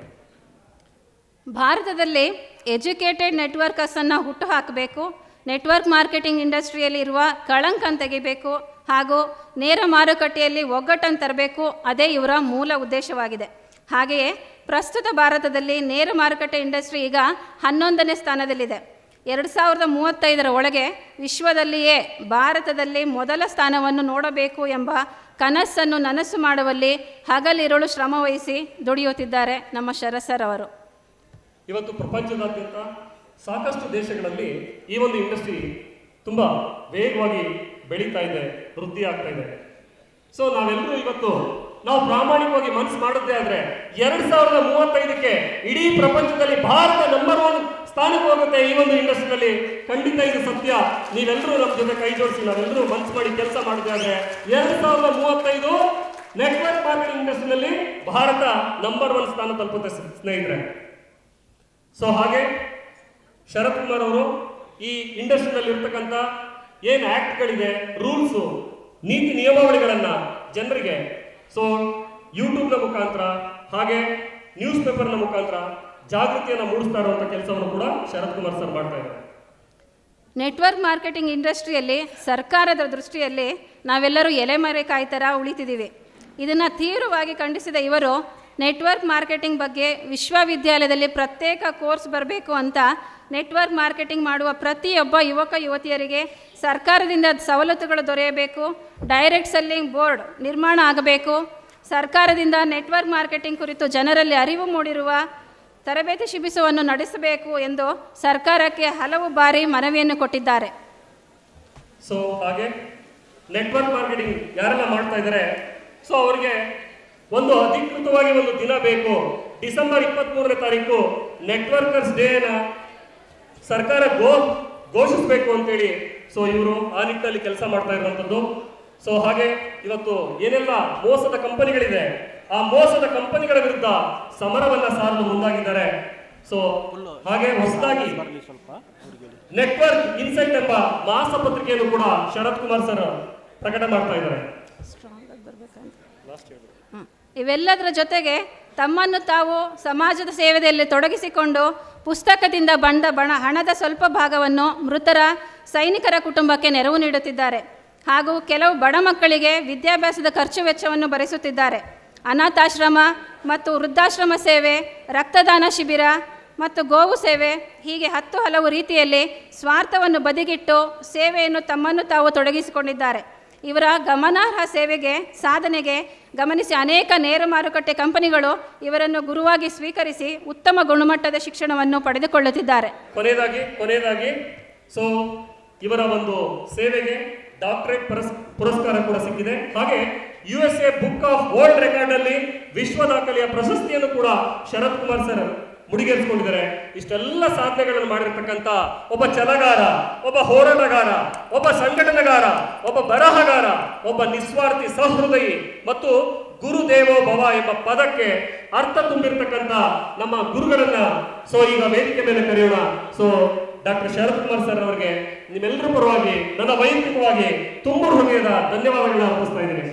ಭಾರತದಲ್ಲಿ ಎಜುಕೇಟೆಡ್ ನೆಟ್ವರ್ಕರ್ಸನ್ನು ಹುಟ್ಟು ಹಾಕಬೇಕು, ನೆಟ್ವರ್ಕ್ ಮಾರ್ಕೆಟಿಂಗ್ ಇಂಡಸ್ಟ್ರಿಯಲ್ಲಿ ಇರುವ ಕಳಂಕನ್ನು ತೆಗಿಬೇಕು ಹಾಗೂ ನೇರ ಮಾರುಕಟ್ಟೆಯಲ್ಲಿ ಒಗ್ಗಟ್ಟನ್ನು ತರಬೇಕು. ಅದೇ ಇವರ ಮೂಲ ಉದ್ದೇಶವಾಗಿದೆ. ಹಾಗೆಯೇ ಪ್ರಸ್ತುತ ಭಾರತದಲ್ಲಿ ನೇರ ಮಾರುಕಟ್ಟೆ ಇಂಡಸ್ಟ್ರಿ ಈಗ 11ನೇ ಸ್ಥಾನದಲ್ಲಿದೆ. 2035ರ ಒಳಗೆ ವಿಶ್ವದಲ್ಲಿಯೇ ಭಾರತದಲ್ಲಿ ಮೊದಲ ಸ್ಥಾನವನ್ನು ನೋಡಬೇಕು ಎಂಬ ಕನಸನ್ನು ನನಸು ಮಾಡುವಲ್ಲಿ ಹಗಲಿರುಳು ಶ್ರಮವಹಿಸಿ ದುಡಿಯುತ್ತಿದ್ದಾರೆ ನಮ್ಮ ಶರತ್ ಸರ್ ಅವರು. ಇವತ್ತು ಪ್ರಪಂಚದಾದ್ಯಂತ ಸಾಕಷ್ಟು ದೇಶಗಳಲ್ಲಿ ಈ ಒಂದು ಇಂಡಸ್ಟ್ರಿ ತುಂಬ ವೇಗವಾಗಿ ಬೆಳೀತಾ ಇದೆ, ವೃದ್ಧಿ ಆಗ್ತಾ ಇದೆ. ಸೊ ನಾವೆಲ್ಲರೂ ಇವತ್ತು ನಾವು ಪ್ರಾಮಾಣಿಕವಾಗಿ ಮನಸ್ಸು ಮಾಡಿದ್ದೇ ಆದರೆ 2035ಕ್ಕೆ ಇಡೀ ಪ್ರಪಂಚದಲ್ಲಿ ಭಾರತ ನಂಬರ್ 1 ಸ್ಥಾನಕ್ಕೆ ಹೋಗುತ್ತೆ ಈ ಒಂದು ಇಂಡಸ್ಟ್ರಿನಲ್ಲಿ. ಖಂಡಿತ ಇದು ಸತ್ಯ. ನೀವೆಲ್ಲರೂ ನಮ್ಮ ಜೊತೆ ಕೈ ಜೋಡಿಸಿ ನಾವೆಲ್ಲರೂ ಮನಸ್ಸು ಮಾಡಿ ಕೆಲಸ ಮಾಡಿದ್ದೇ ಆದರೆ 2035 ನೆಟ್ವರ್ಕ್ ಮಾರ್ಕೆಟಿಂಗ್ ಇಂಡಸ್ಟ್ರಿನಲ್ಲಿ ಭಾರತ ನಂಬರ್ 1 ಸ್ಥಾನ ತಲುಪುತ್ತೆ ಸ್ನೇಹಿತರೆ. ಸೊ ಹಾಗೆ ಶರತ್ ಕುಮಾರ್ ಅವರು ಈ ಇಂಡಸ್ಟ್ರಿನಲ್ಲಿ ಇರ್ತಕ್ಕಂಥ ಏನು ಆಕ್ಟ್ಗಳಿದೆ, ರೂಲ್ಸು, ನೀತಿ ನಿಯಮಾವಳಿಗಳನ್ನು ಜನರಿಗೆ ಸೊ ಯೂಟ್ಯೂಬ್ನ ಮುಖಾಂತರ ಹಾಗೆ ನ್ಯೂಸ್ ಪೇಪರ್ನ ಮುಖಾಂತರ ಜಾಗೃತಿಯನ್ನು ಮೂಡಿಸ್ತಾ ಇರುವಂಥ ಕೆಲಸವನ್ನು ಕೂಡ ಶರತ್ ಕುಮಾರ್ ಸರ್ ಮಾಡ್ತಾ ಇದ್ದಾರೆ. ನೆಟ್ವರ್ಕ್ ಮಾರ್ಕೆಟಿಂಗ್ ಇಂಡಸ್ಟ್ರಿಯಲ್ಲಿ ಸರ್ಕಾರದ ದೃಷ್ಟಿಯಲ್ಲಿ ನಾವೆಲ್ಲರೂ ಎಲೆಮರೆಕಾಯಿ ಥರ ಉಳಿತಿದ್ದೀವಿ. ಇದನ್ನು ತೀವ್ರವಾಗಿ ಖಂಡಿಸಿದ ಇವರು ನೆಟ್ವರ್ಕ್ ಮಾರ್ಕೆಟಿಂಗ್ ಬಗ್ಗೆ ವಿಶ್ವವಿದ್ಯಾಲಯದಲ್ಲಿ ಪ್ರತ್ಯೇಕ ಕೋರ್ಸ್ ಬರಬೇಕು ಅಂತ ನೆಟ್ವರ್ಕ್ ಮಾರ್ಕೆಟಿಂಗ್ ಮಾಡುವ ಪ್ರತಿಯೊಬ್ಬ ಯುವಕ ಯುವತಿಯರಿಗೆ ಸರ್ಕಾರದಿಂದ ಸವಲತ್ತುಗಳು ದೊರೆಯಬೇಕು. ಡೈರೆಕ್ಟ್ ಸೆಲ್ಲಿಂಗ್ ಬೋರ್ಡ್ ನಿರ್ಮಾಣ ಆಗಬೇಕು. ಸರ್ಕಾರದಿಂದ ನೆಟ್ವರ್ಕ್ ಮಾರ್ಕೆಟಿಂಗ್ ಕುರಿತು ಜನರಲ್ಲಿ ಅರಿವು ಮೂಡಿರುವ ತರಬೇತಿ ಶಿಬಿರವನ್ನು ನಡೆಸಬೇಕು ಎಂದು ಸರ್ಕಾರಕ್ಕೆ ಹಲವು ಬಾರಿ ಮನವಿಯನ್ನು ಕೊಟ್ಟಿದ್ದಾರೆ. ಸೊ ಹಾಗೆ ನೆಟ್ವರ್ಕ್ ಮಾರ್ಕೆಟಿಂಗ್ ಯಾರೆಲ್ಲ ಮಾಡ್ತಾ ಇದ್ದಾರೆ, ಸೊ ಅವರಿಗೆ ಒಂದು ಅಧಿಕೃತವಾಗಿ ಒಂದು ದಿನ ಬೇಕು. ಡಿಸೆಂಬರ್ 23ನೇ ತಾರೀಕು ನೆಟ್ವರ್ಕರ್ಸ್ ಡೇನ ಸರ್ಕಾರ ಘೋಷಿಸಬೇಕು ಅಂತೇಳಿ ಸೊ ಇವರು ಆ ನಿಟ್ಟಿನಲ್ಲಿ ಕೆಲಸ ಮಾಡ್ತಾ ಇರುವಂಥದ್ದು. ಸೊ ಹಾಗೆ ಇವತ್ತು ಏನೆಲ್ಲ ಮೋಸದ ಕಂಪನಿಗಳಿದೆ, ಆ ಮೋಸದ ಕಂಪನಿಗಳ ವಿರುದ್ಧ ಸಮರವನ್ನ ಸಾರಲು ಮುಂದಾಗಿದ್ದಾರೆ. ಸೊ ಹಾಗೆ ಹೊಸದಾಗಿ ನೆಟ್ವರ್ಕ್ ಇನ್ಸೈಟ್ ಎಂಬ ಮಾಸಪತ್ರಿಕೆಯನ್ನು ಕೂಡ ಶರತ್ ಕುಮಾರ್ ಸರ್ ಪ್ರಕಟ ಮಾಡ್ತಾ ಇದ್ದಾರೆ. ಇವೆಲ್ಲದರ ಜೊತೆಗೆ ತಮ್ಮನ್ನು ತಾವು ಸಮಾಜದ ಸೇವೆಯಲ್ಲಿ ತೊಡಗಿಸಿಕೊಂಡು ಪುಸ್ತಕದಿಂದ ಬಂದ ಹಣದ ಸ್ವಲ್ಪ ಭಾಗವನ್ನು ಮೃತರ ಸೈನಿಕರ ಕುಟುಂಬಕ್ಕೆ ನೆರವು ನೀಡುತ್ತಿದ್ದಾರೆ. ಹಾಗೂ ಕೆಲವು ಬಡ ಮಕ್ಕಳಿಗೆ ವಿದ್ಯಾಭ್ಯಾಸದ ಖರ್ಚು ವೆಚ್ಚವನ್ನು ಭರಿಸುತ್ತಿದ್ದಾರೆ. ಅನಾಥಾಶ್ರಮ ಮತ್ತು ವೃದ್ಧಾಶ್ರಮ ಸೇವೆ, ರಕ್ತದಾನ ಶಿಬಿರ ಮತ್ತು ಗೋವು ಸೇವೆ, ಹೀಗೆ ಹಲವು ರೀತಿಯಲ್ಲಿ ಸ್ವಾರ್ಥವನ್ನು ಬದಿಗಿಟ್ಟು ಸೇವೆಯನ್ನು ತಮ್ಮನ್ನು ತಾವು ತೊಡಗಿಸಿಕೊಂಡಿದ್ದಾರೆ. ಇವರ ಗಮನಾರ್ಹ ಸೇವೆಗೆ ಸಾಧನೆಗೆ ಗಮನಿಸಿ ಅನೇಕ ನೇರ ಮಾರುಕಟ್ಟೆ ಕಂಪನಿಗಳು ಇವರನ್ನು ಗುರುವಾಗಿ ಸ್ವೀಕರಿಸಿ ಉತ್ತಮ ಗುಣಮಟ್ಟದ ಶಿಕ್ಷಣವನ್ನು ಪಡೆದುಕೊಳ್ಳುತ್ತಿದ್ದಾರೆ. ಕೊನೆಯದಾಗಿ ಸೊ ಇವರ ಒಂದು ಸೇವೆಗೆ ಡಾಕ್ಟರೇಟ್ ಪುರಸ್ಕಾರ ಕೂಡ ಸಿಕ್ಕಿದೆ. ಹಾಗೆ USA book of world record ಅಲ್ಲಿ ವಿಶ್ವ ದಾಖಲೆಯ ಪ್ರಶಸ್ತಿಯನ್ನು ಕೂಡ ಶರತ್ ಕುಮಾರ್ ಸರ್ ಮುಡಿಗೇರಿಸಿಕೊಂಡಿದ್ದಾರೆ. ಇಷ್ಟೆಲ್ಲ ಸಾಧನೆಗಳನ್ನು ಮಾಡಿರ್ತಕ್ಕಂಥ ಒಬ್ಬ ಛಲಗಾರ, ಒಬ್ಬ ಹೋರಾಟಗಾರ, ಒಬ್ಬ ಸಂಘಟನೆಗಾರ, ಒಬ್ಬ ಬರಹಗಾರ, ಒಬ್ಬ ನಿಸ್ವಾರ್ಥಿ ಸಹೃದಯಿ ಮತ್ತು ಗುರುದೇವೋ ಭವ ಎಂಬ ಪದಕ್ಕೆ ಅರ್ಥ ತುಂಬಿರ್ತಕ್ಕಂಥ ನಮ್ಮ ಗುರುಗಳನ್ನ ಸೊ ಈಗ ವೇದಿಕೆ ಮೇಲೆ ಕರೆಯೋಣ. So doctor Sharath Kumar sir ಅವರಿಗೆ ನಿಮ್ಮೆಲ್ಲರ ಪರವಾಗಿ ನನ್ನ ವೈಯಕ್ತಿಕವಾಗಿ ತುಂಬ ಹೃದಯದ ಧನ್ಯವಾದಗಳನ್ನ ಅರ್ಪಿಸ್ತಾ ಇದ್ದೀನಿ.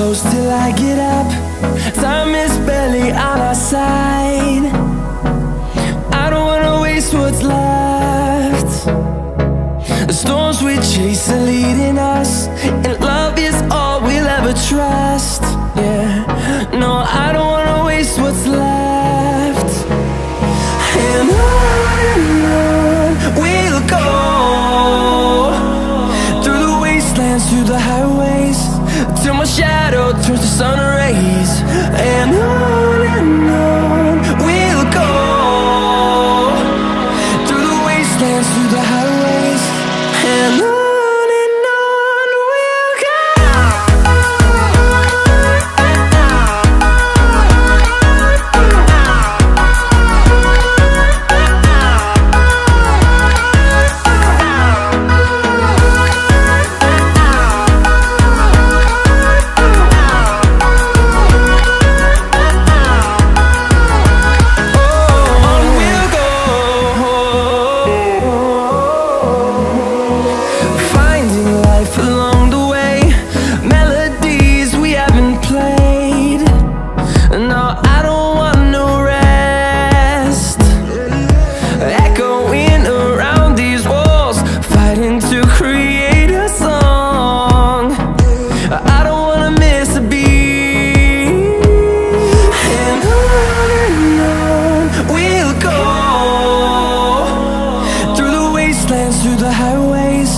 close till I get up. Time is barely on our side. I don't wanna waste what's left. The storms we chase are leading us, and love is all we'll ever trust. Yeah, no, I don't wanna waste what's left. And on we'll go, through the wastelands, through the highways, till my shadow turns to sun rays. And on we'll go, through the wastelands, through the highways, and on we'll go. Through the highways,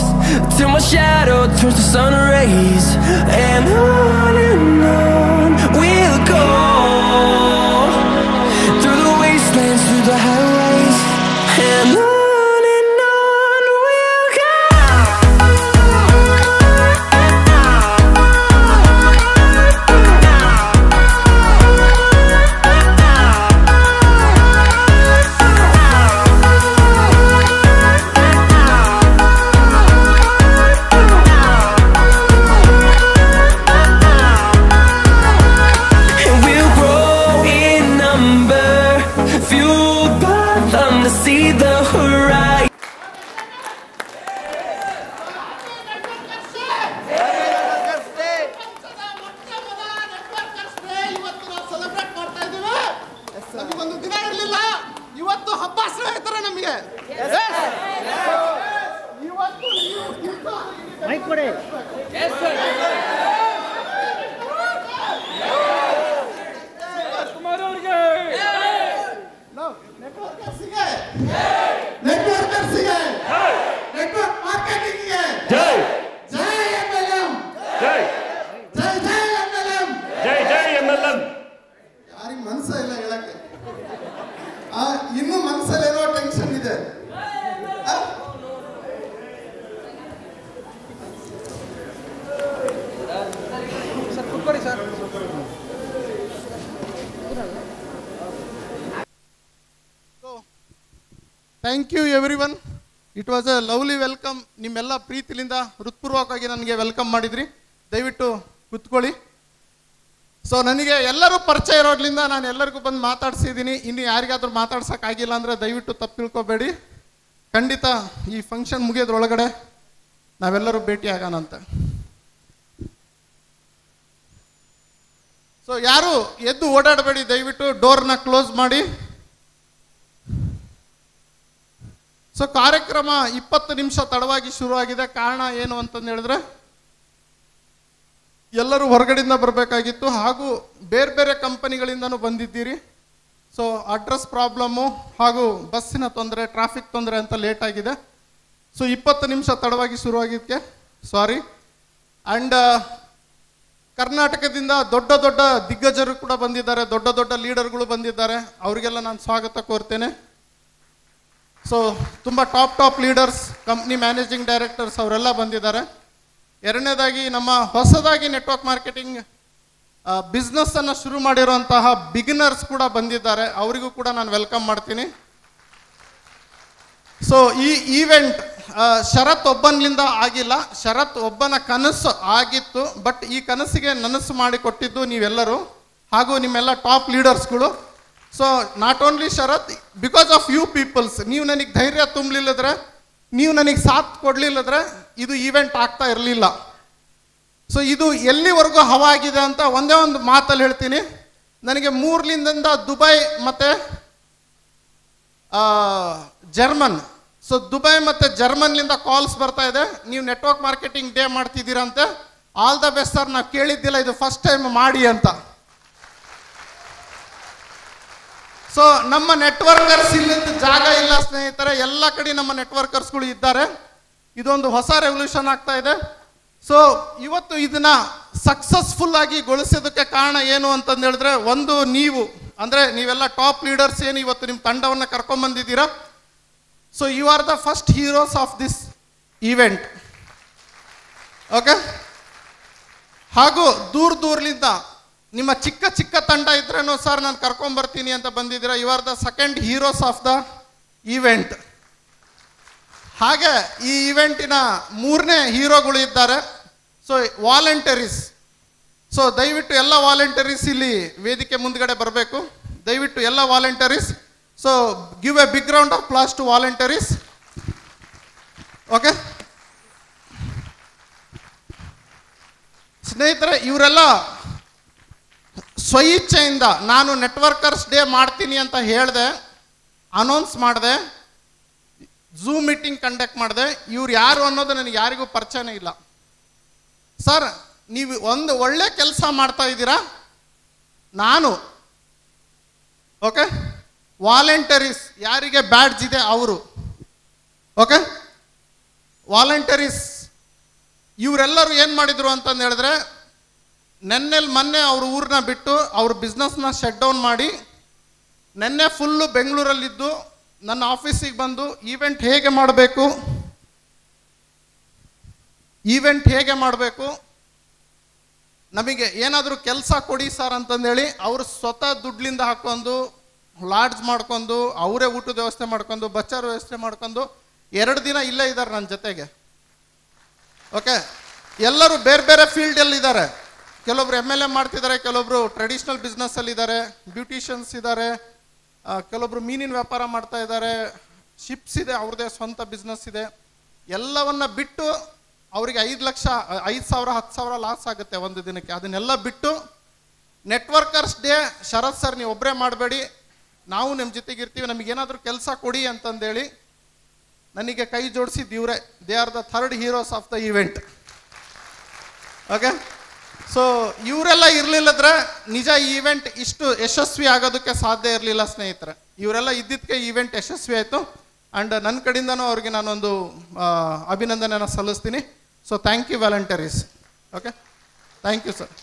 till my shadow turns to sun rays. And on we'll go, through the wastelands, through the highways, and on we'll go. See the horizon. ನಮಗೊಂದು ದಿನ ಇರಲಿಲ್ಲ, ಇವತ್ತು ಹಬ್ಬ ಸ್ನೇಹಿತರೆ ನಮಗೆ. ಇವತ್ತು mic ಕೊಡಿ. ನೆಟ್ವರ್ಕರ್ಸಿಗೆ, ನೆಟ್ವರ್ಕ್ ಮಾರ್ಕೆಟಿಂಗ್ಗೆ ಜೈ ಜೈ MLM, ಜೈ ಜೈ ಜೈ MLM, ಜೈ ಜೈ MLM. ಯಾರಿಗೆ ಮನಸ್ಸ ಇಲ್ಲ ಹೇಳಕ್ಕೆ, ಇನ್ನು ಮನಸ್ಸಲ್ಲಿರೋ ಟೆನ್ಷನ್ ಇದೆ. ಸರ್ ಕೂತ್ಕೊಳ್ಳಿ sir. Thank you everyone. It was a lovely welcome. ನಿಮ್ಮೆಲ್ಲ ಪ್ರೀತಿಲಿಂದ ಹೃತ್ಪೂರ್ವಕವಾಗಿ ನನಗೆ ವೆಲ್ಕಮ್ ಮಾಡಿದ್ರಿ. ದಯವಿಟ್ಟು ಕೂತ್ಕೊಳ್ಳಿ. ಸೊ ನನಗೆ ಎಲ್ಲರೂ ಪರಿಚಯ ಇರೋದ್ರಿಂದ ನಾನು ಎಲ್ಲರಿಗೂ ಬಂದು ಮಾತಾಡ್ಸಿದ್ದೀನಿ. ಇನ್ನು ಯಾರಿಗಾದ್ರೂ ಮಾತಾಡ್ಸೋಕ್ಕಾಗಿಲ್ಲ ಅಂದರೆ ದಯವಿಟ್ಟು ತಪ್ಪು ತಿಳ್ಕೊಬೇಡಿ. ಖಂಡಿತ ಈ ಫಂಕ್ಷನ್ ಮುಗಿಯೋದ್ರೊಳಗಡೆ ನಾವೆಲ್ಲರೂ ಭೇಟಿ ಆಗೋಣ ಅಂತ. ಸೊ ಯಾರು ಎದ್ದು ಓಡಾಡಬೇಡಿ, ದಯವಿಟ್ಟು ಡೋರ್ನ ಕ್ಲೋಸ್ ಮಾಡಿ. ಸೊ ಕಾರ್ಯಕ್ರಮ 20 ನಿಮಿಷ ತಡವಾಗಿ ಶುರುವಾಗಿದೆ. ಕಾರಣ ಏನು ಅಂತಂದು ಹೇಳಿದ್ರೆ, ಎಲ್ಲರೂ ಹೊರಗಡೆಯಿಂದ ಬರಬೇಕಾಗಿತ್ತು, ಹಾಗೂ ಬೇರೆ ಬೇರೆ ಕಂಪನಿಗಳಿಂದನೂ ಬಂದಿದ್ದೀರಿ. ಸೊ ಅಡ್ರೆಸ್ ಪ್ರಾಬ್ಲಮ್ಮು ಹಾಗೂ ಬಸ್ಸಿನ ತೊಂದರೆ, ಟ್ರಾಫಿಕ್ ತೊಂದರೆ ಅಂತ ಲೇಟ್ ಆಗಿದೆ. ಸೊ 20 ನಿಮಿಷ ತಡವಾಗಿ ಶುರುವಾಗಿದ್ದಕ್ಕೆ ಸಾರಿ. ಆ್ಯಂಡ್ ಕರ್ನಾಟಕದಿಂದ ದೊಡ್ಡ ದೊಡ್ಡ ದಿಗ್ಗಜರು ಕೂಡ ಬಂದಿದ್ದಾರೆ, ದೊಡ್ಡ ದೊಡ್ಡ ಲೀಡರ್ಗಳು ಬಂದಿದ್ದಾರೆ. ಅವರಿಗೆಲ್ಲ ನಾನು ಸ್ವಾಗತ ಕೋರ್ತೇನೆ. ಸೊ ತುಂಬ top leaders, company managing directors ಅವರೆಲ್ಲ ಬಂದಿದ್ದಾರೆ. ಎರಡನೇದಾಗಿ ನಮ್ಮ ಹೊಸದಾಗಿ ನೆಟ್ವರ್ಕ್ ಮಾರ್ಕೆಟಿಂಗ್ ಬಿಸ್ನೆಸ್ಸನ್ನು ಶುರು ಮಾಡಿರುವಂತಹ ಬಿಗಿನರ್ಸ್ ಕೂಡ ಬಂದಿದ್ದಾರೆ. ಅವರಿಗೂ ಕೂಡ ನಾನು ವೆಲ್ಕಮ್ ಮಾಡ್ತೀನಿ. ಸೊ ಈ ಈವೆಂಟ್ ಶರತ್ ಒಬ್ಬನಿಂದ ಆಗಿಲ್ಲ, ಶರತ್ ಒಬ್ಬನ ಕನಸು ಆಗಿತ್ತು. ಬಟ್ ಈ ಕನಸಿಗೆ ನನಸು ಮಾಡಿಕೊಟ್ಟಿದ್ದು ನೀವೆಲ್ಲರೂ ಹಾಗೂ ನಿಮ್ಮೆಲ್ಲ ಟಾಪ್ ಲೀಡರ್ಸ್ಗಳು. So not only Sharath, because of you peoples. ನೀವು ನನಗೆ ಧೈರ್ಯ ತುಂಬಲಿಲ್ಲದ್ರೆ, ನೀವು ನನಗೆ ಸಾಥ್ ಕೊಡಲಿಲ್ಲದ್ರೆ ಇದು ಈವೆಂಟ್ ಆಗ್ತಾ ಇರಲಿಲ್ಲ. ಸೊ ಇದು ಎಲ್ಲಿವರೆಗೂ ಹವಾ ಆಗಿದೆ ಅಂತ ಒಂದೇ ಒಂದು ಮಾತಲ್ಲಿ ಹೇಳ್ತೀನಿ. ನನಗೆ 3ಲಿಂದ ದುಬೈ ಮತ್ತು ಜರ್ಮನ್, ಸೊ ದುಬೈ ಮತ್ತು ಜರ್ಮನ್ಲಿಂದ ಕಾಲ್ಸ್ ಬರ್ತಾ ಇದೆ, ನೀವು ನೆಟ್ವರ್ಕ್ ಮಾರ್ಕೆಟಿಂಗ್ ಡೇ ಮಾಡ್ತಿದ್ದೀರಂತೆ, ಆಲ್ ದ ಬೆಸ್ಟ್ ಸರ್, ನಾವು ಕೇಳಿದ್ದಿಲ್ಲ, ಇದು ಫಸ್ಟ್ ಟೈಮ್ ಮಾಡಿ ಅಂತ. ಸೊ ನಮ್ಮ ನೆಟ್ವರ್ಕರ್ಸ್ ಇಲ್ಲದ ಜಾಗ ಇಲ್ಲ ಸ್ನೇಹಿತರೆ, ಎಲ್ಲ ಕಡೆ ನಮ್ಮ ನೆಟ್ವರ್ಕರ್ಸ್ಗಳು ಇದ್ದಾರೆ. ಇದೊಂದು ಹೊಸ ರೆವಲ್ಯೂಷನ್ ಆಗ್ತಾ ಇದೆ. ಸೊ ಇವತ್ತು ಇದನ್ನ ಸಕ್ಸಸ್ಫುಲ್ ಆಗಿ ಗೊಳಿಸೋದಕ್ಕೆ ಕಾರಣ ಏನು ಅಂತಂದು ಹೇಳಿದ್ರೆ, ಒಂದು ನೀವು ಅಂದರೆ ನೀವೆಲ್ಲ ಟಾಪ್ ಲೀಡರ್ಸ್ ಏನು ಇವತ್ತು ನಿಮ್ಮ ತಂಡವನ್ನು ಕರ್ಕೊಂಡ್ಬಂದಿದ್ದೀರಾ. So you are the first heroes of this event. Okay, ಹಾಗೂ ದೂರದಿಂದ ನಿಮ್ಮ ಚಿಕ್ಕ ಚಿಕ್ಕ ತಂಡ ಇದ್ರೇನು ಸರ್ ನಾನು ಕರ್ಕೊಂಬರ್ತೀನಿ ಅಂತ ಬಂದಿದ್ದೀರಾ. You are the second heroes of the event. ಹಾಗೆ ಈ ಈವೆಂಟಿನ 3ನೇ ಹೀರೋಗಳು ಇದ್ದಾರೆ. ಸೊ ವಾಲಂಟರೀಸ್, ಸೊ ದಯವಿಟ್ಟು ಎಲ್ಲ ವಾಲಂಟರೀಸ್ ಇಲ್ಲಿ ವೇದಿಕೆ ಮುಂದ್ಗಡೆ ಬರಬೇಕು. ದಯವಿಟ್ಟು ಎಲ್ಲ volunteers. So give a big round of applause to volunteers. Okay ಸ್ನೇಹಿತರೆ, ಇವರೆಲ್ಲ ಸ್ವಇಚ್ಛೆಯಿಂದ ನಾನು ನೆಟ್ವರ್ಕರ್ಸ್ ಡೇ ಮಾಡ್ತೀನಿ ಅಂತ ಹೇಳಿದೆ, ಅನೌನ್ಸ್ ಮಾಡಿದೆ, ಝೂಮ್ ಮೀಟಿಂಗ್ ಕಂಡಕ್ಟ್ ಮಾಡಿದೆ. ಇವ್ರು ಯಾರು ಅನ್ನೋದು ನನಗೆ ಯಾರಿಗೂ ಪರಿಚಯನೇ ಇಲ್ಲ. ಸರ್ ನೀವು ಒಂದು ಒಳ್ಳೆ ಕೆಲಸ ಮಾಡ್ತಾ ಇದ್ದೀರಾ. ನಾನು ಓಕೆ ವಾಲಂಟರೀಸ್ ಯಾರಿಗೆ ಬ್ಯಾಡ್ಜ್ ಇದೆ ಅವರು, ಓಕೆ ವಾಲಂಟರೀಸ್ ಇವರೆಲ್ಲರೂ ಏನು ಮಾಡಿದರು ಅಂತಂದು ಹೇಳಿದ್ರೆ, ಮೊನ್ನೆ ಅವ್ರ ಊರನ್ನ ಬಿಟ್ಟು ಅವ್ರ ಬಿಸ್ನೆಸ್ನ ಶಟ್ ಡೌನ್ ಮಾಡಿ ನೆನ್ನೆ ಫುಲ್ಲು ಬೆಂಗಳೂರಲ್ಲಿದ್ದು ನನ್ನ ಆಫೀಸಿಗೆ ಬಂದು ಈವೆಂಟ್ ಹೇಗೆ ಮಾಡಬೇಕು, ನಮಗೆ ಏನಾದರೂ ಕೆಲಸ ಕೊಡಿ ಸರ್ ಅಂತಂದೇಳಿ ಅವರು ಸ್ವತಃ ದುಡ್ಲಿಂದ ಹಾಕೊಂಡು ಲಾಡ್ಜ್ ಮಾಡ್ಕೊಂಡು ಅವರೇ ಊಟದ ವ್ಯವಸ್ಥೆ ಮಾಡ್ಕೊಂಡು ಬಚ್ಚಾರ ವ್ಯವಸ್ಥೆ ಮಾಡ್ಕೊಂಡು 2 ದಿನ ಇಲ್ಲೇ ಇದ್ದಾರೆ ನನ್ನ ಜೊತೆಗೆ. ಓಕೆ, ಎಲ್ಲರೂ ಬೇರೆ ಬೇರೆ ಫೀಲ್ಡಲ್ಲಿದ್ದಾರೆ. ಕೆಲವೊಬ್ರು MLA ಮಾಡ್ತಿದ್ದಾರೆ, ಕೆಲವೊಬ್ರು ಟ್ರೆಡಿಷ್ನಲ್ ಬಿಸ್ನೆಸ್ಸಲ್ಲಿದ್ದಾರೆ, ಬ್ಯೂಟಿಷಿಯನ್ಸ್ ಇದ್ದಾರೆ, ಕೆಲವೊಬ್ರು ಮೀನಿನ ವ್ಯಾಪಾರ ಮಾಡ್ತಾ ಇದ್ದಾರೆ, ಶಿಪ್ಸ್ ಇದೆ, ಅವ್ರದ್ದೇ ಸ್ವಂತ ಬಿಸ್ನೆಸ್ ಇದೆ. ಎಲ್ಲವನ್ನ ಬಿಟ್ಟು ಅವರಿಗೆ 5,00,000 5,000 10,000 ಲಾಸ್ ಆಗುತ್ತೆ ಒಂದು ದಿನಕ್ಕೆ. ಅದನ್ನೆಲ್ಲ ಬಿಟ್ಟು ನೆಟ್ವರ್ಕರ್ಸ್ ಡೇ ಶರತ್ ಸರ್ ನೀವು ಒಬ್ಬರೇ ಮಾಡಬೇಡಿ, ನಾವು ನಿಮ್ಮ ಜೊತೆಗಿರ್ತೀವಿ, ನಮಗೇನಾದರೂ ಕೆಲಸ ಕೊಡಿ ಅಂತಂದೇಳಿ ನನಗೆ ಕೈ ಜೋಡಿಸಿದ್ದು ಇವರೇ. They are the 3rd heroes of the event. Okay, so ಇವರೆಲ್ಲ ಇರಲಿಲ್ಲದ್ರೆ ನಿಜ ಈವೆಂಟ್ ಇಷ್ಟು ಯಶಸ್ವಿ ಆಗೋದಕ್ಕೆ ಸಾಧ್ಯ ಇರಲಿಲ್ಲ ಸ್ನೇಹಿತರೆ. ಇವರೆಲ್ಲ ಇದ್ದಿದ್ದಕ್ಕೆ ಈವೆಂಟ್ ಯಶಸ್ವಿ ಆಯಿತು. ಆ್ಯಂಡ್ ನನ್ನ ಕಡೆಯಿಂದನೂ ಅವ್ರಿಗೆ ನಾನೊಂದು ಅಭಿನಂದನೆಯನ್ನು ಸಲ್ಲಿಸ್ತೀನಿ. So thank you volunteers. Okay, thank you sir.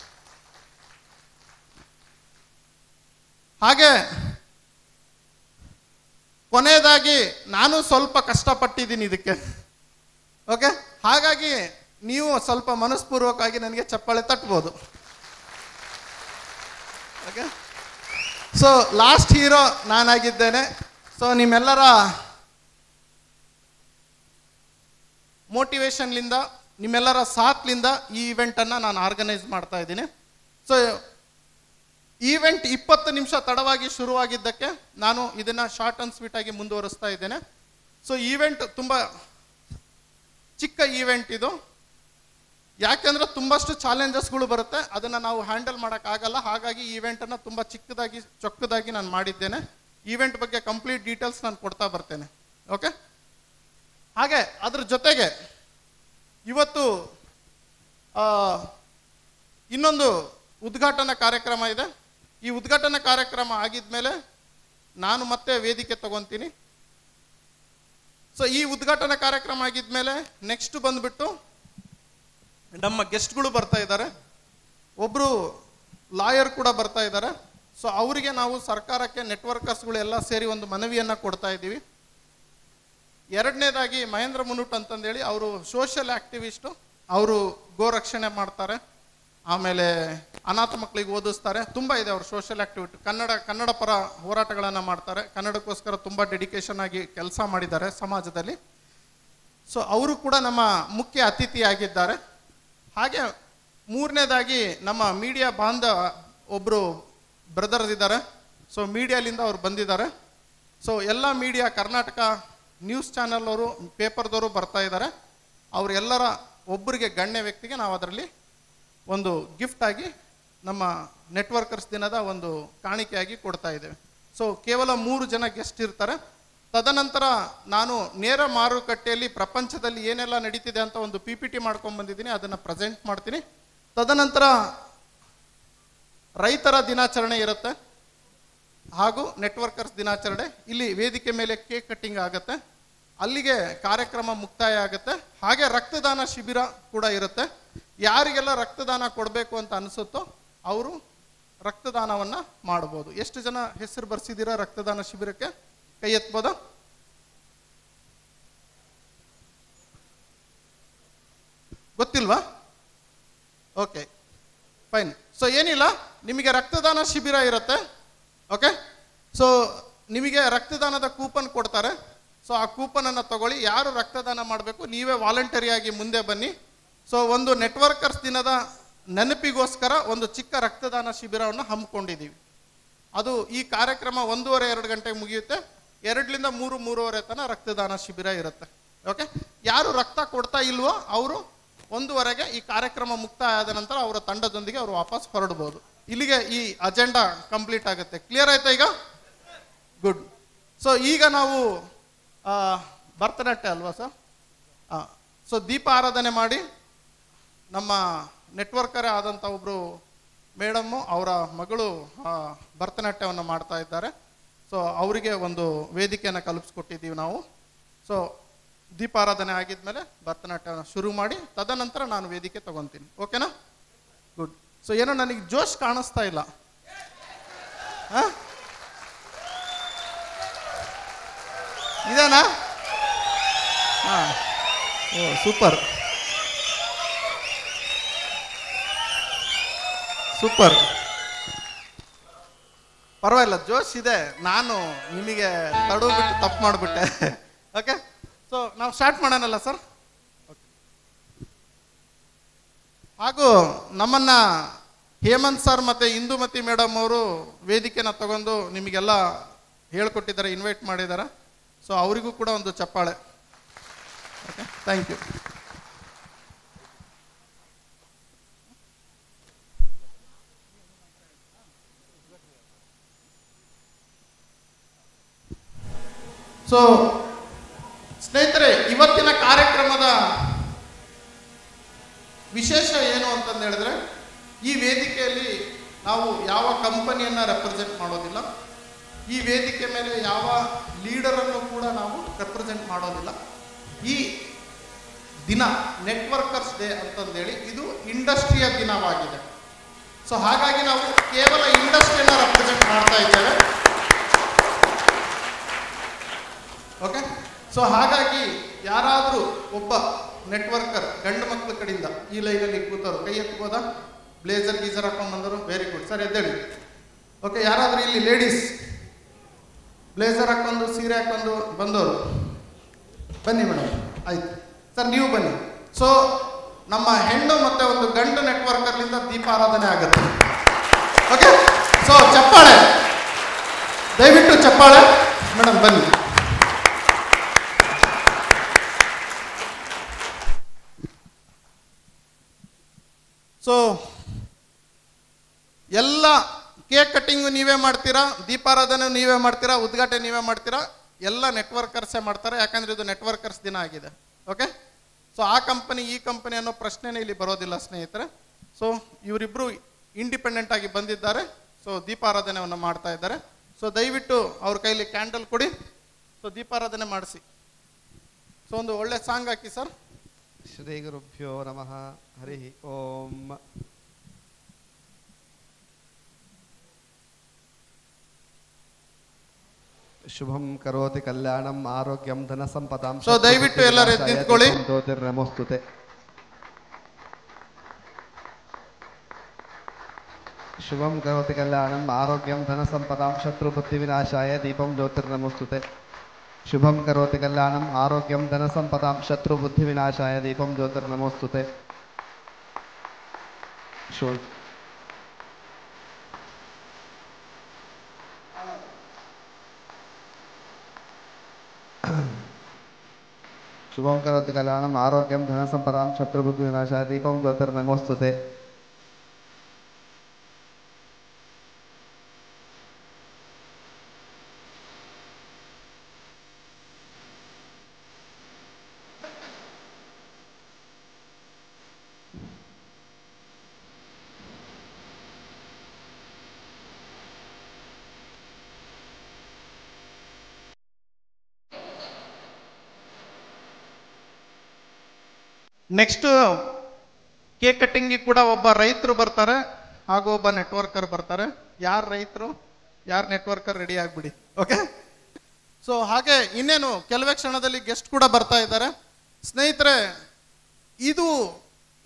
ಹಾಗೆ ಕೊನೆಯದಾಗಿ ನಾನು ಸ್ವಲ್ಪ ಕಷ್ಟಪಟ್ಟಿದ್ದೀನಿ ಇದಕ್ಕೆ. ಓಕೆ, ಹಾಗಾಗಿ ನೀವು ಸ್ವಲ್ಪ ಮನಸ್ಪೂರ್ವಕವಾಗಿ ನನಗೆ ಚಪ್ಪಾಳೆ ತಟ್ಬೋದು. ಓಕೆ, ಸೊ ಲಾಸ್ಟ್ ಹೀರೋ ನಾನಾಗಿದ್ದೇನೆ. ಸೊ ನಿಮ್ಮೆಲ್ಲರ ಮೋಟಿವೇಶನ್ಲಿಂದ, ನಿಮ್ಮೆಲ್ಲರ ಸಾಥ್ಲಿಂದ ಈ ಈವೆಂಟನ್ನು ನಾನು ಆರ್ಗನೈಸ್ ಮಾಡ್ತಾ ಇದ್ದೀನಿ. ಸೊ ಈವೆಂಟ್ 20 ನಿಮಿಷ ತಡವಾಗಿ ಶುರುವಾಗಿದ್ದಕ್ಕೆ ನಾನು ಇದನ್ನು ಶಾರ್ಟ್ ಆ್ಯಂಡ್ ಸ್ವೀಟ್ ಆಗಿ ಮುಂದುವರಿಸ್ತಾ ಇದ್ದೇನೆ. ಸೊ ಈವೆಂಟ್ ತುಂಬ ಚಿಕ್ಕ ಈವೆಂಟ್ ಇದು. ಯಾಕೆಂದರೆ ತುಂಬಷ್ಟು ಚಾಲೆಂಜಸ್ಗಳು ಬರುತ್ತೆ, ಅದನ್ನು ನಾವು ಹ್ಯಾಂಡಲ್ ಮಾಡೋಕ್ಕಾಗಲ್ಲ. ಹಾಗಾಗಿ ಈವೆಂಟನ್ನು ತುಂಬ ಚೊಕ್ಕದಾಗಿ ನಾನು ಮಾಡಿದ್ದೇನೆ. ಈವೆಂಟ್ ಬಗ್ಗೆ ಕಂಪ್ಲೀಟ್ ಡೀಟೇಲ್ಸ್ ನಾನು ಕೊಡ್ತಾ ಬರ್ತೇನೆ. ಓಕೆ, ಹಾಗೆ ಅದ್ರ ಜೊತೆಗೆ ಇವತ್ತು ಇನ್ನೊಂದು ಉದ್ಘಾಟನಾ ಕಾರ್ಯಕ್ರಮ ಇದೆ. ಈ ಉದ್ಘಾಟನಾ ಕಾರ್ಯಕ್ರಮ ಆಗಿದ್ಮೇಲೆ ನಾನು ಮತ್ತೆ ವೇದಿಕೆ ತಗೊತೀನಿ. ಸೊ ಈ ಉದ್ಘಾಟನಾ ಕಾರ್ಯಕ್ರಮ ಆಗಿದ್ಮೇಲೆ ನೆಕ್ಸ್ಟ್ ಬಂದ್ಬಿಟ್ಟು ನಮ್ಮ ಗೆಸ್ಟ್ಗಳು ಬರ್ತಾ ಇದ್ದಾರೆ, ಒಬ್ಬರು ಲಾಯರ್ ಕೂಡ ಬರ್ತಾ ಇದ್ದಾರೆ. ಸೊ ಅವರಿಗೆ ನಾವು ಸರ್ಕಾರಕ್ಕೆ ನೆಟ್ವರ್ಕರ್ಸ್ಗಳು ಎಲ್ಲ ಸೇರಿ ಒಂದು ಮನವಿಯನ್ನು ಕೊಡ್ತಾ ಇದ್ದೀವಿ. ಎರಡನೇದಾಗಿ ಮಹೇಂದ್ರ ಮುನುಟ್ ಅಂತಂದೇಳಿ ಅವರು ಸೋಷಿಯಲ್ ಆ್ಯಕ್ಟಿವಿಸ್ಟು, ಅವರು ಗೋ ರಕ್ಷಣೆ ಮಾಡ್ತಾರೆ, ಆಮೇಲೆ ಅನಾಥ ಮಕ್ಕಳಿಗೆ ಓದಿಸ್ತಾರೆ, ತುಂಬ ಇದೆ ಅವ್ರ ಸೋಷಿಯಲ್ ಆ್ಯಕ್ಟಿವಿಟಿ. ಕನ್ನಡ ಪರ ಹೋರಾಟಗಳನ್ನು ಮಾಡ್ತಾರೆ, ಕನ್ನಡಕ್ಕೋಸ್ಕರ ತುಂಬ ಡೆಡಿಕೇಶನ್ ಆಗಿ ಕೆಲಸ ಮಾಡಿದ್ದಾರೆ ಸಮಾಜದಲ್ಲಿ. ಸೊ ಅವರು ಕೂಡ ನಮ್ಮ ಮುಖ್ಯ ಅತಿಥಿಯಾಗಿದ್ದಾರೆ. ಹಾಗೆ ಮೂರನೇದಾಗಿ ನಮ್ಮ ಮೀಡಿಯಾ ಒಬ್ಬರು ಬ್ರದರ್ಸ್ ಇದ್ದಾರೆ. ಸೊ ಮೀಡಿಯಾಲಿಂದ ಅವ್ರು ಬಂದಿದ್ದಾರೆ. ಸೊ ಎಲ್ಲ ಮೀಡಿಯಾ ಕರ್ನಾಟಕ ನ್ಯೂಸ್ ಚಾನಲ್ ಅವರು, ಪೇಪರ್ದವರು ಬರ್ತಾ ಇದ್ದಾರೆ. ಅವರೆಲ್ಲರ ಒಬ್ಬರಿಗೆ ಗಣ್ಯ ವ್ಯಕ್ತಿಗೆ ನಾವು ಅದರಲ್ಲಿ ಒಂದು ಗಿಫ್ಟ್ ಆಗಿ ನಮ್ಮ ನೆಟ್ವರ್ಕರ್ಸ್ ದಿನದ ಒಂದು ಕಾಣಿಕೆಯಾಗಿ ಕೊಡ್ತಾ ಇದ್ದೇವೆ. ಸೊ ಕೇವಲ 3 ಜನ ಗೆಸ್ಟ್ ಇರ್ತಾರೆ. ತದನಂತರ ನಾನು ನೇರ ಮಾರುಕಟ್ಟೆಯಲ್ಲಿ ಪ್ರಪಂಚದಲ್ಲಿ ಏನೆಲ್ಲ ನಡೀತಿದೆ ಅಂತ ಒಂದು PPT ಮಾಡ್ಕೊಂಡು ಬಂದಿದ್ದೀನಿ, ಅದನ್ನು ಪ್ರೆಸೆಂಟ್ ಮಾಡ್ತೀನಿ. ತದನಂತರ ರೈತರ ದಿನಾಚರಣೆ ಇರುತ್ತೆ ಹಾಗೂ ನೆಟ್ವರ್ಕರ್ಸ್ ದಿನಾಚರಣೆ. ಇಲ್ಲಿ ವೇದಿಕೆ ಮೇಲೆ ಕೇಕ್ ಕಟ್ಟಿಂಗ್ ಆಗುತ್ತೆ, ಅಲ್ಲಿಗೆ ಕಾರ್ಯಕ್ರಮ ಮುಕ್ತಾಯ ಆಗುತ್ತೆ. ಹಾಗೆ ರಕ್ತದಾನ ಶಿಬಿರ ಕೂಡ ಇರುತ್ತೆ. ಯಾರಿಗೆಲ್ಲ ರಕ್ತದಾನ ಕೊಡಬೇಕು ಅಂತ ಅನಿಸುತ್ತೋ ಅವರು ರಕ್ತದಾನವನ್ನು ಮಾಡ್ಬೋದು. ಎಷ್ಟು ಜನ ಹೆಸರು ಬರ್ಸಿದ್ದೀರಾ ರಕ್ತದಾನ ಶಿಬಿರಕ್ಕೆ? ಕೈ ಎತ್ಬೋದಾ? ಗೊತ್ತಿಲ್ವಾ? Okay, fine. ಸೊ ಏನಿಲ್ಲ, ನಿಮಗೆ ರಕ್ತದಾನ ಶಿಬಿರ ಇರುತ್ತೆ. ಓಕೆ, ಸೊ ನಿಮಗೆ ರಕ್ತದಾನದ ಕೂಪನ್ ಕೊಡ್ತಾರೆ. ಸೊ ಆ ಕೂಪನನ್ನು ತಗೊಳ್ಳಿ. ಯಾರು ರಕ್ತದಾನ ಮಾಡಬೇಕು ನೀವೇ ವಾಲಂಟರಿಯಾಗಿ ಮುಂದೆ ಬನ್ನಿ. ಸೊ ಒಂದು ನೆಟ್ವರ್ಕರ್ಸ್ ದಿನದ ನೆನಪಿಗೋಸ್ಕರ ಒಂದು ಚಿಕ್ಕ ರಕ್ತದಾನ ಶಿಬಿರವನ್ನು ಹಮ್ಮಿಕೊಂಡಿದ್ದೀವಿ. ಅದು ಈ ಕಾರ್ಯಕ್ರಮ 1:30-2 ಗಂಟೆಗೆ ಮುಗಿಯುತ್ತೆ. 2ರಿಂದ 3-3:30 ತನಕ ರಕ್ತದಾನ ಶಿಬಿರ ಇರುತ್ತೆ. ಓಕೆ, ಯಾರು ರಕ್ತ ಕೊಡ್ತಾ ಇಲ್ವೋ ಅವರು 1:30ಗೆ ಈ ಕಾರ್ಯಕ್ರಮ ಮುಕ್ತಾಯ ಆದ ನಂತರ ಅವರ ತಂಡದೊಂದಿಗೆ ಅವರು ವಾಪಸ್ ಹೊರಡ್ಬೋದು. ಇಲ್ಲಿಗೆ ಈ ಅಜೆಂಡಾ ಕಂಪ್ಲೀಟ್ ಆಗುತ್ತೆ. ಕ್ಲಿಯರ್ ಆಯ್ತಾ ಈಗ? ಗುಡ್. ಸೊ ಈಗ ನಾವು ಭರತನಾಟ್ಯ ಅಲ್ವಾ ಸರ್? ಸೊ ದೀಪ ಆರಾಧನೆ ಮಾಡಿ ನಮ್ಮ ನೆಟ್ವರ್ಕರೇ ಆದಂಥ ಒಬ್ಬರು ಮೇಡಮ್ಮು ಅವರ ಮಗಳು ಭರತನಾಟ್ಯವನ್ನು ಮಾಡ್ತಾ ಇದ್ದಾರೆ. ಸೊ ಅವರಿಗೆ ಒಂದು ವೇದಿಕೆಯನ್ನು ಕಲ್ಪಿಸ್ಕೊಟ್ಟಿದ್ದೀವಿ ನಾವು. ಸೊ ದೀಪಾರಾಧನೆ ಆಗಿದ್ಮೇಲೆ ಭರತನಾಟ್ಯವನ್ನು ಶುರು ಮಾಡಿ ತದನಂತರ ನಾನು ವೇದಿಕೆ ತಗೊತೀನಿ. ಓಕೆನಾ? ಗುಡ್. ಸೊ ಏನೋ ನನಗೆ ಜೋಶ್ ಕಾಣಿಸ್ತಾ ಇಲ್ಲ. ಇದೇನಾ? ಹಾಂ, ಓ ಸೂಪರ್ ಸೂಪರ್, ಪರವಾಗಿಲ್ಲ, ಜೋಶ್ ಇದೆ. ನಾನು ನಿಮಗೆ ತಡು ಬಿಟ್ಟು ತಪ್ಪು ಮಾಡಿಬಿಟ್ಟೆ. ಓಕೆ, ಸೊ ನಾವು ಸ್ಟಾರ್ಟ್ ಮಾಡೋಣಲ್ಲ ಸರ್? ಹಾಗೂ ನಮ್ಮನ್ನು ಹೇಮಂತ್ ಸರ್ ಮತ್ತು ಇಂದುಮತಿ ಮೇಡಮ್ ಅವರು ವೇದಿಕೆನ ತಗೊಂಡು ನಿಮಗೆಲ್ಲ ಹೇಳ್ಕೊಟ್ಟಿದ್ದಾರೆ, ಇನ್ವೈಟ್ ಮಾಡಿದ್ದಾರೆ. ಸೊ ಅವರಿಗೂ ಕೂಡ ಒಂದು ಚಪ್ಪಾಳೆ. Okay, thank you. ಸೊ ಸ್ನೇಹಿತರೆ, ಇವತ್ತಿನ ಕಾರ್ಯಕ್ರಮದ ವಿಶೇಷ ಏನು ಅಂತಂದು ಹೇಳಿದ್ರೆ, ಈ ವೇದಿಕೆಯಲ್ಲಿ ನಾವು ಯಾವ ಕಂಪನಿಯನ್ನು ರೆಪ್ರೆಸೆಂಟ್ ಮಾಡೋದಿಲ್ಲ. ಈ ವೇದಿಕೆ ಮೇಲೆ ಯಾವ ಲೀಡರನ್ನು ಕೂಡ ನಾವು ರೆಪ್ರೆಸೆಂಟ್ ಮಾಡೋದಿಲ್ಲ. ಈ ದಿನ ನೆಟ್ವರ್ಕರ್ಸ್ ಡೇ ಅಂತಂದೇಳಿ ಇದು ಇಂಡಸ್ಟ್ರಿಯ ದಿನವಾಗಿದೆ. ಸೊ ಹಾಗಾಗಿ ನಾವು ಕೇವಲ ಇಂಡಸ್ಟ್ರಿಯನ್ನು ರೆಪ್ರೆಸೆಂಟ್ ಮಾಡ್ತಾ ಇದ್ದೇವೆ. ಓಕೆ, ಸೊ ಹಾಗಾಗಿ ಯಾರಾದರೂ ಒಬ್ಬ ನೆಟ್ವರ್ಕರ್ ಗಂಡು ಮಕ್ಕಳ ಕಡೆಯಿಂದ ಈ ಲೈನಲ್ಲಿ ಕೂತವರು ಕೈ ಎತ್ಬೋದಾ? ಬ್ಲೇಸರ್ ಗೀಸರ್ ಹಾಕೊಂಡು ಬಂದರು? ವೆರಿ ಗುಡ್ ಸರ್, ಎದ್ದೇಳಿ. ಓಕೆ, ಯಾರಾದರೂ ಇಲ್ಲಿ ಲೇಡೀಸ್ ಬ್ಲೇಸರ್ ಹಾಕೊಂಡು ಸೀರೆ ಹಾಕೊಂಡು ಬಂದವರು ಬನ್ನಿ ಮೇಡಮ್. ಆಯ್ತು ಸರ್, ನೀವು ಬನ್ನಿ. ಸೊ ನಮ್ಮ ಹೆಣ್ಣು ಮತ್ತು ಒಂದು ಗಂಡು ನೆಟ್ವರ್ಕರ್ಲಿಂದ ದೀಪಾರಾಧನೆ ಆಗುತ್ತೆ. ಓಕೆ, ಸೊ ಚಪ್ಪಾಳೆ, ದಯವಿಟ್ಟು ಚಪ್ಪಾಳೆ. ಮೇಡಮ್ ಬನ್ನಿ. ಸೊ ಎಲ್ಲ ಕೇಕ್ ಕಟ್ಟಿಂಗು ನೀವೇ ಮಾಡ್ತೀರಾ, ದೀಪಾರಾಧನೆ ನೀವೇ ಮಾಡ್ತೀರಾ, ಉದ್ಘಾಟನೆ ನೀವೇ ಮಾಡ್ತೀರಾ, ಎಲ್ಲ ನೆಟ್ವರ್ಕರ್ಸೇ ಮಾಡ್ತಾರೆ. ಯಾಕಂದರೆ ಇದು ನೆಟ್ವರ್ಕರ್ಸ್ ದಿನ ಆಗಿದೆ. ಓಕೆ, ಸೊ ಆ ಕಂಪನಿ ಈ ಕಂಪನಿ ಅನ್ನೋ ಪ್ರಶ್ನೆನೇ ಇಲ್ಲಿ ಬರೋದಿಲ್ಲ ಸ್ನೇಹಿತರೆ. ಸೊ ಇವರಿಬ್ಬರು ಇಂಡಿಪೆಂಡೆಂಟ್ ಆಗಿ ಬಂದಿದ್ದಾರೆ. ಸೊ ದೀಪಾರಾಧನೆಯನ್ನು ಮಾಡ್ತಾ ಇದ್ದಾರೆ. ಸೊ ದಯವಿಟ್ಟು ಅವ್ರ ಕೈಲಿ ಕ್ಯಾಂಡಲ್ ಕೊಡಿ. ಸೊ ದೀಪಾರಾಧನೆ ಮಾಡಿಸಿ. ಸೊ ಒಂದು ಒಳ್ಳೆ ಸಾಂಗ್ ಹಾಕಿ ಸರ್. ಶ್ರೀ ಗುರುಭ್ಯೋ ನಮಃ. ಹರಿ ಓಂ. ಶುಭಂ ಕರೋತಿ ಕಲ್ಯಾಣಂ ಆರೋಗ್ಯಂ ಧನ ಸಂಪದಾಂ. ಸೊ ದಯವಿಟ್ಟು ಎಲ್ಲರೂ ನಿಂತ್ಕೊಳ್ಳಿ. ಜ್ಯೋತಿರ್ನಮೋಸ್ತುತೆ. ಶುಭಂ ಕರೋತಿ ಕಲ್ಯಾಣಂ ಆರೋಗ್ಯಂ ಧನ ಸಂಪದಾಂ ಶತ್ರು ಬುದ್ಧಿ ವಿನಾಶಾಯ ದೀಪಂ ಜ್ಯೋತಿರ್ನಮೋಸ್ತುತೆ. ಶುಭಂ ಕರೋತಿ ಕಲ್ಯಾಣಂ ಆರೋಗ್ಯಂ ಧನ ಸಂಪದಾಂ ಶತ್ರು ಬುದ್ಧಿ ವಿನಾಶಾಯ ದೀಪಂ ಜ್ಯೋತಿರ್ನಮೋಸ್ತುತೆ. ಶುಭಂ ಕರೋತಿ ಕಲ್ಯಾಣಂ ಆರೋಗ್ಯಂ ಧನ ಸಂಪದಾಂ ಶತ್ರು ಬುದ್ಧಿ ವಿನಾಶಾಯ ದೀಪಂ ಜ್ಯೋತಿರ್ನಮೋಸ್ತುತೆ. ನೆಕ್ಸ್ಟ್ ಕೇಕ್ ಕಟ್ಟಿಂಗಿಗೆ ಕೂಡ ಒಬ್ಬ ರೈತರು ಬರ್ತಾರೆ ಹಾಗೂ ಒಬ್ಬ ನೆಟ್ವರ್ಕರ್ ಬರ್ತಾರೆ. ಯಾರು ರೈತರು ಯಾರು ನೆಟ್ವರ್ಕರ್ ರೆಡಿ ಆಗಿಬಿಡಿ. ಓಕೆ, ಸೊ ಹಾಗೆ ಇನ್ನೇನು ಕೆಲವೇ ಕ್ಷಣದಲ್ಲಿ ಗೆಸ್ಟ್ ಕೂಡ ಬರ್ತಾ ಇದ್ದಾರೆ. ಸ್ನೇಹಿತರೆ, ಇದು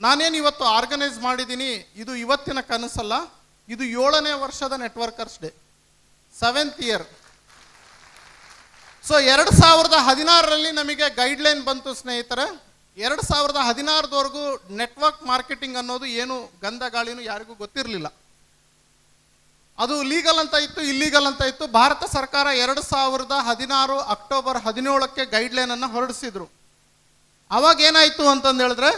ನಾನೇನು ಇವತ್ತು ಆರ್ಗನೈಸ್ ಮಾಡಿದ್ದೀನಿ, ಇದು ಇವತ್ತಿನ ಕನಸಲ್ಲ, ಇದು 7ನೇ ವರ್ಷದ networkers day, 7th year. So 2016ರಲ್ಲಿ ನಮಗೆ ಗೈಡ್ಲೈನ್ ಬಂತು ಸ್ನೇಹಿತರೆ. 2016ದವರೆಗೂ ನೆಟ್ವರ್ಕ್ ಮಾರ್ಕೆಟಿಂಗ್ ಅನ್ನೋದು ಏನು ಗಂಧ ಗಾಳಿನೂ ಯಾರಿಗೂ ಗೊತ್ತಿರಲಿಲ್ಲ. ಅದು ಲೀಗಲ್ ಅಂತ ಇತ್ತು, ಇಲ್ಲೀಗಲ್ ಅಂತ ಇತ್ತು. ಭಾರತ ಸರ್ಕಾರ 2016 ಅಕ್ಟೋಬರ್ 17ಕ್ಕೆ ಗೈಡ್ಲೈನ್ ಅನ್ನು ಹೊರಡಿಸಿದ್ರು. ಅವಾಗ ಏನಾಯಿತು ಅಂತಂದು ಹೇಳಿದ್ರೆ,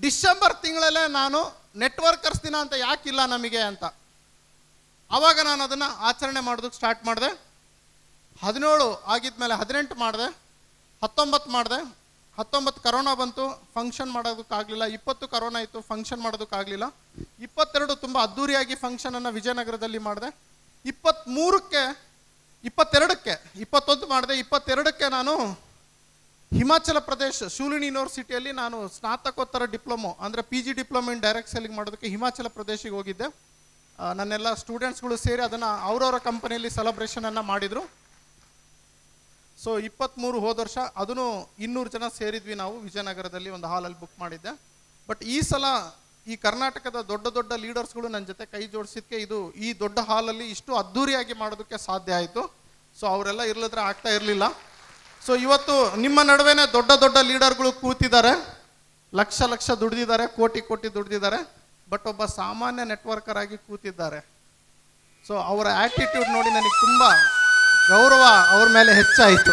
ಡಿಸೆಂಬರ್ ತಿಂಗಳಲ್ಲೇ ನಾನು ನೆಟ್ವರ್ಕರ್ಸ್ ದಿನ ಅಂತ ಯಾಕಿಲ್ಲ ನಮಗೆ ಅಂತ ಆವಾಗ ನಾನು ಅದನ್ನು ಆಚರಣೆ ಮಾಡೋದಕ್ಕೆ ಸ್ಟಾರ್ಟ್ ಮಾಡಿದೆ. 17 ಆಗಿದ್ಮೇಲೆ 18 ಮಾಡಿದೆ, 19 ಮಾಡಿದೆ. 19 ಕರೋನಾ ಬಂತು, ಫಂಕ್ಷನ್ ಮಾಡೋದಕ್ಕಾಗಲಿಲ್ಲ. 20 ಕರೋನಾ ಇತ್ತು, ಫಂಕ್ಷನ್ ಮಾಡೋದಕ್ಕಾಗಲಿಲ್ಲ. 22 ತುಂಬ ಅದ್ಧೂರಿಯಾಗಿ ಫಂಕ್ಷನನ್ನು ವಿಜಯನಗರದಲ್ಲಿ ಮಾಡಿದೆ. 22ಕ್ಕೆ 21 ಮಾಡಿದೆ. 22ಕ್ಕೆ ನಾನು ಹಿಮಾಚಲ ಪ್ರದೇಶ್ ಶೂಲಿನಿ ಯೂನಿವರ್ಸಿಟಿಯಲ್ಲಿ ನಾನು ಸ್ನಾತಕೋತ್ತರ ಡಿಪ್ಲೊಮೊ ಅಂದರೆ PG diploma in direct selling ಮಾಡೋದಕ್ಕೆ ಹಿಮಾಚಲ ಪ್ರದೇಶಿಗೆ ಹೋಗಿದ್ದೆ. ನನ್ನೆಲ್ಲ ಸ್ಟೂಡೆಂಟ್ಸ್ಗಳು ಸೇರಿ ಅದನ್ನು ಅವರವರ ಕಂಪನಿಯಲ್ಲಿ ಸೆಲೆಬ್ರೇಷನನ್ನು ಮಾಡಿದರು. ಸೊ 23 ಹೋದ ವರ್ಷ ಅದನ್ನು 200 ಜನ ಸೇರಿದ್ವಿ ನಾವು ವಿಜಯನಗರದಲ್ಲಿ ಒಂದು ಹಾಲಲ್ಲಿ ಬುಕ್ ಮಾಡಿದ್ದೆ. ಬಟ್ ಈ ಸಲ ಈ ಕರ್ನಾಟಕದ ದೊಡ್ಡ ದೊಡ್ಡ ಲೀಡರ್ಸ್ಗಳು ನನ್ನ ಜೊತೆ ಕೈ ಜೋಡಿಸಿದ್ದಕ್ಕೆ ಇದು ಈ ದೊಡ್ಡ ಹಾಲಲ್ಲಿ ಇಷ್ಟು ಅದ್ಧೂರಿಯಾಗಿ ಮಾಡೋದಕ್ಕೆ ಸಾಧ್ಯ ಆಯಿತು. ಸೊ ಅವರೆಲ್ಲ ಇರಲಿದ್ರೆ ಆಗ್ತಾ ಇರಲಿಲ್ಲ. ಸೊ ಇವತ್ತು ನಿಮ್ಮ ನಡುವೆನೇ ದೊಡ್ಡ ದೊಡ್ಡ ಲೀಡರ್ಗಳು ಕೂತಿದ್ದಾರೆ, ಲಕ್ಷ ದುಡ್ದಿದ್ದಾರೆ, ಕೋಟಿ ದುಡ್ದಿದ್ದಾರೆ. ಬಟ್ ಒಬ್ಬ ಸಾಮಾನ್ಯ ನೆಟ್ವರ್ಕರ್ ಆಗಿ ಕೂತಿದ್ದಾರೆ. ಸೊ ಅವರ ಆ್ಯಟಿಟ್ಯೂಡ್ ನೋಡಿ ನನಗೆ ತುಂಬ ಗೌರವ ಅವ್ರ ಮೇಲೆ ಹೆಚ್ಚಾಯಿತು.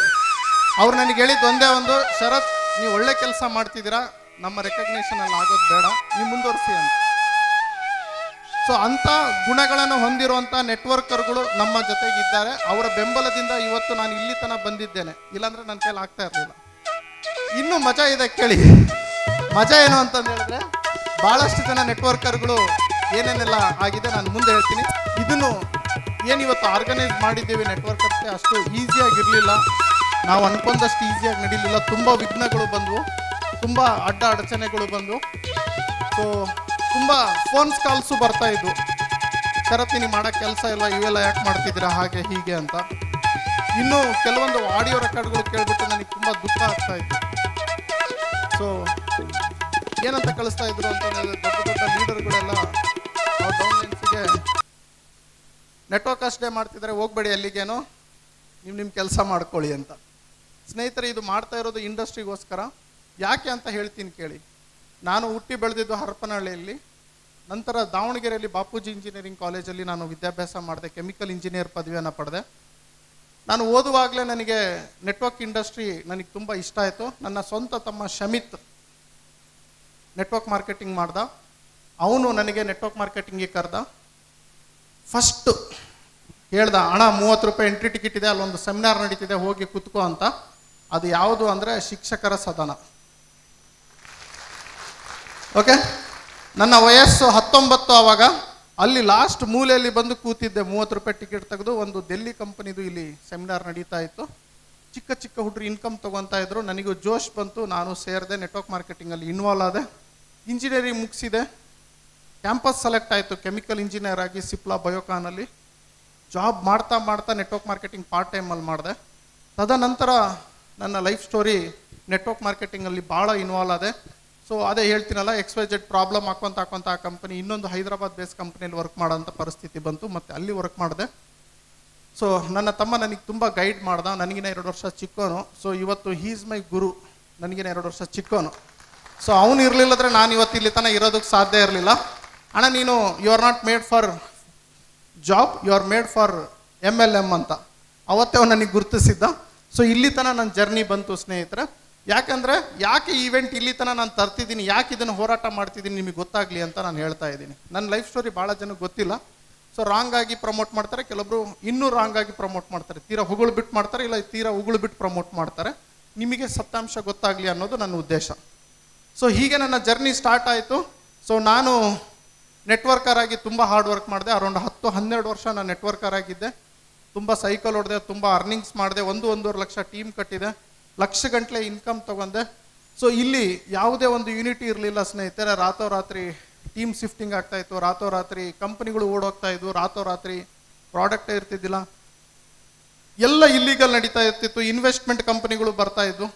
ಅವ್ರು ನನಗೆ ಹೇಳಿದ್ದು ಒಂದೇ ಒಂದು, ಶರತ್ ನೀವು ಒಳ್ಳೆ ಕೆಲಸ ಮಾಡ್ತಿದ್ದೀರಾ, ನಮ್ಮ ರೆಕಗ್ನೇಷನಲ್ಲಿ ಆಗೋದು ಬೇಡ, ನೀವು ಮುಂದುವರಿಸಿ ಅಂತ. ಸೊ ಅಂಥ ಗುಣಗಳನ್ನು ಹೊಂದಿರುವಂಥ ನೆಟ್ವರ್ಕರ್ಗಳು ನಮ್ಮ ಜೊತೆಗಿದ್ದಾರೆ. ಅವರ ಬೆಂಬಲದಿಂದ ಇವತ್ತು ನಾನು ಇಲ್ಲಿ ತನಕ ಬಂದಿದ್ದೇನೆ, ಇಲ್ಲಾಂದರೆ ನನ್ನ ಕೈಲಿ ಆಗ್ತಾ ಇರಲಿಲ್ಲ. ಇನ್ನೂ ಮಜಾ ಇದೆ ಕೇಳಿ. ಮಜಾ ಏನು ಅಂತಂದು ಹೇಳಿದ್ರೆ, ಭಾಳಷ್ಟು ಜನ ನೆಟ್ವರ್ಕರ್ಗಳು ಏನೇನೆಲ್ಲ ಆಗಿದೆ ನಾನು ಮುಂದೆ ಹೇಳ್ತೀನಿ. ಇದನ್ನು ಏನು ಇವತ್ತು ಆರ್ಗನೈಸ್ ಮಾಡಿದ್ದೀವಿ ನೆಟ್ವರ್ಕರ್ಸ್ಗೆ ಅಷ್ಟು ಈಸಿಯಾಗಿರಲಿಲ್ಲ, ನಾವು ಅನ್ಕೊಂಡಷ್ಟು ಈಸಿಯಾಗಿ ನಡೀಲಿಲ್ಲ. ತುಂಬ ವಿಘ್ನಗಳು ಬಂದವು, ತುಂಬ ಅಡಚಣೆಗಳು ಬಂದವು. ಸೊ ತುಂಬ ಫೋನ್ಸ್ ಕಾಲ್ಸು ಬರ್ತಾ ಇದ್ವು, ಶರತ್ ನೀವು ಮಾಡೋ ಕೆಲಸ ಇಲ್ಲ, ಇವೆಲ್ಲ ಯಾಕೆ ಮಾಡ್ತಿದ್ದೀರಾ ಹಾಗೆ ಹೀಗೆ ಅಂತ. ಇನ್ನು ಕೆಲವೊಂದು ಆಡಿಯೋ ರೆಕಾರ್ಡ್ಗಳು ಕೇಳಿಬಿಟ್ಟು ನನಗೆ ತುಂಬ ದುಃಖ ಆಗ್ತಾ ಇತ್ತು. ಸೊ ಏನಂತ ಕಳಿಸ್ತಾ ಇದ್ರು ಅಂತಂದರೆ, ದೊಡ್ಡ ದೊಡ್ಡ ಲೀಡರ್ಗಳೆಲ್ಲ ಅವ್ರ ಡೌನ್ಲೈನ್ಸಿಗೆ ನೆಟ್ವರ್ಕರ್ಸ್ ಡೇ ಮಾಡ್ತಿದ್ದಾರೆ, ಹೋಗ್ಬೇಡಿ ಅಲ್ಲಿಗೇನೋ, ನೀವು ನಿಮ್ಮ ಕೆಲಸ ಮಾಡ್ಕೊಳ್ಳಿ ಅಂತ. ಸ್ನೇಹಿತರೆ, ಇದು ಮಾಡ್ತಾ ಇರೋದು ಇಂಡಸ್ಟ್ರಿಗೋಸ್ಕರ. ಯಾಕೆ ಅಂತ ಹೇಳ್ತೀನಿ ಕೇಳಿ. ನಾನು ಹುಟ್ಟಿ ಬೆಳೆದಿದ್ದು ಹರಪನಹಳ್ಳಿಯಲ್ಲಿ, ನಂತರ ದಾವಣಗೆರೆಯಲ್ಲಿ ಬಾಪೂಜಿ ಇಂಜಿನಿಯರಿಂಗ್ ಕಾಲೇಜಲ್ಲಿ ನಾನು ವಿದ್ಯಾಭ್ಯಾಸ ಮಾಡಿದೆ, ಕೆಮಿಕಲ್ ಇಂಜಿನಿಯರ್ ಪದವಿಯನ್ನು ಪಡೆದೆ. ನಾನು ಓದುವಾಗಲೇ ನನಗೆ ನೆಟ್ವರ್ಕ್ ಇಂಡಸ್ಟ್ರಿ ನನಗೆ ತುಂಬ ಇಷ್ಟ ಆಯಿತು. ನನ್ನ ಸ್ವಂತ ತಮ್ಮ ಶಮಿತ್ ನೆಟ್ವರ್ಕ್ ಮಾರ್ಕೆಟಿಂಗ್ ಮಾಡ್ದ, ಅವನು ನನಗೆ ನೆಟ್ವರ್ಕ್ ಮಾರ್ಕೆಟಿಂಗಿಗೆ ಕರೆದ. ಫಸ್ಟು ಹೇಳ್ದ, ಅಣ್ಣ 30 ರೂಪಾಯಿ ಎಂಟ್ರಿ ಟಿಕೆಟ್ ಇದೆ, ಅಲ್ಲೊಂದು ಸೆಮಿನಾರ್ ನಡೀತಿದೆ, ಹೋಗಿ ಕೂತ್ಕೋ ಅಂತ. ಅದು ಯಾವುದು ಅಂದರೆ ಶಿಕ್ಷಕರ ಸದನ. ಓಕೆ, ನನ್ನ ವಯಸ್ಸು 19 ಆವಾಗ. ಅಲ್ಲಿ ಲಾಸ್ಟ್ ಮೂಲೆಯಲ್ಲಿ ಬಂದು ಕೂತಿದ್ದೆ, 30 ರೂಪಾಯಿ ಟಿಕೆಟ್ ತೆಗೆದು. ಒಂದು ಡೆಲ್ಲಿ ಕಂಪನಿದು ಇಲ್ಲಿ ಸೆಮಿನಾರ್ ನಡೀತಾ ಇತ್ತು. ಚಿಕ್ಕ ಹುಡುಗರು ಇನ್ಕಮ್ ತೊಗೊತಾ ಇದ್ರು. ನನಗೂ ಜೋಶ್ ಬಂತು, ನಾನು ಸೇರಿದೆ, ನೆಟ್ವರ್ಕ್ ಮಾರ್ಕೆಟಿಂಗಲ್ಲಿ ಇನ್ವಾಲ್ವ್ ಆದೆ. ಇಂಜಿನಿಯರಿಂಗ್ ಮುಗಿಸಿದೆ, ಕ್ಯಾಂಪಸ್ ಸೆಲೆಕ್ಟ್ ಆಯಿತು ಕೆಮಿಕಲ್ ಇಂಜಿನಿಯರ್ ಆಗಿ ಸಿಪ್ಲಾ ಬಯೋಕಾನಲ್ಲಿ. ಜಾಬ್ ಮಾಡ್ತಾ ನೆಟ್ವರ್ಕ್ ಮಾರ್ಕೆಟಿಂಗ್ ಪಾರ್ಟ್ ಟೈಮಲ್ಲಿ ಮಾಡಿದೆ. ತದನಂತರ ನನ್ನ ಲೈಫ್ ಸ್ಟೋರಿ ನೆಟ್ವರ್ಕ್ ಮಾರ್ಕೆಟಿಂಗಲ್ಲಿ ಭಾಳ ಇನ್ವಾಲ್ವ್ ಆದೆ. ಸೊ ಅದೇ ಹೇಳ್ತೀನಲ್ಲ, XYZ ಪ್ರಾಬ್ಲಮ್ ಹಾಕೊಂತ ಆ ಕಂಪನಿ ಇನ್ನೊಂದು ಹೈದರಾಬಾದ್ ಬೇಸ್ ಕಂಪ್ನಿಯಲ್ಲಿ ವರ್ಕ್ ಮಾಡೋಂಥ ಪರಿಸ್ಥಿತಿ ಬಂತು, ಮತ್ತು ಅಲ್ಲಿ ವರ್ಕ್ ಮಾಡಿದೆ. ಸೊ ನನ್ನ ತಮ್ಮ ನನಗೆ ತುಂಬ ಗೈಡ್ ಮಾಡ್ದ, ನನಗಿನ 2 ವರ್ಷ ಚಿಕ್ಕೋನು. ಸೊ ಇವತ್ತು ಈಸ್ ಮೈ ಗುರು, ನನಗಿನ 2 ವರ್ಷ ಚಿಕ್ಕೋನು. ಸೊ ಅವನು ಇರಲಿಲ್ಲದ್ರೆ ನಾನು ಇವತ್ತು ಇಲ್ಲಿ ತನಕ ಇರೋದಕ್ಕೆ ಸಾಧ್ಯ ಇರಲಿಲ್ಲ. ಅಣ್ಣ ನೀನು you are not made for job, you are made for MLM ಅಂತ ಅವತ್ತೇ ಅವನು ನನಗೆ ಗುರುತಿಸಿದ್ದ. ಸೊ ಇಲ್ಲಿ ತನಕ ನನ್ನ ಜರ್ನಿ ಬಂತು ಸ್ನೇಹಿತರೆ. ಯಾಕೆ ಈವೆಂಟ್ ಇಲ್ಲಿ ತನಕ ನಾನು ತರ್ತಿದ್ದೀನಿ, ಯಾಕೆ ಇದನ್ನು ಹೋರಾಟ ಮಾಡ್ತಿದ್ದೀನಿ ನಿಮಗೆ ಗೊತ್ತಾಗಲಿ ಅಂತ ನಾನು ಹೇಳ್ತಾ ಇದ್ದೀನಿ. ನನ್ನ ಲೈಫ್ ಸ್ಟೋರಿ ಭಾಳ ಜನಕ್ಕೆ ಗೊತ್ತಿಲ್ಲ. ಸೊ ರಾಂಗ್ ಆಗಿ ಪ್ರಮೋಟ್ ಮಾಡ್ತಾರೆ, ಕೆಲವೊಬ್ರು ಇನ್ನೂ ರಾಂಗ್ ಆಗಿ ಪ್ರಮೋಟ್ ಮಾಡ್ತಾರೆ, ತೀರಾ ಹೊಗಳು ಬಿಟ್ಟು ಮಾಡ್ತಾರೆ, ಇಲ್ಲ ತೀರಾ ಉಗುಳು ಬಿಟ್ಟು ಪ್ರಮೋಟ್ ಮಾಡ್ತಾರೆ. ನಿಮಗೆ ಸತ್ಯಾಂಶ ಗೊತ್ತಾಗಲಿ ಅನ್ನೋದು ನನ್ನ ಉದ್ದೇಶ. ಸೊ ಹೀಗೆ ನನ್ನ ಜರ್ನಿ ಸ್ಟಾರ್ಟ್ ಆಯಿತು. ಸೊ ನಾನು ನೆಟ್ವರ್ಕರ್ ಆಗಿ ತುಂಬ ಹಾರ್ಡ್ ವರ್ಕ್ ಮಾಡಿದೆ. ಅರೌಂಡ್ 10-12 ವರ್ಷ ನಾನು ನೆಟ್ವರ್ಕರ್ ಆಗಿದ್ದೆ. ತುಂಬ ಸೈಕಲ್ ಹೊಡೆದೆ, ತುಂಬ ಅರ್ನಿಂಗ್ಸ್ ಮಾಡಿದೆ, 1-1.5 ಲಕ್ಷ ಟೀಮ್ ಕಟ್ಟಿದೆ, ಲಕ್ಷ ಗಂಟಲೆ ಇನ್ಕಮ್ ತೊಗೊಂಡೆ. ಸೊ ಇಲ್ಲಿ ಯಾವುದೇ ಒಂದು ಯೂನಿಟಿ ಇರಲಿಲ್ಲ ಸ್ನೇಹಿತರೆ. ರಾತ್ರೋರಾತ್ರಿ ಟೀಮ್ ಶಿಫ್ಟಿಂಗ್ ಆಗ್ತಾ ಇತ್ತು, ರಾತ್ರೋರಾತ್ರಿ ಕಂಪನಿಗಳು ಓಡೋಗ್ತಾ ಇದ್ವು, ರಾತ್ರೋರಾತ್ರಿ ಪ್ರಾಡಕ್ಟೇ ಇರ್ತಿದ್ದಿಲ್ಲ, ಎಲ್ಲ ಇಲ್ಲಿಗಲ್ ನಡೀತಾ ಇರ್ತಿತ್ತು, ಇನ್ವೆಸ್ಟ್ಮೆಂಟ್ ಕಂಪನಿಗಳು ಬರ್ತಾ ಇದ್ವು.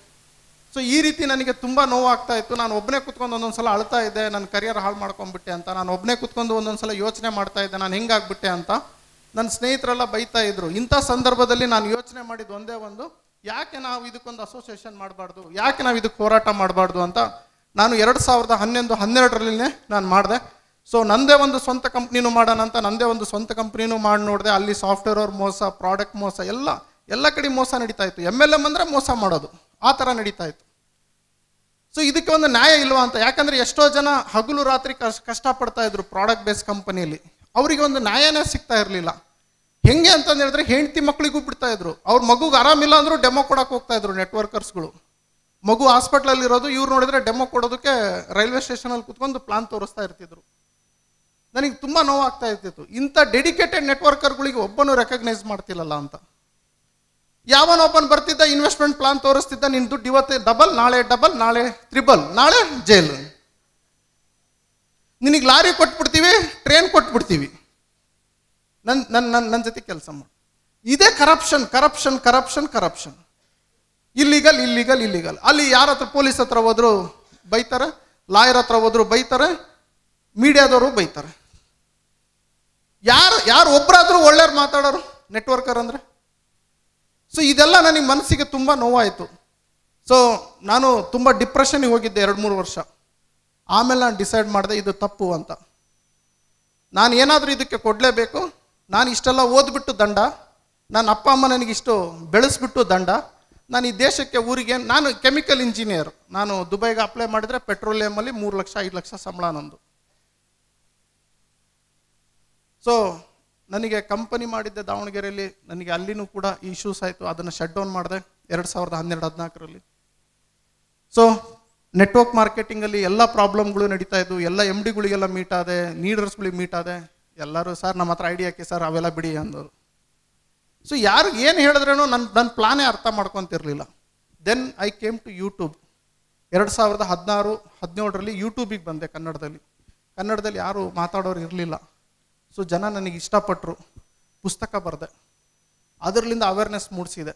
ಸೊ ಈ ರೀತಿ ನನಗೆ ತುಂಬ ನೋವಾಗ್ತಾ ಇತ್ತು. ನಾನು ಒಬ್ಬನೇ ಕುತ್ಕೊಂಡು ಒಂದೊಂದು ಸಲ ಅಳ್ತಾ ಇದ್ದೆ, ನನ್ನ ಕರಿಯರ್ ಹಾಳು ಮಾಡ್ಕೊಂಡ್ಬಿಟ್ಟೆ ಅಂತ. ನಾನು ಒಬ್ಬನೇ ಕುತ್ಕೊಂಡು ಒಂದೊಂದು ಸಲ ಯೋಚನೆ ಮಾಡ್ತಾ ಇದ್ದೆ, ನಾನು ಹೆಂಗಾಗ್ಬಿಟ್ಟೆ ಅಂತ. ನನ್ನ ಸ್ನೇಹಿತರೆಲ್ಲ ಬೈತಾ ಇದ್ರು. ಇಂಥ ಸಂದರ್ಭದಲ್ಲಿ ನಾನು ಯೋಚನೆ ಮಾಡಿದ್ದು ಒಂದೇ ಒಂದು, ಯಾಕೆ ನಾವು ಇದಕ್ಕೊಂದು ಅಸೋಸಿಯೇಷನ್ ಮಾಡಬಾರ್ದು, ಯಾಕೆ ನಾವು ಇದಕ್ಕೆ ಹೋರಾಟ ಮಾಡಬಾರ್ದು ಅಂತ ನಾನು 2011-12 ನಾನು ಮಾಡಿದೆ. ಸೊ ನಂದೇ ಒಂದು ಸ್ವಂತ ಕಂಪ್ನಿನೂ ಮಾಡೋಣ ಅಂತ ನಂದೇ ಒಂದು ಸ್ವಂತ ಕಂಪ್ನಿನೂ ಮಾಡಿ ನೋಡಿದೆ. ಅಲ್ಲಿ ಸಾಫ್ಟ್ವೇರ್ ಅವ್ರ ಮೋಸ, ಪ್ರಾಡಕ್ಟ್ ಮೋಸ, ಎಲ್ಲ ಕಡೆ ಮೋಸ ನಡೀತಾ ಇತ್ತು. MLM ಅಂದರೆ ಮೋಸ ಮಾಡೋದು, ಆ ಥರ ನಡೀತಾ ಇತ್ತು. ಸೊ ಇದಕ್ಕೆ ಒಂದು ನ್ಯಾಯ ಇಲ್ವಾ ಅಂತ. ಯಾಕಂದರೆ ಎಷ್ಟೋ ಜನ ಹಗಲು ರಾತ್ರಿ ಕಷ್ಟಪಡ್ತಾ ಇದ್ರು ಪ್ರಾಡಕ್ಟ್ ಬೇಸ್ ಕಂಪನಿಯಲ್ಲಿ, ಅವರಿಗೆ ಒಂದು ನ್ಯಾಯನೇ ಸಿಗ್ತಾ ಇರಲಿಲ್ಲ. ಹೆಂಗೆ ಅಂತಂದು ಹೇಳಿದ್ರೆ ಹೆಂಡತಿ ಮಕ್ಕಳಿಗೂ ಬಿಡ್ತಾ ಇದ್ರು. ಅವ್ರ ಮಗುಗೆ ಆರಾಮಿಲ್ಲ ಅಂದರೂ ಡೆಮೋ ಕೊಡೋಕೆ ಹೋಗ್ತಾ ಇದ್ರು ನೆಟ್ವರ್ಕರ್ಸ್ಗಳು. ಮಗು ಹಾಸ್ಪಿಟ್ಲಲ್ಲಿ ಇರೋದು, ಇವ್ರು ನೋಡಿದ್ರೆ ಡೆಮೋ ಕೊಡೋದಕ್ಕೆ ರೈಲ್ವೆ ಸ್ಟೇಷನಲ್ಲಿ ಕುತ್ಕೊಂಡು ಪ್ಲಾನ್ ತೋರಿಸ್ತಾ ಇರ್ತಿದ್ರು. ನನಗೆ ತುಂಬ ನೋವಾಗ್ತಾ ಇರ್ತಿತ್ತು. ಇಂಥ ಡೆಡಿಕೇಟೆಡ್ ನೆಟ್ವರ್ಕರ್ಗಳಿಗೆ ಒಬ್ಬನು ರೆಕಗ್ನೈಸ್ ಮಾಡ್ತಿಲ್ಲಲ್ಲ ಅಂತ. ಯಾವನೊಬ್ಬನು ಬರ್ತಿದ್ದ, ಇನ್ವೆಸ್ಟ್ಮೆಂಟ್ ಪ್ಲಾನ್ ತೋರಿಸ್ತಿದ್ದ, ನಿನ್ನ ದುಡ್ಡು ಇವತ್ತೇ ಡಬಲ್, ನಾಳೆ ಡಬಲ್, ನಾಳೆ ಟ್ರಿಬಲ್, ನಾಳೆ ಜೈಲು, ನಿನಗೆ ಲಾರಿ ಕೊಟ್ಬಿಡ್ತೀವಿ, ಟ್ರೈನ್ ಕೊಟ್ಬಿಡ್ತೀವಿ, ನನ್ನ ಜೊತೆ ಕೆಲಸ ಮಾಡಿ. ಇದೇ corruption corruption corruption corruption. Illegal illegal illegal. ಅಲ್ಲಿ ಯಾರ ಹತ್ರ ಪೊಲೀಸ್ ಹತ್ರ ಹೋದ್ರು ಬೈತಾರೆ, ಲಾಯರ್ ಹತ್ರ ಹೋದ್ರು ಬೈತಾರೆ, ಮೀಡಿಯಾದವರು ಬೈತಾರೆ. ಯಾರು ಒಬ್ಬರಾದ್ರೂ ಒಳ್ಳೆಯವ್ರು ಮಾತಾಡೋರು ನೆಟ್ವರ್ಕರ್ ಅಂದರೆ. ಸೊ ಇದೆಲ್ಲ ನನಗೆ ಮನಸ್ಸಿಗೆ ತುಂಬ ನೋವಾಯಿತು. ಸೊ ನಾನು ತುಂಬ ಡಿಪ್ರೆಷನ್ಗೆ ಹೋಗಿದ್ದೆ 2-3 ವರ್ಷ. ಆಮೇಲೆ ನಾನು ಡಿಸೈಡ್ ಮಾಡಿದೆ ಇದು ತಪ್ಪು ಅಂತ. ನಾನು ಏನಾದರೂ ಇದಕ್ಕೆ ಕೊಡಲೇಬೇಕು. ನಾನು ಇಷ್ಟೆಲ್ಲ ಓದ್ಬಿಟ್ಟು ದಂಡ, ನನ್ನ ಅಪ್ಪ ಅಮ್ಮ ನನಗಿಷ್ಟು ಬೆಳೆಸ್ಬಿಟ್ಟು ದಂಡ, ನಾನು ಈ ದೇಶಕ್ಕೆ ಊರಿಗೆ, ನಾನು ಕೆಮಿಕಲ್ ಇಂಜಿನಿಯರ್, ನಾನು ದುಬೈಗೆ ಅಪ್ಲೈ ಮಾಡಿದರೆ ಪೆಟ್ರೋಲಿಯಮಲ್ಲಿ 3 ಲಕ್ಷ 5 ಲಕ್ಷ ಸಂಬಳ ನಂದು. ಸೊ ನನಗೆ ಕಂಪನಿ ಮಾಡಿದ್ದೆ ದಾವಣಗೆರೆಯಲ್ಲಿ, ನನಗೆ ಅಲ್ಲಿನೂ ಕೂಡ ಇಶ್ಯೂಸ್ ಆಯಿತು. ಅದನ್ನು ಶಟ್ ಡೌನ್ ಮಾಡಿದೆ 2012-14. ಸೊ ನೆಟ್ವರ್ಕ್ ಮಾರ್ಕೆಟಿಂಗಲ್ಲಿ ಎಲ್ಲ ಪ್ರಾಬ್ಲಮ್ಗಳು ನಡೀತಾ ಇದ್ವು. ಎಲ್ಲ MDಗಳಿಗೆಲ್ಲ ಮೀಟ್ ಆದೆ, ಲೀಡರ್ಸ್ಗಳಿಗೆ ಮೀಟ್ ಆದೆ. ಎಲ್ಲರೂ ಸರ್ ನಮ್ಮ ಹತ್ರ ಐಡಿಯಾ ಹಾಕಿ ಸರ್, ಅವೆಲ್ಲ ಬಿಡಿ ಅಂದರು. ಸೊ ಯಾರು ಏನು ಹೇಳಿದ್ರೇನೋ ನನ್ನ ಪ್ಲಾನೇ ಅರ್ಥ ಮಾಡ್ಕೊತಿರ್ಲಿಲ್ಲ. Then I came to YouTube. 2016-17 ಯೂಟ್ಯೂಬಿಗೆ ಬಂದೆ. ಕನ್ನಡದಲ್ಲಿ ಯಾರು ಮಾತಾಡೋರು ಇರಲಿಲ್ಲ. ಸೊ ಜನ ನನಗೆ ಇಷ್ಟಪಟ್ಟರು. ಪುಸ್ತಕ ಬರೆದೆ, ಅದರಲ್ಲಿಂದ ಅವೇರ್ನೆಸ್ ಮೂಡಿಸಿದೆ.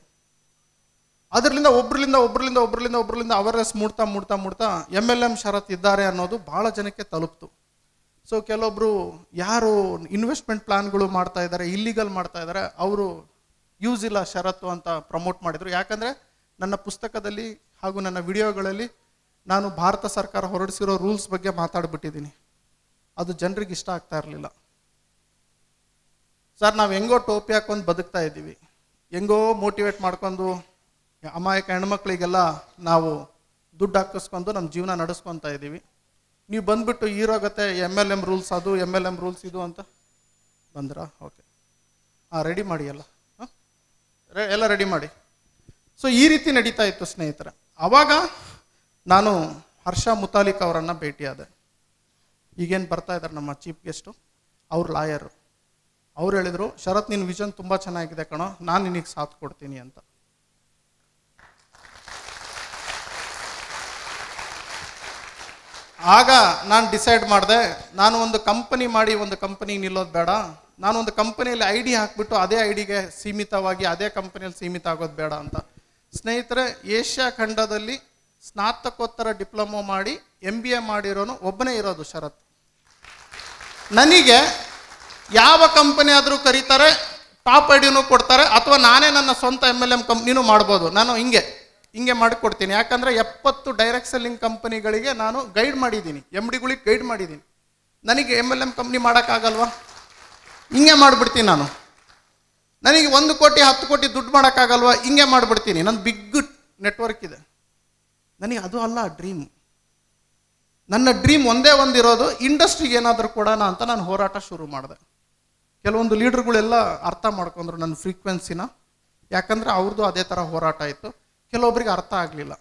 ಅದರಿಂದ ಒಬ್ಬರಿಂದ ಅವೇರ್ನೆಸ್ ಮೂಡ್ತಾ MLM ಶರತ್ ಇದ್ದಾರೆ ಅನ್ನೋದು ಭಾಳ ಜನಕ್ಕೆ ತಲುಪ್ತು. ಸೊ ಕೆಲವೊಬ್ಬರು ಯಾರು ಇನ್ವೆಸ್ಟ್ಮೆಂಟ್ ಪ್ಲಾನ್ಗಳು ಮಾಡ್ತಾ ಇದ್ದಾರೆ, ಇಲ್ಲಿಗಲ್ ಮಾಡ್ತಾ ಇದ್ದಾರೆ, ಅವರು ಯೂಸ್ ಇಲ್ಲ ಷರತ್ತು ಅಂತ ಪ್ರಮೋಟ್ ಮಾಡಿದರು. ಯಾಕಂದರೆ ನನ್ನ ಪುಸ್ತಕದಲ್ಲಿ ಹಾಗೂ ನನ್ನ ವಿಡಿಯೋಗಳಲ್ಲಿ ನಾನು ಭಾರತ ಸರ್ಕಾರ ಹೊರಡಿಸಿರೋ ರೂಲ್ಸ್ ಬಗ್ಗೆ ಮಾತಾಡ್ಬಿಟ್ಟಿದ್ದೀನಿ. ಅದು ಜನರಿಗೆ ಇಷ್ಟ ಆಗ್ತಾ ಇರಲಿಲ್ಲ. ಸರ್ ನಾವು ಹೆಂಗೋ ಟೋಪಿ ಹಾಕೊಂಡು ಬದುಕ್ತಾ ಇದ್ದೀವಿ, ಹೆಂಗೋ ಮೋಟಿವೇಟ್ ಮಾಡ್ಕೊಂಡು ಅಮಾಯಕ ಹೆಣ್ಮಕ್ಳಿಗೆಲ್ಲ ನಾವು ದುಡ್ಡು ಹಾಕಿಸ್ಕೊಂಡು ನಮ್ಮ ಜೀವನ ನಡೆಸ್ಕೊತಾ ಇದ್ದೀವಿ. ನೀವು ಬಂದುಬಿಟ್ಟು ಹೀರೋಗತ್ತೆ MLM ರೂಲ್ಸ್ ಅದು, MLM ರೂಲ್ಸ್ ಇದು ಅಂತ ಬಂದ್ರಾ? ಓಕೆ, ರೆಡಿ ಮಾಡಿ, ಎಲ್ಲ ರೆಡಿ ಮಾಡಿ. ಸೊ ಈ ರೀತಿ ನಡೀತಾ ಇತ್ತು ಸ್ನೇಹಿತರೆ. ಆವಾಗ ನಾನು ಹರ್ಷ ಮುತಾಲಿಕ್ ಅವರನ್ನು ಭೇಟಿಯಾದೆ. ಈಗೇನು ಬರ್ತಾ ಇದ್ದಾರೆ ನಮ್ಮ ಚೀಫ್ ಗೆಸ್ಟು, ಅವ್ರು ಲಾಯರು. ಅವ್ರು ಹೇಳಿದರು, ಶರತ್ ನಿನ್ನ ವಿಷನ್ ತುಂಬ ಚೆನ್ನಾಗಿದೆ ಕಣೋ, ನಾನು ನಿನಗೆ ಸಾಥ್ ಕೊಡ್ತೀನಿ ಅಂತ. ಆಗ ನಾನು ಡಿಸೈಡ್ ಮಾಡಿದೆ, ನಾನು ಒಂದು ಕಂಪನಿ ಮಾಡಿ ಒಂದು ಕಂಪನಿಗೆ ನಿಲ್ಲೋದು ಬೇಡ. ನಾನು ಒಂದು ಕಂಪನಿಯಲ್ಲಿ ID ಹಾಕಿಬಿಟ್ಟು ಅದೇ ಐಡಿಗೆ ಸೀಮಿತವಾಗಿ ಅದೇ ಕಂಪನಿಯಲ್ಲಿ ಸೀಮಿತ ಆಗೋದು ಬೇಡ ಅಂತ. ಸ್ನೇಹಿತರೆ, ಏಷ್ಯಾ ಖಂಡದಲ್ಲಿ ಸ್ನಾತಕೋತ್ತರ ಡಿಪ್ಲೊಮೊ ಮಾಡಿ MBA ಮಾಡಿರೋನು ಒಬ್ಬನೇ ಇರೋದು ಶರತ್. ನನಗೆ ಯಾವ ಕಂಪನಿ ಆದರೂ ಕರೀತಾರೆ, ಟಾಪ್ ಐಡಿನೂ ಕೊಡ್ತಾರೆ, ಅಥವಾ ನಾನೇ ನನ್ನ ಸ್ವಂತ MLM ಕಂಪ್ನಿನೂ ಮಾಡ್ಬೋದು. ನಾನು ಹಿಂಗೆ ಮಾಡಿಕೊಡ್ತೀನಿ. ಯಾಕಂದರೆ 70 ಡೈರೆಕ್ಟ್ ಸೆಲ್ಲಿಂಗ್ ಕಂಪನಿಗಳಿಗೆ ನಾನು ಗೈಡ್ ಮಾಡಿದ್ದೀನಿ, MDಗಳಿಗೆ ಗೈಡ್ ಮಾಡಿದ್ದೀನಿ. ನನಗೆ MLM ಕಂಪ್ನಿ ಮಾಡೋಕ್ಕಾಗಲ್ವಾ? ಹಿಂಗೆ ಮಾಡಿಬಿಡ್ತೀನಿ ನಾನು. ನನಗೆ 1 ಕೋಟಿ 10 ಕೋಟಿ ದುಡ್ಡು ಮಾಡೋಕ್ಕಾಗಲ್ವಾ? ಹಿಂಗೆ ಮಾಡಿಬಿಡ್ತೀನಿ. ನನ್ನ ಬಿಗ್ ನೆಟ್ವರ್ಕ್ ಇದೆ. ನನಗೆ ಅದು ಅಲ್ಲ ಡ್ರೀಮ್. ನನ್ನ ಡ್ರೀಮ್ ಒಂದೇ ಒಂದಿರೋದು, ಇಂಡಸ್ಟ್ರಿಗೆ ಏನಾದರೂ ಕೊಡೋಣ ಅಂತ ನಾನು ಹೋರಾಟ ಶುರು ಮಾಡಿದೆ. ಕೆಲವೊಂದು ಲೀಡರ್ಗಳೆಲ್ಲ ಅರ್ಥ ಮಾಡ್ಕೊಂಡ್ರು ನನ್ನ ಫ್ರೀಕ್ವೆನ್ಸಿನ. ಯಾಕಂದರೆ ಅವ್ರದ್ದು ಅದೇ ಥರ ಹೋರಾಟ ಇತ್ತು. ಕೆಲವೊಬ್ಬರಿಗೆ ಅರ್ಥ ಆಗಲಿಲ್ಲ.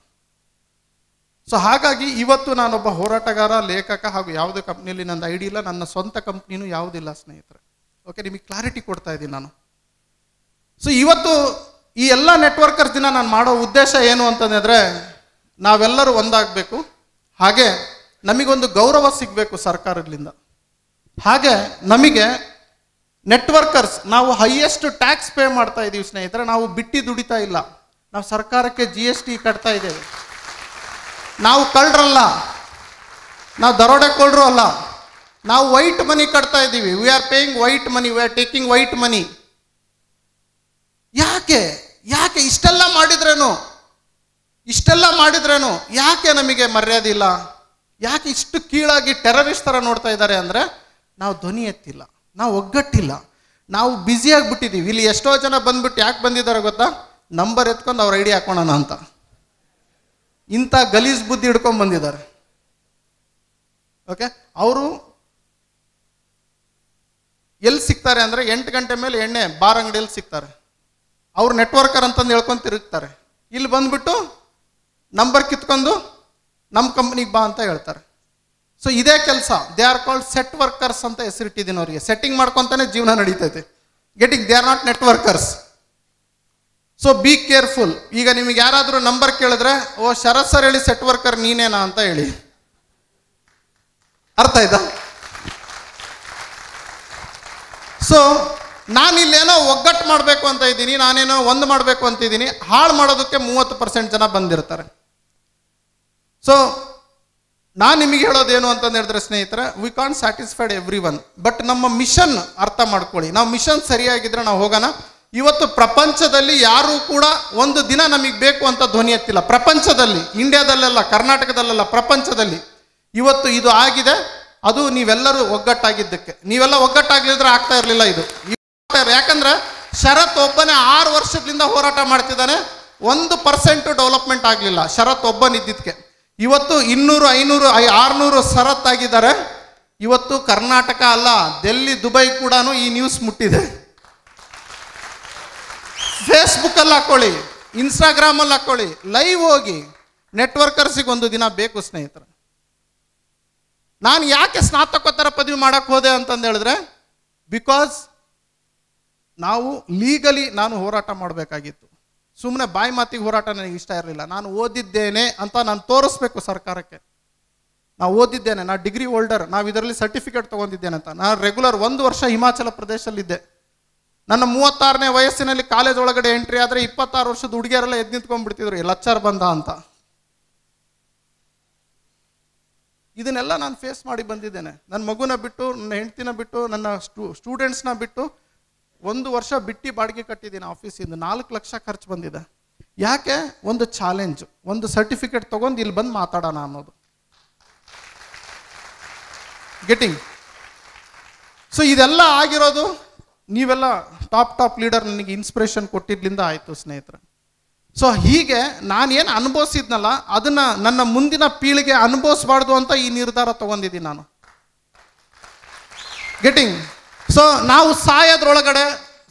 ಸೊ ಹಾಗಾಗಿ ಇವತ್ತು ನಾನೊಬ್ಬ ಹೋರಾಟಗಾರ, ಲೇಖಕ ಹಾಗೂ ಯಾವುದೇ ಕಂಪ್ನಿಯಲ್ಲಿ ನನ್ನ ID ಇಲ್ಲ, ನನ್ನ ಸ್ವಂತ ಕಂಪ್ನಿನೂ ಯಾವುದಿಲ್ಲ ಸ್ನೇಹಿತರೆ. ಓಕೆ, ನಿಮಗೆ ಕ್ಲಾರಿಟಿ ಕೊಡ್ತಾ ಇದ್ದೀನಿ ನಾನು. ಸೊ ಇವತ್ತು ಈ ಎಲ್ಲ ನೆಟ್ವರ್ಕರ್ಸ್ ದಿನ ನಾನು ಮಾಡೋ ಉದ್ದೇಶ ಏನು ಅಂತಂದರೆ, ನಾವೆಲ್ಲರೂ ಒಂದಾಗಬೇಕು. ಹಾಗೆ ನಮಗೊಂದು ಗೌರವ ಸಿಗಬೇಕು ಸರ್ಕಾರದಿಂದ. ಹಾಗೆ ನಮಗೆ ನೆಟ್ವರ್ಕರ್ಸ್ ನಾವು ಹೈಯೆಸ್ಟ್ ಟ್ಯಾಕ್ಸ್ ಪೇ ಮಾಡ್ತಾ ಇದ್ದೀವಿ ಸ್ನೇಹಿತರೆ. ನಾವು ಬಿಟ್ಟು ದುಡಿತಾ ಇಲ್ಲ. ನಾವು ಸರ್ಕಾರಕ್ಕೆ GST ಕಟ್ತಾ ಇದ್ದೇವೆ. ನಾವು ಕಳ್ಳರಲ್ಲ, ನಾವು ದರೋಡೆಕೋಳರು ಅಲ್ಲ. ನಾವು ವೈಟ್ ಮನಿ ಕಟ್ತಾ ಇದ್ದೀವಿ. We are paying white money, we are taking white money. ಯಾಕೆ ಇಷ್ಟೆಲ್ಲ ಮಾಡಿದ್ರೇನು ಯಾಕೆ ನಮಗೆ ಮರ್ಯಾದೆ ಇಲ್ಲ? ಯಾಕೆ ಇಷ್ಟು ಕೀಳಾಗಿ ಟೆರರಿಸ್ಟ್ ಥರ ನೋಡ್ತಾ ಇದ್ದಾರೆ ಅಂದರೆ ನಾವು ಧ್ವನಿ ಎತ್ತಿಲ್ಲ, ನಾವು ಒಗ್ಗಟ್ಟಿಲ್ಲ, ನಾವು ಬ್ಯುಸಿ ಆಗಿಬಿಟ್ಟಿದ್ದೀವಿ. ಇಲ್ಲಿ ಎಷ್ಟೋ ಜನ ಬಂದ್ಬಿಟ್ಟು ಯಾಕೆ ಬಂದಿದ್ದಾರೆ ಗೊತ್ತಾ? ನಂಬರ್ ಎತ್ಕೊಂಡು ಅವ್ರ ಐಡಿ ಹಾಕೋಣ ಅಂತ ಇಂಥ ಗಲೀಜ್ ಬುದ್ಧಿ ಹಿಡ್ಕೊಂಡು ಬಂದಿದ್ದಾರೆ. ಓಕೆ, ಅವರು ಎಲ್ಲಿ ಸಿಗ್ತಾರೆ ಅಂದರೆ 8 ಗಂಟೆ ಮೇಲೆ ಎಣ್ಣೆ ಬಾರ್ ಅಂಗಡಿಯಲ್ಲಿ ಸಿಗ್ತಾರೆ. ಅವ್ರು ನೆಟ್ವರ್ಕರ್ ಅಂತಂದು ಹೇಳ್ಕೊಂಡು ತಿರುಗ್ತಾರೆ. ಇಲ್ಲಿ ಬಂದ್ಬಿಟ್ಟು ನಂಬರ್ ಕಿತ್ಕೊಂಡು ನಮ್ಮ ಕಂಪ್ನಿಗೆ ಬಾ ಅಂತ ಹೇಳ್ತಾರೆ. ಸೊ ಇದೇ ಕೆಲಸ. They are called set workers ಅಂತ ಹೆಸರಿಟ್ಟಿದ್ದೀನಿ ಅವರಿಗೆ. ಸೆಟ್ಟಿಂಗ್ ಮಾಡ್ಕೊತಾನೆ ಜೀವನ ನಡೀತೈತೆ. Getting, they are not networkers. So be careful. ಈಗ ನಿಮಗೆ ಯಾರಾದರೂ ನಂಬರ್ ಕೇಳಿದ್ರೆ, ಓ ಶರತ್ ಸರ್ ಹೇಳಿ ಸೆಟ್ ವರ್ಕರ್ ನೀನೇನಾ ಅಂತ ಹೇಳಿ. ಅರ್ಥ ಆಯ್ತಾ? ಸೊ ನಾನಿಲ್ಲೇನೋ ಒಗ್ಗಟ್ಟು ಮಾಡಬೇಕು ಅಂತ ಇದ್ದೀನಿ, ನಾನೇನೋ ಒಂದು ಮಾಡಬೇಕು ಅಂತಿದ್ದೀನಿ. ಹಾಳು ಮಾಡೋದಕ್ಕೆ 30% ಜನ ಬಂದಿರ್ತಾರೆ. ಸೊ ನಾನು ನಿಮಗೆ ಹೇಳೋದೇನು ಅಂತಂದು ಹೇಳಿದ್ರೆ ಸ್ನೇಹಿತರೆ, we can't satisfied every one. But ನಮ್ಮ ಮಿಷನ್ ಅರ್ಥ ಮಾಡ್ಕೊಳ್ಳಿ. ನಾವು ಮಿಷನ್ ಸರಿಯಾಗಿದ್ರೆ ನಾವು ಹೋಗೋಣ. ಇವತ್ತು ಪ್ರಪಂಚದಲ್ಲಿ ಯಾರೂ ಕೂಡ ಒಂದು ದಿನ ನಮಗೆ ಬೇಕು ಅಂತ ಧ್ವನಿ ಎತ್ತಿಲ್ಲ. ಪ್ರಪಂಚದಲ್ಲಿ, ಇಂಡಿಯಾದಲ್ಲೆಲ್ಲ, ಕರ್ನಾಟಕದಲ್ಲೆಲ್ಲ, ಪ್ರಪಂಚದಲ್ಲಿ ಇವತ್ತು ಇದು ಆಗಿದೆ. ಅದು ನೀವೆಲ್ಲರೂ ಒಗ್ಗಟ್ಟಾಗಿದ್ದಕ್ಕೆ. ನೀವೆಲ್ಲ ಒಗ್ಗಟ್ಟಾಗ್ಲಿದ್ರೆ ಆಗ್ತಾ ಇರಲಿಲ್ಲ ಇದು. ಯಾಕಂದ್ರೆ ಶರತ್ ಒಬ್ಬನೇ 6 ವರ್ಷದಿಂದ ಹೋರಾಟ ಮಾಡ್ತಿದ್ದಾನೆ. 1% ಡೆವಲಪ್ಮೆಂಟ್ ಆಗಲಿಲ್ಲ ಶರತ್ ಒಬ್ಬನಿದ್ದಕ್ಕೆ. ಇವತ್ತು 200, 500, 600 ಶರತ್ ಆಗಿದ್ದಾರೆ. ಇವತ್ತು ಕರ್ನಾಟಕ ಅಲ್ಲ, ಡೆಲ್ಲಿ, ದುಬೈ ಕೂಡ ಈ ನ್ಯೂಸ್ ಮುಟ್ಟಿದೆ. ಫೇಸ್ಬುಕ್ಕಲ್ಲಿ ಹಾಕೊಳ್ಳಿ, ಇನ್ಸ್ಟಾಗ್ರಾಮಲ್ಲಿ ಹಾಕೊಳ್ಳಿ, ಲೈವ್ ಹೋಗಿ. ನೆಟ್ವರ್ಕರ್ಸಿಗೆ ಒಂದು ದಿನ ಬೇಕು ಸ್ನೇಹಿತರೆ. ನಾನು ಯಾಕೆ ಸ್ನಾತಕೋತ್ತರ ಪದವಿ ಮಾಡಕ್ಕೆ ಹೋದೆ ಅಂತಂದು ಹೇಳಿದ್ರೆ, ಬಿಕಾಸ್ ನಾವು ಲೀಗಲಿ ನಾನು ಹೋರಾಟ ಮಾಡಬೇಕಾಗಿತ್ತು. ಸುಮ್ಮನೆ ಬಾಯಿ ಮಾತಿಗೆ ಹೋರಾಟ ನನಗೆ ಇಷ್ಟ ಇರಲಿಲ್ಲ. ನಾನು ಓದಿದ್ದೇನೆ ಅಂತ ನಾನು ತೋರಿಸ್ಬೇಕು ಸರ್ಕಾರಕ್ಕೆ. ನಾವು ಓದಿದ್ದೇನೆ, ನಾನು ಡಿಗ್ರಿ ಹೋಲ್ಡರ್, ನಾವು ಇದರಲ್ಲಿ ಸರ್ಟಿಫಿಕೇಟ್ ತೊಗೊಂಡಿದ್ದೇನೆ ಅಂತ. ನಾನು ರೆಗ್ಯುಲರ್ 1 ವರ್ಷ ಹಿಮಾಚಲ ಪ್ರದೇಶದಲ್ಲಿದ್ದೆ. ನನ್ನ 36ನೇ ವಯಸ್ಸಿನಲ್ಲಿ ಕಾಲೇಜ್ ಒಳಗಡೆ ಎಂಟ್ರಿ ಆದರೆ 26 ವರ್ಷದ ಹುಡುಗಿಯರೆಲ್ಲ ಎದ್ದು ನಿಂತ್ಕೊಂಡ್ಬಿಡ್ತಿದ್ರು, ಲಚ್ಚಾರ್ ಬಂದ ಅಂತ. ಇದನ್ನೆಲ್ಲ ನಾನು ಫೇಸ್ ಮಾಡಿ ಬಂದಿದ್ದೇನೆ. ನನ್ನ ಮಗುನ ಬಿಟ್ಟು, ನನ್ನ ಹೆಂಡ್ತಿನ ಬಿಟ್ಟು, ನನ್ನ ಸ್ಟೂಡೆಂಟ್ಸ್ನ ಬಿಟ್ಟು 1 ವರ್ಷ ಬಿಟ್ಟು ಬಾಡಿಗೆ ಕಟ್ಟಿದ್ದೀನಿ ಆಫೀಸಿಂದ. 4 ಲಕ್ಷ ಖರ್ಚು ಬಂದಿದೆ. ಯಾಕೆ? ಒಂದು ಚಾಲೆಂಜ್, ಒಂದು ಸರ್ಟಿಫಿಕೇಟ್ ತೊಗೊಂಡು ಇಲ್ಲಿ ಬಂದು ಮಾತಾಡೋಣ ಅನ್ನೋದು. ಗೆಟಿಂಗ್. ಸೊ ಇದೆಲ್ಲ ಆಗಿರೋದು ನೀವೆಲ್ಲ ಟಾಪ್ ಲೀಡರ್ ನನಗೆ ಇನ್ಸ್ಪಿರೇಷನ್ ಕೊಟ್ಟಿದ್ಲಿಂದ ಆಯಿತು ಸ್ನೇಹಿತರೆ. ಸೊ ಹೀಗೆ ನಾನೇನು ಅನುಭವಿಸಿದ್ನಲ್ಲ ಅದನ್ನು ನನ್ನ ಮುಂದಿನ ಪೀಳಿಗೆ ಅನುಭವಿಸ್ಬಾರ್ದು ಅಂತ ಈ ನಿರ್ಧಾರ ತೊಗೊಂಡಿದ್ದೀನಿ ನಾನು. ಗೆಟಿಂಗ್. ಸೊ ನಾವು ಸಾಯೋದ್ರೊಳಗಡೆ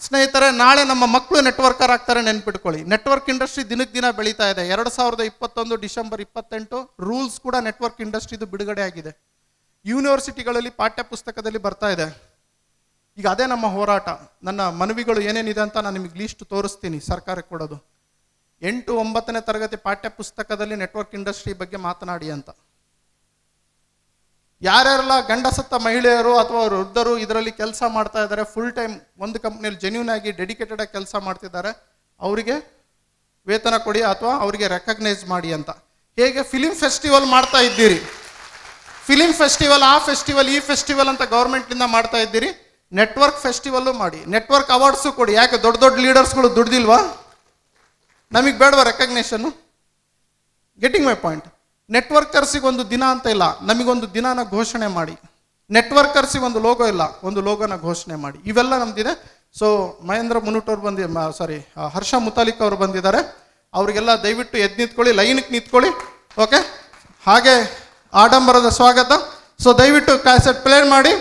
ಸ್ನೇಹಿತರೆ, ನಾಳೆ ನಮ್ಮ ಮಕ್ಕಳು ನೆಟ್ವರ್ಕರ್ ಆಗ್ತಾರೆ, ನೆನ್ಪಿಟ್ಕೊಳ್ಳಿ. ನೆಟ್ವರ್ಕ್ ಇಂಡಸ್ಟ್ರಿ ದಿನಕ್ಕೆ ದಿನ ಬೆಳೀತಾ ಇದೆ. 2021 ಡಿಸೆಂಬರ್ 28 ರೂಲ್ಸ್ ಕೂಡ ನೆಟ್ವರ್ಕ್ ಇಂಡಸ್ಟ್ರಿದು ಬಿಡುಗಡೆ ಆಗಿದೆ. ಯೂನಿವರ್ಸಿಟಿಗಳಲ್ಲಿ ಪಾಠ್ಯ ಪುಸ್ತಕದಲ್ಲಿ ಬರ್ತಾ ಇದೆ. ಈಗ ಅದೇ ನಮ್ಮ ಹೋರಾಟ. ನನ್ನ ಮನವಿಗಳು ಏನೇನಿದೆ ಅಂತ ನಾನು ನಿಮಗೆ ಲೀಸ್ಟ್ ತೋರಿಸ್ತೀನಿ ಸರ್ಕಾರಕ್ಕೆ ಕೊಡೋದು. 8, 9ನೇ ತರಗತಿ ಪಾಠ್ಯ ಪುಸ್ತಕದಲ್ಲಿ ನೆಟ್ವರ್ಕ್ ಇಂಡಸ್ಟ್ರಿ ಬಗ್ಗೆ ಮಾತನಾಡಿ ಅಂತ. ಯಾರ್ಯಾರೆಲ್ಲ ಗಂಡಸತ್ತ ಮಹಿಳೆಯರು ಅಥವಾ ವೃದ್ಧರು ಇದರಲ್ಲಿ ಕೆಲಸ ಮಾಡ್ತಾ ಇದ್ದಾರೆ, ಫುಲ್ ಟೈಮ್ ಒಂದು ಕಂಪ್ನಿಯಲ್ಲಿ ಜೆನ್ಯೂನ್ ಆಗಿ ಡೆಡಿಕೇಟೆಡ್ ಆಗಿ ಕೆಲಸ ಮಾಡ್ತಿದ್ದಾರೆ, ಅವರಿಗೆ ವೇತನ ಕೊಡಿ ಅಥವಾ ಅವರಿಗೆ ರೆಕಗ್ನೈಸ್ ಮಾಡಿ ಅಂತ. ಹೇಗೆ ಫಿಲಿಂ ಫೆಸ್ಟಿವಲ್ ಮಾಡ್ತಾ ಇದ್ದೀರಿ, ಫಿಲಿಂ ಫೆಸ್ಟಿವಲ್, ಆ ಫೆಸ್ಟಿವಲ್, ಈ ಫೆಸ್ಟಿವಲ್ ಅಂತ ಗೌರ್ಮೆಂಟ್ನಿಂದ ಮಾಡ್ತಾ ಇದ್ದೀರಿ, ನೆಟ್ವರ್ಕ್ ಫೆಸ್ಟಿವಲ್ಲು ಮಾಡಿ, ನೆಟ್ವರ್ಕ್ ಅವಾರ್ಡ್ಸು ಕೊಡಿ. ಯಾಕೆ? ದೊಡ್ಡ ದೊಡ್ಡ ಲೀಡರ್ಸ್ಗಳು ದುಡ್ದಿಲ್ವಾ? ನಮಗೆ ಬೇಡವಾ ರೆಕಗ್ನೇಷನ್ನು? Getting my point. ನೆಟ್ವರ್ಕರ್ಸಿಗೆ ಒಂದು ದಿನ ಅಂತ ಇಲ್ಲ, ನಮಗೊಂದು ದಿನಾನ ಘೋಷಣೆ ಮಾಡಿ. ನೆಟ್ವರ್ಕರ್ಸಿಗೆ ಒಂದು ಲೋಗೋ ಇಲ್ಲ, ಒಂದು ಲೋಗೋನ ಘೋಷಣೆ ಮಾಡಿ. ಇವೆಲ್ಲ ನಮ್ದಿದೆ. ಸೊ ಮಹೇಂದ್ರ ಮುನುಟ್ ಅವ್ರು ಹರ್ಷ ಮುತಾಲಿಕ್ ಅವರು ಬಂದಿದ್ದಾರೆ. ಅವರಿಗೆಲ್ಲ ದಯವಿಟ್ಟು ಎದ್ದು ನಿಂತ್ಕೊಳ್ಳಿ, ಲೈನಿಗೆ ನಿಂತ್ಕೊಳ್ಳಿ. ಓಕೆ, ಹಾಗೆ ಆಡಂಬರದ ಸ್ವಾಗತ. ಸೊ ದಯವಿಟ್ಟು ಕ್ಯಾಸೆಟ್ ಪ್ಲೇ ಮಾಡಿ.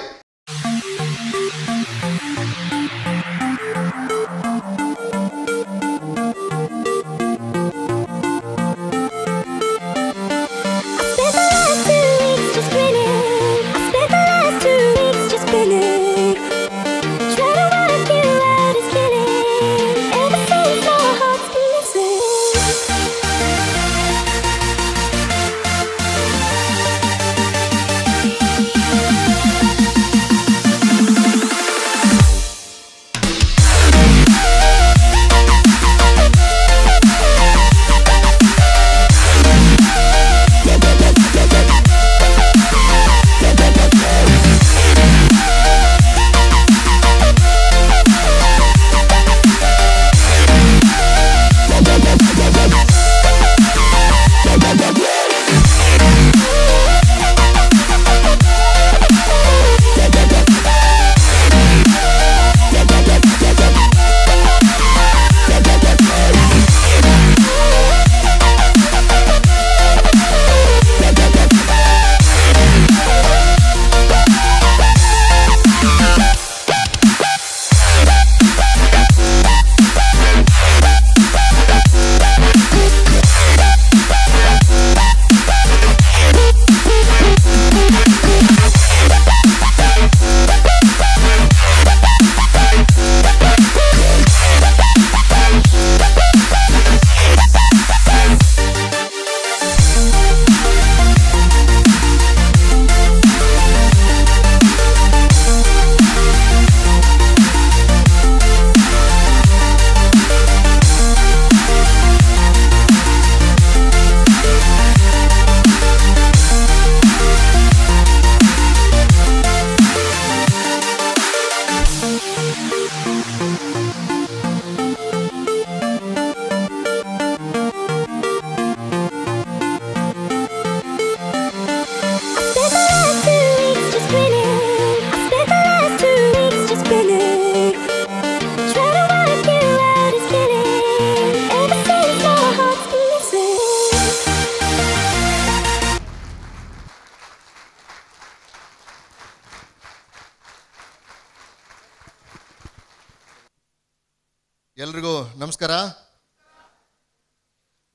ನಮಸ್ಕಾರ.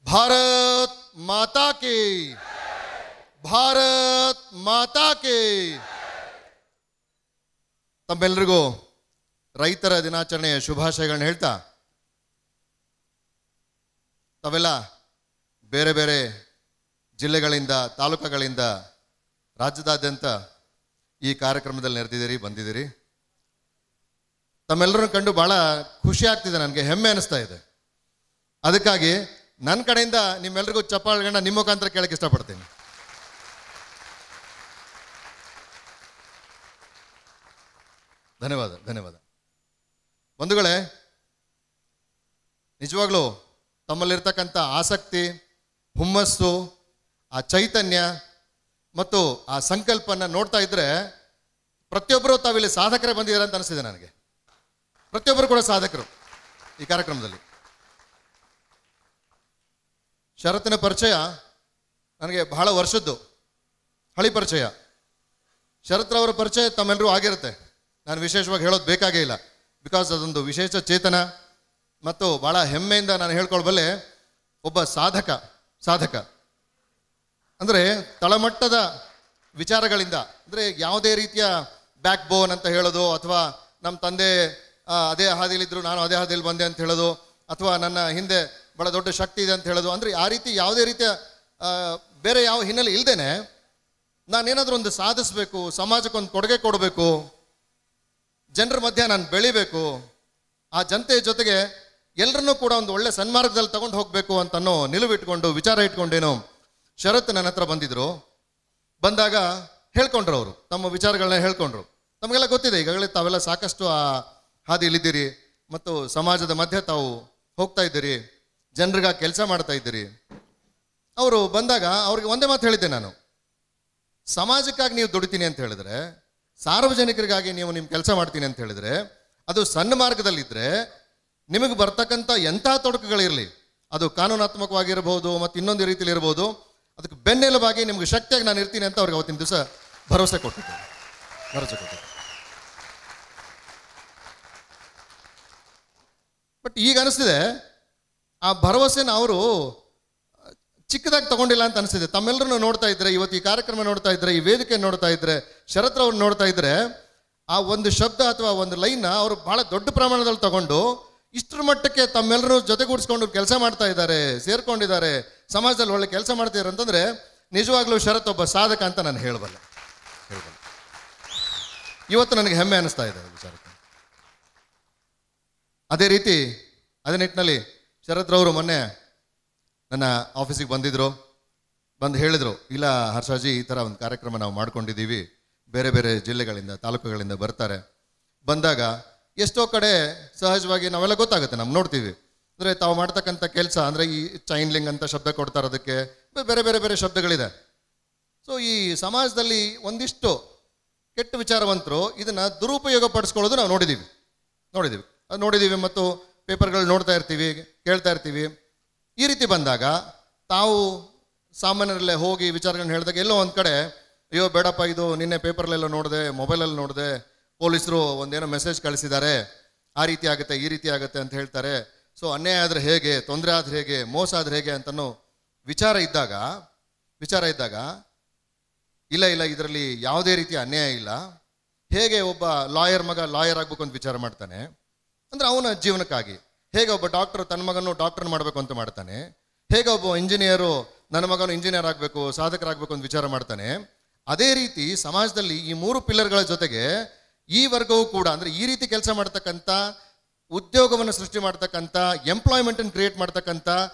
ಭಾರತ್ ಮಾತಾ ಕಿ, ಭಾರತ್ ಮಾತಾ ಕಿ. ತಮ್ಮೆಲ್ಲರಿಗೂ ರೈತರ ದಿನಾಚರಣೆಯ ಶುಭಾಶಯಗಳನ್ನ ಹೇಳ್ತಾ, ತಾವೆಲ್ಲ ಬೇರೆ ಬೇರೆ ಜಿಲ್ಲೆಗಳಿಂದ, ತಾಲೂಕುಗಳಿಂದ, ರಾಜ್ಯದಾದ್ಯಂತ ಈ ಕಾರ್ಯಕ್ರಮದಲ್ಲಿ ನೆರೆದಿದ್ದೀರಿ, ಬಂದಿದ್ದೀರಿ. ತಮ್ಮೆಲ್ಲರನ್ನು ಕಂಡು ಭಾಳ ಖುಷಿ ಆಗ್ತಿದೆ, ನನಗೆ ಹೆಮ್ಮೆ ಅನಿಸ್ತಾ ಇದೆ. ಅದಕ್ಕಾಗಿ ನನ್ನ ಕಡೆಯಿಂದ ನಿಮ್ಮೆಲ್ಲರಿಗೂ ಚಪ್ಪಾಳೆಗಳನ್ನ ನಿಮ್ಮ ಮುಖಾಂತರ ಕೇಳಕ್ಕೆ ಇಷ್ಟಪಡ್ತೀನಿ. ಧನ್ಯವಾದ, ಧನ್ಯವಾದ. ಬಂಧುಗಳೇ, ನಿಜವಾಗ್ಲೂ ತಮ್ಮಲ್ಲಿರ್ತಕ್ಕಂಥ ಆಸಕ್ತಿ, ಹುಮ್ಮಸ್ಸು, ಆ ಚೈತನ್ಯ ಮತ್ತು ಆ ಸಂಕಲ್ಪನ ನೋಡ್ತಾ ಇದ್ರೆ ಪ್ರತಿಯೊಬ್ಬರು ತಾವಿಲ್ಲಿ ಸಾಧಕರೇ ಬಂದಿದ್ದಾರೆ ಅಂತ ಅನಿಸಿದೆ ನನಗೆ. ಪ್ರತಿಯೊಬ್ಬರು ಕೂಡ ಸಾಧಕರು ಈ ಕಾರ್ಯಕ್ರಮದಲ್ಲಿ. ಶರತ್ತಿನ ಪರಿಚಯ ನನಗೆ ಬಹಳ ವರ್ಷದ್ದು ಹಳಿ ಪರಿಚಯ. ಶರತ್ರವರ ಪರಿಚಯ ತಮ್ಮೆಲ್ಲರೂ ಆಗಿರುತ್ತೆ, ನಾನು ವಿಶೇಷವಾಗಿ ಹೇಳೋದು ಬೇಕಾಗೇ ಇಲ್ಲ. ಬಿಕಾಸ್ ಅದೊಂದು ವಿಶೇಷ ಚೇತನ ಮತ್ತು ಭಾಳ ಹೆಮ್ಮೆಯಿಂದ ನಾನು ಹೇಳ್ಕೊಳ್ಬಲ್ಲೆ. ಒಬ್ಬ ಸಾಧಕ ಅಂದರೆ ತಳಮಟ್ಟದ ವಿಚಾರಗಳಿಂದ, ಅಂದರೆ ಯಾವುದೇ ರೀತಿಯ ಬ್ಯಾಕ್ ಬೋನ್ ಅಂತ ಹೇಳೋದು, ಅಥವಾ ನಮ್ಮ ತಂದೆ ಅದೇ ಹಾದಿಲಿದ್ರು ನಾನು ಅದೇ ಹಾದಿಯಲ್ಲಿ ಬಂದೆ ಅಂತ ಹೇಳೋದು, ಅಥವಾ ನನ್ನ ಹಿಂದೆ ಭಾಳ ದೊಡ್ಡ ಶಕ್ತಿ ಇದೆ ಅಂತ ಹೇಳೋದು, ಅಂದರೆ ಆ ರೀತಿ ಯಾವುದೇ ರೀತಿಯ ಬೇರೆ ಯಾವ ಹಿನ್ನೆಲೆ ಇಲ್ಲದೇನೆ ನಾನೇನಾದರೂ ಒಂದು ಸಾಧಿಸಬೇಕು, ಸಮಾಜಕ್ಕೊಂದು ಕೊಡುಗೆ ಕೊಡಬೇಕು, ಜನರ ಮಧ್ಯೆ ನಾನು ಬೆಳಿಬೇಕು, ಆ ಜನತೆಯ ಜೊತೆಗೆ ಎಲ್ಲರನ್ನೂ ಕೂಡ ಒಂದು ಒಳ್ಳೆ ಸನ್ಮಾರ್ಗದಲ್ಲಿ ತಗೊಂಡು ಹೋಗಬೇಕು ಅಂತನೋ ನಿಲುವಿಟ್ಕೊಂಡು, ವಿಚಾರ ಇಟ್ಕೊಂಡೇನೋ ಶರತ್ ನನ್ನ ಹತ್ರ ಬಂದಿದ್ರು. ಬಂದಾಗ ಹೇಳ್ಕೊಂಡ್ರು, ಅವರು ತಮ್ಮ ವಿಚಾರಗಳನ್ನ ಹೇಳ್ಕೊಂಡ್ರು. ತಮಗೆಲ್ಲ ಗೊತ್ತಿದೆ, ಈಗಾಗಲೇ ತಾವೆಲ್ಲ ಸಾಕಷ್ಟು ಆ ಹಾದಿಯಲ್ಲಿದ್ದೀರಿ ಮತ್ತು ಸಮಾಜದ ಮಧ್ಯೆ ತಾವು ಹೋಗ್ತಾ ಇದ್ದೀರಿ, ಜನರಿಗಾಗಿ ಕೆಲಸ ಮಾಡ್ತಾ ಇದ್ದೀರಿ. ಅವರು ಬಂದಾಗ ಅವ್ರಿಗೆ ಒಂದೇ ಮಾತು ಹೇಳಿದ್ದೆ ನಾನು, ಸಮಾಜಕ್ಕಾಗಿ ನೀವು ದುಡಿತೀನಿ ಅಂತ ಹೇಳಿದ್ರೆ, ಸಾರ್ವಜನಿಕರಿಗಾಗಿ ನೀವು ನಿಮ್ಮ ಕೆಲಸ ಮಾಡ್ತೀನಿ ಅಂತ ಹೇಳಿದ್ರೆ, ಅದು ಸಣ್ಣ ಮಾರ್ಗದಲ್ಲಿದ್ದರೆ ನಿಮಗೆ ಬರ್ತಕ್ಕಂಥ ಎಂಥ ತೊಡಕುಗಳಿರಲಿ, ಅದು ಕಾನೂನಾತ್ಮಕವಾಗಿರ್ಬೋದು ಮತ್ತು ಇನ್ನೊಂದು ರೀತಿಯಲ್ಲಿ ಇರ್ಬೋದು, ಅದಕ್ಕೆ ಬೆನ್ನೆಲುಬಾಗಿ ನಿಮ್ಗೆ ಶಕ್ತಿಯಾಗಿ ನಾನು ಇರ್ತೀನಿ ಅಂತ ಅವ್ರಿಗೆ ಅವತ್ತಿನ ದಿವಸ ಭರವಸೆ ಕೊಟ್ಟಿದ್ದೆ. ಬಟ್ ಈಗ ಅನಿಸ್ತಿದೆ, ಆ ಭರವಸೆನ ಅವರು ಚಿಕ್ಕದಾಗಿ ತಗೊಂಡಿಲ್ಲ ಅಂತ ಅನಿಸ್ತಿದೆ. ತಮ್ಮೆಲ್ಲರನ್ನು ನೋಡ್ತಾ ಇದ್ರೆ, ಇವತ್ತು ಈ ಕಾರ್ಯಕ್ರಮ ನೋಡ್ತಾ ಇದ್ರೆ, ಈ ವೇದಿಕೆ ನೋಡ್ತಾ ಇದ್ರೆ, ಶರತ್ರವ್ರನ್ನ ನೋಡ್ತಾ ಇದ್ರೆ, ಆ ಒಂದು ಶಬ್ದ ಅಥವಾ ಒಂದು ಲೈನ್ನ ಅವರು ಬಹಳ ದೊಡ್ಡ ಪ್ರಮಾಣದಲ್ಲಿ ತಗೊಂಡು ಇಷ್ಟರ ಮಟ್ಟಕ್ಕೆ ತಮ್ಮೆಲ್ಲರೂ ಜೊತೆಗೂಡಿಸ್ಕೊಂಡು ಕೆಲಸ ಮಾಡ್ತಾ ಇದ್ದಾರೆ, ಸೇರ್ಕೊಂಡಿದ್ದಾರೆ, ಸಮಾಜದಲ್ಲಿ ಒಳ್ಳೆ ಕೆಲಸ ಮಾಡ್ತಿದ್ದಾರೆ ಅಂತಂದ್ರೆ ನಿಜವಾಗ್ಲೂ ಶರತ್ ಒಬ್ಬ ಸಾಧಕ ಅಂತ ನಾನು ಹೇಳಬಲ್ಲೆ. ಇವತ್ತು ನನಗೆ ಹೆಮ್ಮೆ ಅನಿಸ್ತಾ ಇದೆ ವಿಚಾರಕ್ಕೆ. ಅದೇ ರೀತಿ ಅದೇ ನಿಟ್ಟಿನಲ್ಲಿ ಶರತ್ರವರು ಮೊನ್ನೆ ನನ್ನ ಆಫೀಸಿಗೆ ಬಂದಿದ್ರು. ಬಂದು ಹೇಳಿದರು, ಇಲ್ಲ ಹರ್ಷಾಜಿ, ಈ ಥರ ಒಂದು ಕಾರ್ಯಕ್ರಮ ನಾವು ಮಾಡ್ಕೊಂಡಿದ್ದೀವಿ, ಬೇರೆ ಬೇರೆ ಜಿಲ್ಲೆಗಳಿಂದ, ತಾಲೂಕುಗಳಿಂದ ಬರ್ತಾರೆ. ಬಂದಾಗ ಎಷ್ಟೋ ಕಡೆ ಸಹಜವಾಗಿ ನಾವೆಲ್ಲ ಗೊತ್ತಾಗುತ್ತೆ, ನಾವು ನೋಡ್ತೀವಿ. ಅಂದರೆ ತಾವು ಮಾಡ್ತಕ್ಕಂಥ ಕೆಲಸ, ಅಂದರೆ ಈ ಚೈನ್ಲಿಂಗ್ ಅಂತ ಶಬ್ದ ಕೊಡ್ತಾರೆ, ಅದಕ್ಕೆ ಬೇರೆ ಬೇರೆ ಬೇರೆ ಶಬ್ದಗಳಿದೆ. ಸೊ ಈ ಸಮಾಜದಲ್ಲಿ ಒಂದಿಷ್ಟು ಕೆಟ್ಟ ವಿಚಾರವಂತರು ಇದನ್ನು ದುರುಪಯೋಗ ಪಡಿಸ್ಕೊಳ್ಳೋದು ನಾವು ನೋಡಿದ್ದೀವಿ ಮತ್ತು ಪೇಪರ್ಗಳು ನೋಡ್ತಾ ಇರ್ತೀವಿ, ಕೇಳ್ತಾ ಇರ್ತೀವಿ. ಈ ರೀತಿ ಬಂದಾಗ ತಾವು ಸಾಮಾನ್ಯರಲ್ಲೇ ಹೋಗಿ ವಿಚಾರಗಳನ್ನ ಹೇಳಿದಾಗ ಎಲ್ಲೋ ಒಂದು ಕಡೆ, ಅಯ್ಯೋ ಬೇಡಪ್ಪ, ಇದು ನಿನ್ನೆ ಪೇಪರ್ಲೆಲ್ಲ ನೋಡಿದೆ, ಮೊಬೈಲಲ್ಲಿ ನೋಡಿದೆ, ಪೊಲೀಸರು ಒಂದೇನೋ ಮೆಸೇಜ್ ಕಳಿಸಿದ್ದಾರೆ, ಆ ರೀತಿ ಆಗುತ್ತೆ, ಈ ರೀತಿ ಆಗುತ್ತೆ ಅಂತ ಹೇಳ್ತಾರೆ. ಸೊ ಅನ್ಯಾಯ ಆದರೆ ಹೇಗೆ, ತೊಂದರೆ ಆದ್ರೆ ಹೇಗೆ, ಮೋಸ ಆದ್ರೆ ಹೇಗೆ ಅಂತನೋ ವಿಚಾರ ಇದ್ದಾಗ ಇಲ್ಲ ಇದರಲ್ಲಿ ಯಾವುದೇ ರೀತಿಯ ಅನ್ಯಾಯ ಇಲ್ಲ. ಹೇಗೆ ಒಬ್ಬ ಲಾಯರ್ ಮಗ ಲಾಯರ್ ಆಗಬೇಕು ಅಂತ ವಿಚಾರ ಮಾಡ್ತಾನೆ, ಅಂದರೆ ಅವನ ಜೀವನಕ್ಕಾಗಿ. ಹೇಗೆ ಒಬ್ಬ ಡಾಕ್ಟರ್ ತನ್ನ ಮಗನು ಡಾಕ್ಟರ್ ಮಾಡಬೇಕು ಅಂತ ಮಾಡ್ತಾನೆ, ಹೇಗೆ ಒಬ್ಬ ಇಂಜಿನಿಯರು ನನ್ನ ಮಗನು ಇಂಜಿನಿಯರ್ ಆಗಬೇಕು, ಸಾಧಕರಾಗಬೇಕು ಅಂತ ವಿಚಾರ ಮಾಡ್ತಾನೆ, ಅದೇ ರೀತಿ ಸಮಾಜದಲ್ಲಿ ಈ 3 ಪಿಲ್ಲರ್ಗಳ ಜೊತೆಗೆ ಈ ವರ್ಗವೂ ಕೂಡ, ಅಂದರೆ ಈ ರೀತಿ ಕೆಲಸ ಮಾಡ್ತಕ್ಕಂಥ, ಉದ್ಯೋಗವನ್ನು ಸೃಷ್ಟಿ ಮಾಡ್ತಕ್ಕಂಥ, ಎಂಪ್ಲಾಯ್ಮೆಂಟನ್ನು ಕ್ರಿಯೇಟ್ ಮಾಡ್ತಕ್ಕಂಥ,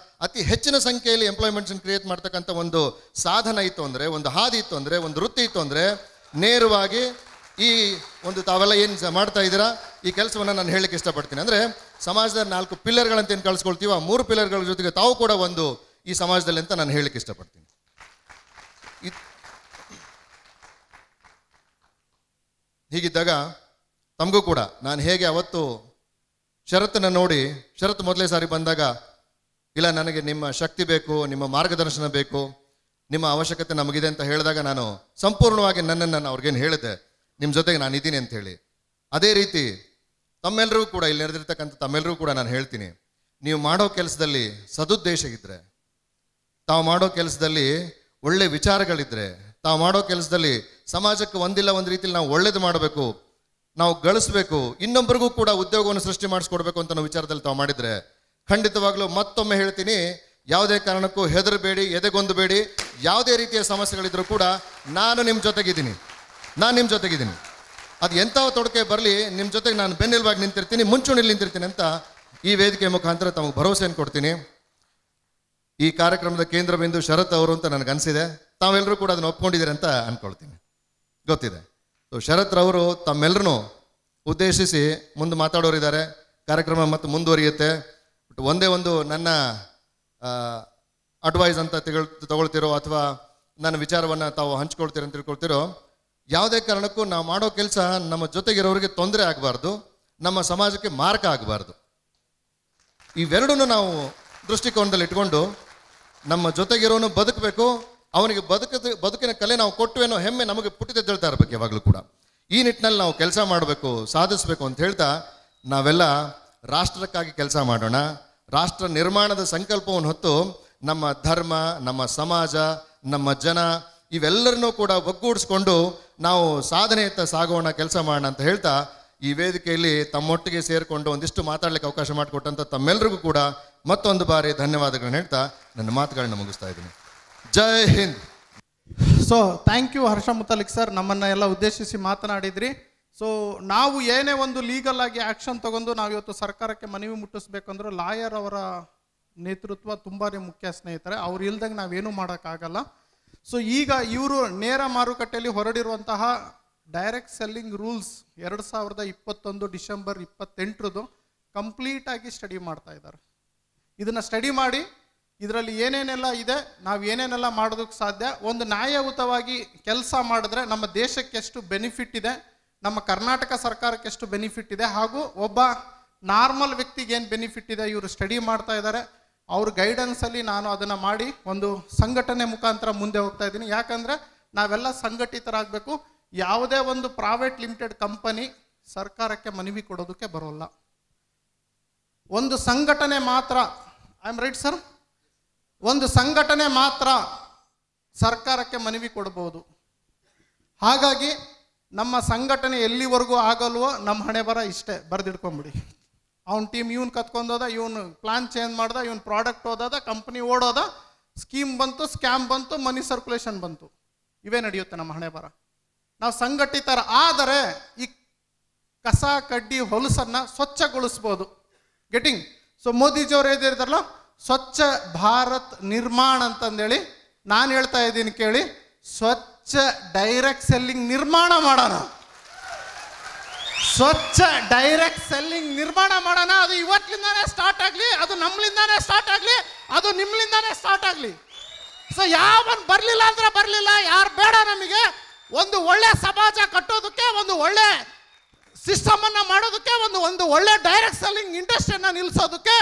ಅತಿ ಹೆಚ್ಚಿನ ಸಂಖ್ಯೆಯಲ್ಲಿ ಎಂಪ್ಲಾಯ್ಮೆಂಟ್ಸನ್ನು ಕ್ರಿಯೇಟ್ ಮಾಡ್ತಕ್ಕಂಥ ಒಂದು ಸಾಧನ ಇತ್ತು ಅಂದರೆ, ಒಂದು ಹಾದಿ ಇತ್ತು ಅಂದರೆ, ಒಂದು ವೃತ್ತಿ ಇತ್ತು ಅಂದರೆ, ನೇರವಾಗಿ ಈ ಒಂದು ತಾವೆಲ್ಲ ಏನು ಮಾಡ್ತಾ ಇದ್ದೀರಾ ಈ ಕೆಲಸವನ್ನು ನಾನು ಹೇಳಲಿಕ್ಕೆ ಇಷ್ಟಪಡ್ತೀನಿ. ಅಂದರೆ ಸಮಾಜದ 4 ಪಿಲ್ಲರ್ಗಳಂತ ಏನು ಕಳಿಸ್ಕೊಳ್ತೀವೋ, ಆ 3 ಪಿಲ್ಲರ್ಗಳ ಜೊತೆಗೆ ತಾವು ಕೂಡ ಒಂದು ಈ ಸಮಾಜದಲ್ಲಿ ಅಂತ ನಾನು ಹೇಳಲಿಕ್ಕೆ ಇಷ್ಟಪಡ್ತೀನಿ. ಹೀಗಿದ್ದಾಗ ತಮಗೂ ಕೂಡ ನಾನು ಹೇಗೆ ಅವತ್ತು ಶರತ್ತನ್ನು ನೋಡಿ, ಶರತ್ ಮೊದಲೇ ಸಾರಿ ಬಂದಾಗ, ಇಲ್ಲ ನನಗೆ ನಿಮ್ಮ ಶಕ್ತಿ ಬೇಕು, ನಿಮ್ಮ ಮಾರ್ಗದರ್ಶನ ಬೇಕು, ನಿಮ್ಮ ಅವಶ್ಯಕತೆ ನಮಗಿದೆ ಅಂತ ಹೇಳಿದಾಗ ನಾನು ಸಂಪೂರ್ಣವಾಗಿ ನನ್ನನ್ನು ನಾನು ಅವ್ರಿಗೇನು ಹೇಳಿದೆ, ನಿಮ್ಮ ಜೊತೆಗೆ ನಾನು ಇದ್ದೀನಿ ಅಂತ ಹೇಳಿ. ಅದೇ ರೀತಿ ತಮ್ಮೆಲ್ಲರೂ ಕೂಡ, ಇಲ್ಲಿ ನೆರೆದಿರ್ತಕ್ಕಂಥ ತಮ್ಮೆಲ್ಲರೂ ಕೂಡ ನಾನು ಹೇಳ್ತೀನಿ, ನೀವು ಮಾಡೋ ಕೆಲಸದಲ್ಲಿ ಸದುದ್ದೇಶ ಇದ್ದರೆ, ತಾವು ಮಾಡೋ ಕೆಲಸದಲ್ಲಿ ಒಳ್ಳೆ ವಿಚಾರಗಳಿದ್ರೆ, ತಾವು ಮಾಡೋ ಕೆಲಸದಲ್ಲಿ ಸಮಾಜಕ್ಕೆ ಒಂದಿಲ್ಲ ಒಂದು ರೀತಿಯಲ್ಲಿ ನಾವು ಒಳ್ಳೇದು ಮಾಡಬೇಕು, ನಾವು ಗಳಿಸ್ಬೇಕು, ಇನ್ನೊಬ್ಬರಿಗೂ ಕೂಡ ಉದ್ಯೋಗವನ್ನು ಸೃಷ್ಟಿ ಮಾಡಿಸ್ಕೊಡ್ಬೇಕು ಅಂತ ನಾವು ವಿಚಾರದಲ್ಲಿ ತಾವು ಮಾಡಿದರೆ, ಖಂಡಿತವಾಗ್ಲೂ ಮತ್ತೊಮ್ಮೆ ಹೇಳ್ತೀನಿ, ಯಾವುದೇ ಕಾರಣಕ್ಕೂ ಹೆದರಬೇಡಿ, ಎದೆಗೊಂದಬೇಡಿ. ಯಾವುದೇ ರೀತಿಯ ಸಮಸ್ಯೆಗಳಿದ್ರೂ ಕೂಡ ನಾನು ನಿಮ್ಮ ಜೊತೆಗಿದ್ದೀನಿ. ಅದು ಎಂಥ ತೊಡಕೆ ಬರಲಿ, ನಿಮ್ಮ ಜೊತೆಗೆ ನಾನು ಬೆನ್ನೆಲುಬಾಗಿ ನಿಂತಿರ್ತೀನಿ, ಮುಂಚೂಣಿಯಲ್ಲಿ ನಿಂತಿರ್ತೀನಿ ಅಂತ ಈ ವೇದಿಕೆ ಮುಖಾಂತರ ತಮಗೆ ಭರವಸೆಯನ್ನು ಕೊಡ್ತೀನಿ. ಈ ಕಾರ್ಯಕ್ರಮದ ಕೇಂದ್ರ ಬಿಂದು ಶರತ್ ಅವರು ಅಂತ ನನಗನ್ಸಿದೆ. ತಾವೆಲ್ಲರೂ ಕೂಡ ಅದನ್ನು ಒಪ್ಕೊಂಡಿದ್ದೀರಿ ಅಂತ ಅಂದ್ಕೊಳ್ತೀನಿ, ಗೊತ್ತಿದೆ. ಸೊ ಶರತ್ ರವರು ತಮ್ಮೆಲ್ಲರೂ ಉದ್ದೇಶಿಸಿ ಮುಂದೆ ಮಾತಾಡೋರಿದ್ದಾರೆ. ಕಾರ್ಯಕ್ರಮ ಮತ್ತು ಮುಂದುವರಿಯುತ್ತೆ. ಬಟ್ ಒಂದೇ ಒಂದು ನನ್ನ ಅಡ್ವೈಸ್ ಅಂತ ತಗೊಳ್ತಿರೋ ಅಥವಾ ನನ್ನ ವಿಚಾರವನ್ನು ತಾವು ಹಂಚ್ಕೊಳ್ತೀರ ಅಂತ ತಿಳ್ಕೊಳ್ತಿರೋ, ಯಾವುದೇ ಕಾರಣಕ್ಕೂ ನಾವು ಮಾಡೋ ಕೆಲಸ ನಮ್ಮ ಜೊತೆಗಿರೋರಿಗೆ ತೊಂದರೆ ಆಗಬಾರ್ದು, ನಮ್ಮ ಸಮಾಜಕ್ಕೆ ಮಾರಕ ಆಗಬಾರ್ದು. ಇವೆರಡೂ ನಾವು ದೃಷ್ಟಿಕೋನದಲ್ಲಿ ಇಟ್ಕೊಂಡು ನಮ್ಮ ಜೊತೆಗಿರೋನು ಬದುಕಬೇಕು, ಅವನಿಗೆ ಬದುಕಿನ ಕಲೆ ನಾವು ಕೊಟ್ಟುವೇನೋ ಹೆಮ್ಮೆ ನಮಗೆ ಪುಟ್ಟಿದ್ದೆಳ್ತಾ ಇರಬೇಕು ಯಾವಾಗಲೂ ಕೂಡ. ಈ ನಿಟ್ಟಿನಲ್ಲಿ ನಾವು ಕೆಲಸ ಮಾಡಬೇಕು, ಸಾಧಿಸಬೇಕು ಅಂತ ಹೇಳ್ತಾ ನಾವೆಲ್ಲ ರಾಷ್ಟ್ರಕ್ಕಾಗಿ ಕೆಲಸ ಮಾಡೋಣ. ರಾಷ್ಟ್ರ ನಿರ್ಮಾಣದ ಸಂಕಲ್ಪವನ್ನು ಹೊತ್ತು ನಮ್ಮ ಧರ್ಮ, ನಮ್ಮ ಸಮಾಜ, ನಮ್ಮ ಜನ ಇವೆಲ್ಲರನ್ನೂ ಕೂಡ ಒಗ್ಗೂಡಿಸ್ಕೊಂಡು ನಾವು ಸಾಧನೆಯತ್ತ ಸಾಗೋಣ, ಕೆಲಸ ಮಾಡೋಣ ಅಂತ ಹೇಳ್ತಾ ಈ ವೇದಿಕೆಯಲ್ಲಿ ತಮ್ಮೊಟ್ಟಿಗೆ ಸೇರಿಕೊಂಡು ಒಂದಿಷ್ಟು ಮಾತಾಡಲಿಕ್ಕೆ ಅವಕಾಶ ಮಾಡಿಕೊಟ್ಟಂಥ ತಮ್ಮೆಲ್ಲರಿಗೂ ಕೂಡ ಮತ್ತೊಂದು ಬಾರಿ ಧನ್ಯವಾದಗಳನ್ನ ಹೇಳ್ತಾ ನನ್ನ ಮಾತುಗಳನ್ನ ಮುಗಿಸ್ತಾ ಇದ್ದೀನಿ. ಜೈ Hind. So thank you Harsha Mutalik sir, ನಮ್ಮನ್ನ ಎಲ್ಲ ಉದ್ದೇಶಿಸಿ ಮಾತನಾಡಿದ್ರಿ. ಸೊ ನಾವು ಏನೇ ಒಂದು ಲೀಗಲ್ ಆಗಿ ಆ್ಯಕ್ಷನ್ ತಗೊಂಡು ನಾವು ಇವತ್ತು ಸರ್ಕಾರಕ್ಕೆ ಮನವಿ ಮುಟ್ಟಿಸ್ಬೇಕಂದ್ರೆ ಲಾಯರ್ ಅವರ ನೇತೃತ್ವ ತುಂಬಾ ಮುಖ್ಯ ಸ್ನೇಹಿತರೆ. ಅವ್ರು ಇಲ್ದಂಗೆ ನಾವೇನು ಮಾಡೋಕ್ಕಾಗಲ್ಲ. ಸೊ ಈಗ ಇವರು ನೇರ ಮಾರುಕಟ್ಟೆಯಲ್ಲಿ ಹೊರಡಿರುವಂತಹ ಡೈರೆಕ್ಟ್ ಸೆಲ್ಲಿಂಗ್ ರೂಲ್ಸ್ 2021 ಡಿಸೆಂಬರ್ 28 ಕಂಪ್ಲೀಟಾಗಿ ಸ್ಟಡಿ ಮಾಡ್ತಾ ಇದ್ದಾರೆ. ಇದನ್ನು ಸ್ಟಡಿ ಮಾಡಿ ಇದರಲ್ಲಿ ಏನೇನೆಲ್ಲ ಇದೆ, ನಾವು ಏನೇನೆಲ್ಲ ಮಾಡೋದಕ್ಕೆ ಸಾಧ್ಯ, ಒಂದು ನ್ಯಾಯಯುತವಾಗಿ ಕೆಲಸ ಮಾಡಿದ್ರೆ ನಮ್ಮ ದೇಶಕ್ಕೆ ಎಷ್ಟು ಬೆನಿಫಿಟ್ ಇದೆ, ನಮ್ಮ ಕರ್ನಾಟಕ ಸರ್ಕಾರಕ್ಕೆ ಎಷ್ಟು ಬೆನಿಫಿಟ್ ಇದೆ, ಹಾಗೂ ಒಬ್ಬ ನಾರ್ಮಲ್ ವ್ಯಕ್ತಿಗೆ ಏನು ಬೆನಿಫಿಟ್ ಇದೆ ಇವರು ಸ್ಟಡಿ ಮಾಡ್ತಾ ಇದ್ದಾರೆ. ಅವ್ರ ಗೈಡೆನ್ಸಲ್ಲಿ ನಾನು ಅದನ್ನು ಮಾಡಿ ಒಂದು ಸಂಘಟನೆ ಮುಖಾಂತರ ಮುಂದೆ ಹೋಗ್ತಾ ಇದ್ದೀನಿ. ಯಾಕಂದರೆ ನಾವೆಲ್ಲ ಸಂಘಟಿತರಾಗಬೇಕು. ಯಾವುದೇ ಒಂದು ಪ್ರೈವೇಟ್ ಲಿಮಿಟೆಡ್ ಕಂಪನಿ ಸರ್ಕಾರಕ್ಕೆ ಮನವಿ ಕೊಡೋದಕ್ಕೆ ಬರೋಲ್ಲ. ಒಂದು ಸಂಘಟನೆ ಮಾತ್ರ, ಐ ಆಮ್ ರೈಟ್ ಸರ್, ಒಂದು ಸಂಘಟನೆ ಮಾತ್ರ ಸರ್ಕಾರಕ್ಕೆ ಮನವಿ ಕೊಡಬಹುದು. ಹಾಗಾಗಿ ನಮ್ಮ ಸಂಘಟನೆ ಎಲ್ಲಿವರೆಗೂ ಆಗಲ್ವೋ ನಮ್ಮ ಹಣೆ ಬರ ಇಷ್ಟೇ, ಬರೆದಿಡ್ಕೊಂಬಿಡಿ. ಅವ್ನ ಟೀಮ್ ಇವನು ಕತ್ಕೊಂಡೋದ, ಇವನು ಪ್ಲಾನ್ ಚೇಂಜ್ ಮಾಡ್ದ, ಇವನು ಪ್ರಾಡಕ್ಟ್ ಓದೋದ, ಕಂಪ್ನಿ ಓಡೋದ, ಸ್ಕೀಮ್ ಬಂತು, ಸ್ಕ್ಯಾಮ್ ಬಂತು, ಮನಿ ಸರ್ಕ್ಯುಲೇಷನ್ ಬಂತು. ಇವೇ ನಡೆಯುತ್ತೆ ನಮ್ಮ ಹಣೆ ಬರ. ನಾವು ಸಂಘಟಿತರ ಆದರೆ ಈ ಕಸ ಕಡ್ಡಿ ಹೊಲಸನ್ನು ಸ್ವಚ್ಛಗೊಳಿಸ್ಬೋದು. ಗೆಟಿಂಗ್. ಸೊ ಮೋದಿಜಿಯವರು ಹೇಳಿದಾರಲ್ಲ ಸ್ವಚ್ಛ ಭಾರತ್ ನಿರ್ಮಾಣ ಅಂತಂದೇಳಿ, ನಾನು ಹೇಳ್ತಾ ಇದ್ದೀನಿ ಕೇಳಿ, ಸ್ವಚ್ಛ ಡೈರೆಕ್ಟ್ ಸೆಲ್ಲಿಂಗ್ ನಿರ್ಮಾಣ ಮಾಡೋಣ. ಸ್ವಚ್ಛ ಡೈರೆಕ್ಟ್ ಸೆಲ್ಲಿಂಗ್ ನಿರ್ಮಾಣ ಮಾಡೋಣ. ಅದು ಇವತ್ತಿಂದಾನೇ ಸ್ಟಾರ್ಟ್ ಆಗಲಿ, ಅದು ನಮ್ಮಲಿಂದಾನೇ ಸ್ಟಾರ್ಟ್ ಆಗಲಿ, ಅದು ನಿಮ್ಮಲಿಂದಾನೇ ಸ್ಟಾರ್ಟ್ ಆಗಲಿ. ಸೊ ಯಾವನ್ ಬರಲಿಲ್ಲ ಅಂದ್ರೆ ಬರಲಿಲ್ಲ, ಯಾರು ಬೇಡ ನಮಗೆ. ಒಂದು ಒಳ್ಳೆ ಸಮಾಜ ಕಟ್ಟೋದಕ್ಕೆ, ಒಂದು ಒಳ್ಳೆ ಸಿಸ್ಟಮ್ ಅನ್ನ ಮಾಡೋದಕ್ಕೆ, ಒಂದು ಒಳ್ಳೆ ಡೈರೆಕ್ಟ್ ಸೆಲ್ಲಿಂಗ್ ಇಂಡಸ್ಟ್ರಿಯನ್ನ ನಿಲ್ಲಿಸೋದಕ್ಕೆ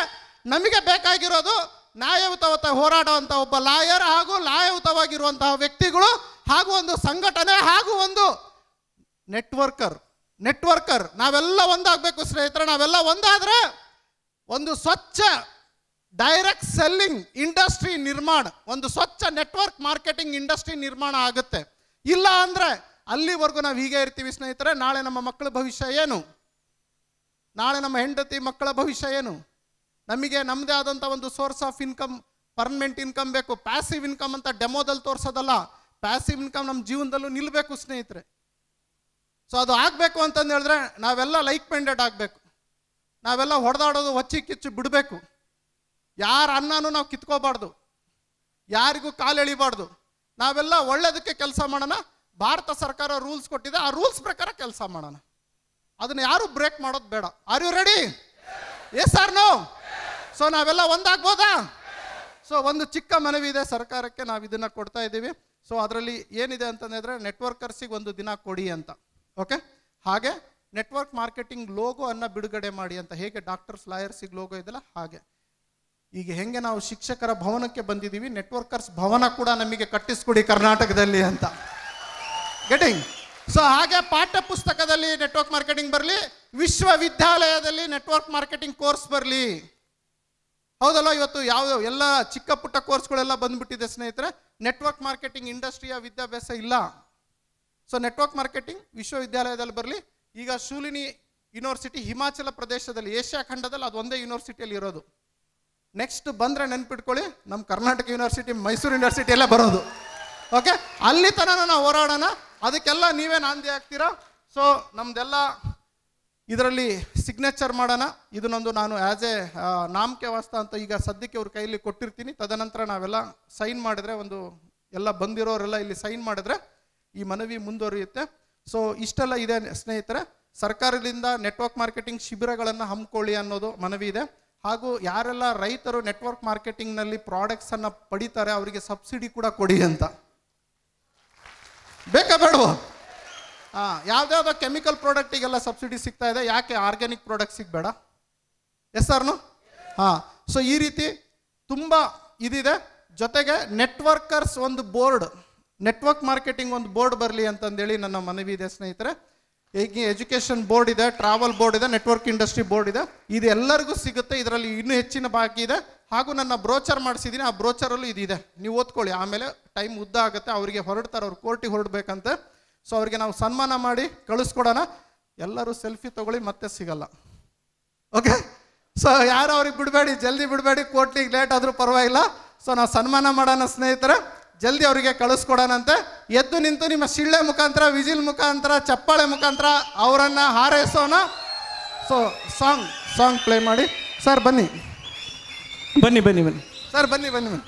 ನಮಗೆ ಬೇಕಾಗಿರೋದು ನ್ಯಾಯಯುತವಾದ ಹೋರಾಡುವಂಥ ಒಬ್ಬ ಲಾಯರ್, ಹಾಗೂ ನ್ಯಾಯಯುತವಾಗಿರುವಂತಹ ವ್ಯಕ್ತಿಗಳು, ಹಾಗೂ ಒಂದು ಸಂಘಟನೆ, ಹಾಗೂ ಒಂದು ನೆಟ್ವರ್ಕರ್ ನಾವೆಲ್ಲ ಒಂದಾಗಬೇಕು ಸ್ನೇಹಿತರೆ. ನಾವೆಲ್ಲ ಒಂದಾದ್ರೆ ಒಂದು ಸ್ವಚ್ಛ ಡೈರೆಕ್ಟ್ ಸೆಲ್ಲಿಂಗ್ ಇಂಡಸ್ಟ್ರಿ ನಿರ್ಮಾಣ, ಒಂದು ಸ್ವಚ್ಛ ನೆಟ್ವರ್ಕ್ ಮಾರ್ಕೆಟಿಂಗ್ ಇಂಡಸ್ಟ್ರಿ ನಿರ್ಮಾಣ ಆಗುತ್ತೆ. ಇಲ್ಲ ಅಂದರೆ ಅಲ್ಲಿವರೆಗೂ ನಾವು ಹೀಗೆ ಇರ್ತೀವಿ ಸ್ನೇಹಿತರೆ. ನಾಳೆ ನಮ್ಮ ಮಕ್ಕಳ ಭವಿಷ್ಯ ಏನು? ನಾಳೆ ನಮ್ಮ ಹೆಂಡತಿ ಮಕ್ಕಳ ಭವಿಷ್ಯ ಏನು? ನಮಗೆ ನಮ್ಮದೇ ಆದಂಥ ಒಂದು source of income, permanent income ಬೇಕು. ಪ್ಯಾಸಿವ್ ಇನ್ಕಮ್ ಅಂತ ಡೆಮೋದಲ್ಲಿ ತೋರಿಸೋದಲ್ಲ, ಪ್ಯಾಸಿವ್ ಇನ್ಕಮ್ ನಮ್ಮ ಜೀವನದಲ್ಲೂ ನಿಲ್ಲಬೇಕು ಸ್ನೇಹಿತರೆ. ಸೊ ಅದು ಆಗಬೇಕು ಅಂತಂದು ಹೇಳಿದ್ರೆ ನಾವೆಲ್ಲ ಲೈಕ್ ಮೈಂಡೆಡ್ ಆಗಬೇಕು. ನಾವೆಲ್ಲ ಹೊಡೆದಾಡೋದು ಹೊಚ್ಚಿ ಕಿಚ್ಚು ಬಿಡಬೇಕು. ಯಾರ ಅನ್ನನೂ ನಾವು ಕಿತ್ಕೋಬಾರ್ದು, ಯಾರಿಗೂ ಕಾಲು ಎಳಿಬಾರ್ದು. ನಾವೆಲ್ಲ ಒಳ್ಳೇದಕ್ಕೆ ಕೆಲಸ ಮಾಡೋಣ. ಭಾರತ ಸರ್ಕಾರ ರೂಲ್ಸ್ ಕೊಟ್ಟಿದೆ, ಆ ರೂಲ್ಸ್ ಪ್ರಕಾರ ಕೆಲಸ ಮಾಡೋಣ. ಅದನ್ನು ಯಾರು ಬ್ರೇಕ್ ಮಾಡೋದು ಬೇಡ. Are you ready? Yes or no? So ನಾವೆಲ್ಲ ಒಂದಾಗ್ಬೋದಾ? ಸೊ ಒಂದು ಚಿಕ್ಕ ಮನವಿ ಇದೆ ಸರ್ಕಾರಕ್ಕೆ, ನಾವು ಇದನ್ನು ಕೊಡ್ತಾ ಇದ್ದೀವಿ. ಸೊ ಅದರಲ್ಲಿ ಏನಿದೆ ಅಂತಂದರೆ ನೆಟ್ವರ್ಕರ್ಸಿಗೆ ಒಂದು ದಿನ ಕೊಡಿ ಅಂತ. ಓಕೆ, ಹಾಗೆ ನೆಟ್ವರ್ಕ್ ಮಾರ್ಕೆಟಿಂಗ್ ಲೋಗೋ ಅನ್ನು ಬಿಡುಗಡೆ ಮಾಡಿ ಅಂತ. ಹೇಗೆ ಡಾಕ್ಟರ್ಸ್ ಲಾಯರ್ಸಿಗೆ ಲೋಗೋ ಇದೆಯಲ್ಲ ಹಾಗೆ, ಈಗ ಹೆಂಗೆ ನಾವು ಶಿಕ್ಷಕರ ಭವನಕ್ಕೆ ಬಂದಿದ್ದೀವಿ, ನೆಟ್ವರ್ಕರ್ಸ್ ಭವನ ಕೂಡ ನಮಗೆ ಕಟ್ಟಿಸ್ಕೊಡಿ ಕರ್ನಾಟಕದಲ್ಲಿ ಅಂತ. ಗೆಟಿಂಗ್. ಸೊ ಹಾಗೆ ಪಾಠ್ಯ ಪುಸ್ತಕದಲ್ಲಿ ನೆಟ್ವರ್ಕ್ ಮಾರ್ಕೆಟಿಂಗ್ ಬರಲಿ, ವಿಶ್ವವಿದ್ಯಾಲಯದಲ್ಲಿ ನೆಟ್ವರ್ಕ್ ಮಾರ್ಕೆಟಿಂಗ್ ಕೋರ್ಸ್ ಬರಲಿ. ಹೌದಲ್ಲ? ಇವತ್ತು ಯಾವ ಎಲ್ಲ ಚಿಕ್ಕ ಪುಟ್ಟ ಕೋರ್ಸ್ಗಳೆಲ್ಲ ಬಂದ್ಬಿಟ್ಟಿದೆ ಸ್ನೇಹಿತರೆ. ನೆಟ್ವರ್ಕ್ ಮಾರ್ಕೆಟಿಂಗ್ ಇಂಡಸ್ಟ್ರಿಯ ವಿದ್ಯಾಭ್ಯಾಸ ಇಲ್ಲ. ಸೊ ನೆಟ್ವರ್ಕ್ ಮಾರ್ಕೆಟಿಂಗ್ ವಿಶ್ವವಿದ್ಯಾಲಯದಲ್ಲಿ ಬರಲಿ. ಈಗ ಶೂಲಿನಿ ಯೂನಿವರ್ಸಿಟಿ ಹಿಮಾಚಲ ಪ್ರದೇಶದಲ್ಲಿ, ಏಷ್ಯಾ ಖಂಡದಲ್ಲಿ ಅದು ಒಂದೇ ಯೂನಿವರ್ಸಿಟಿಯಲ್ಲಿ ಇರೋದು. ನೆಕ್ಸ್ಟ್ ಬಂದರೆ ನೆನ್ಪಿಟ್ಕೊಳ್ಳಿ, ನಮ್ಮ ಕರ್ನಾಟಕ ಯೂನಿವರ್ಸಿಟಿ, ಮೈಸೂರು ಯೂನಿವರ್ಸಿಟಿ ಎಲ್ಲ ಬರೋದು. ಓಕೆ, ಅಲ್ಲಿ ತನಕ ನಾವು ಹೋರಾಡೋಣ. ಅದಕ್ಕೆಲ್ಲ ನೀವೇ ನಾಂದಿ ಆಗ್ತೀರಾ. ಸೊ ನಮ್ದೆಲ್ಲ ಇದರಲ್ಲಿ ಸಿಗ್ನೇಚರ್ ಮಾಡೋಣ. ಇದನ್ನೊಂದು ನಾನು ಆ್ಯಸ್ ಎ ನಾಮಕೆ ವಾಸ್ತ ಅಂತ ಈಗ ಸದ್ಯಕ್ಕೆ ಅವ್ರ ಕೈಯಲ್ಲಿ ಕೊಟ್ಟಿರ್ತೀನಿ. ತದನಂತರ ನಾವೆಲ್ಲ ಸೈನ್ ಮಾಡಿದ್ರೆ, ಒಂದು ಎಲ್ಲ ಬಂದಿರೋರೆಲ್ಲ ಇಲ್ಲಿ ಸೈನ್ ಮಾಡಿದ್ರೆ ಈ ಮನವಿ ಮುಂದುವರಿಯುತ್ತೆ. ಸೊ ಇಷ್ಟೆಲ್ಲ ಇದೆ ಸ್ನೇಹಿತರೆ. ಸರ್ಕಾರದಿಂದ ನೆಟ್ವರ್ಕ್ ಮಾರ್ಕೆಟಿಂಗ್ ಶಿಬಿರಗಳನ್ನು ಹಮ್ಮಿಕೊಳ್ಳಿ ಅನ್ನೋದು ಮನವಿ ಇದೆ. ಹಾಗೂ ಯಾರೆಲ್ಲ ರೈತರು ನೆಟ್ವರ್ಕ್ ಮಾರ್ಕೆಟಿಂಗ್ನಲ್ಲಿ ಪ್ರಾಡಕ್ಟ್ಸನ್ನು ಪಡಿತಾರೆ ಅವರಿಗೆ ಸಬ್ಸಿಡಿ ಕೂಡ ಕೊಡಿ ಅಂತ. ಬೇಕಾ ಬೇಡವೋ? ಯಾವುದ್ಯಾವುದೋ ಕೆಮಿಕಲ್ ಪ್ರಾಡಕ್ಟಿಗೆಲ್ಲ ಸಬ್ಸಿಡಿ ಸಿಗ್ತಾ ಇದೆ, ಯಾಕೆ ಆರ್ಗ್ಯಾನಿಕ್ ಪ್ರಾಡಕ್ಟ್ ಸಿಗಬೇಡ? ಎಸ್ ಸರ್ನು? ಸೊ ಈ ರೀತಿ ತುಂಬ ಇದಿದೆ. ಜೊತೆಗೆ ನೆಟ್ವರ್ಕರ್ಸ್ ಒಂದು ಬೋರ್ಡ್, ನೆಟ್ವರ್ಕ್ ಮಾರ್ಕೆಟಿಂಗ್ ಒಂದು ಬೋರ್ಡ್ ಬರಲಿ ಅಂತಂದೇಳಿ ನನ್ನ ಮನವಿ ಇದೆ ಸ್ನೇಹಿತರೆ. ಈಗ ಎಜುಕೇಷನ್ ಬೋರ್ಡ್ ಇದೆ, ಟ್ರಾವೆಲ್ ಬೋರ್ಡ್ ಇದೆ, ನೆಟ್ವರ್ಕ್ ಇಂಡಸ್ಟ್ರಿ ಬೋರ್ಡ್ ಇದೆ. ಇದು ಎಲ್ಲರಿಗೂ ಸಿಗುತ್ತೆ. ಇದರಲ್ಲಿ ಇನ್ನೂ ಹೆಚ್ಚಿನ ಬಾಕಿ ಇದೆ. ಹಾಗೂ ನನ್ನ ಬ್ರೋಚರ್ ಮಾಡಿಸಿದ್ದೀನಿ, ಆ ಬ್ರೋಚರಲ್ಲೂ ಇದಿದೆ, ನೀವು ಓದ್ಕೊಳ್ಳಿ. ಆಮೇಲೆ ಟೈಮ್ ಉದ್ದ ಆಗುತ್ತೆ, ಅವರಿಗೆ ಹೊರಡ್ತಾರೆ, ಅವ್ರು ಕೋರ್ಟಿಗೆ ಹೊರಡ್ಬೇಕಂತೆ. ಸೊ ಅವ್ರಿಗೆ ನಾವು ಸನ್ಮಾನ ಮಾಡಿ ಕಳಿಸ್ಕೊಡೋಣ. ಎಲ್ಲರೂ ಸೆಲ್ಫಿ ತಗೊಳ್ಳಿ, ಮತ್ತೆ ಸಿಗಲ್ಲ. ಓಕೆ, ಸೊ ಯಾರು ಅವ್ರಿಗೆ ಬಿಡಬೇಡಿ, ಜಲ್ದಿ ಬಿಡಬೇಡಿ. ಕೋರ್ಟಿಗೆ ಲೇಟ್ ಆದರೂ ಪರವಾಗಿಲ್ಲ. ಸೊ ನಾವು ಸನ್ಮಾನ ಮಾಡೋಣ ಸ್ನೇಹಿತರೆ, ಜಲ್ದಿ ಅವರಿಗೆ ಕಳಿಸ್ಕೊಡೋಣಂತೆ. ಎದ್ದು ನಿಂತು ನಿಮ್ಮ ಶಿಳ್ಳೆ ಮುಖಾಂತರ, ವಿಜಿಲ್ ಮುಖಾಂತರ, ಚಪ್ಪಾಳೆ ಮುಖಾಂತರ ಅವರನ್ನು ಹಾರೈಸೋಣ. ಸೊ ಸಾಂಗ್ ಪ್ಲೇ ಮಾಡಿ. ಸರ್ ಬನ್ನಿ ಸರ್, ಬನ್ನಿ.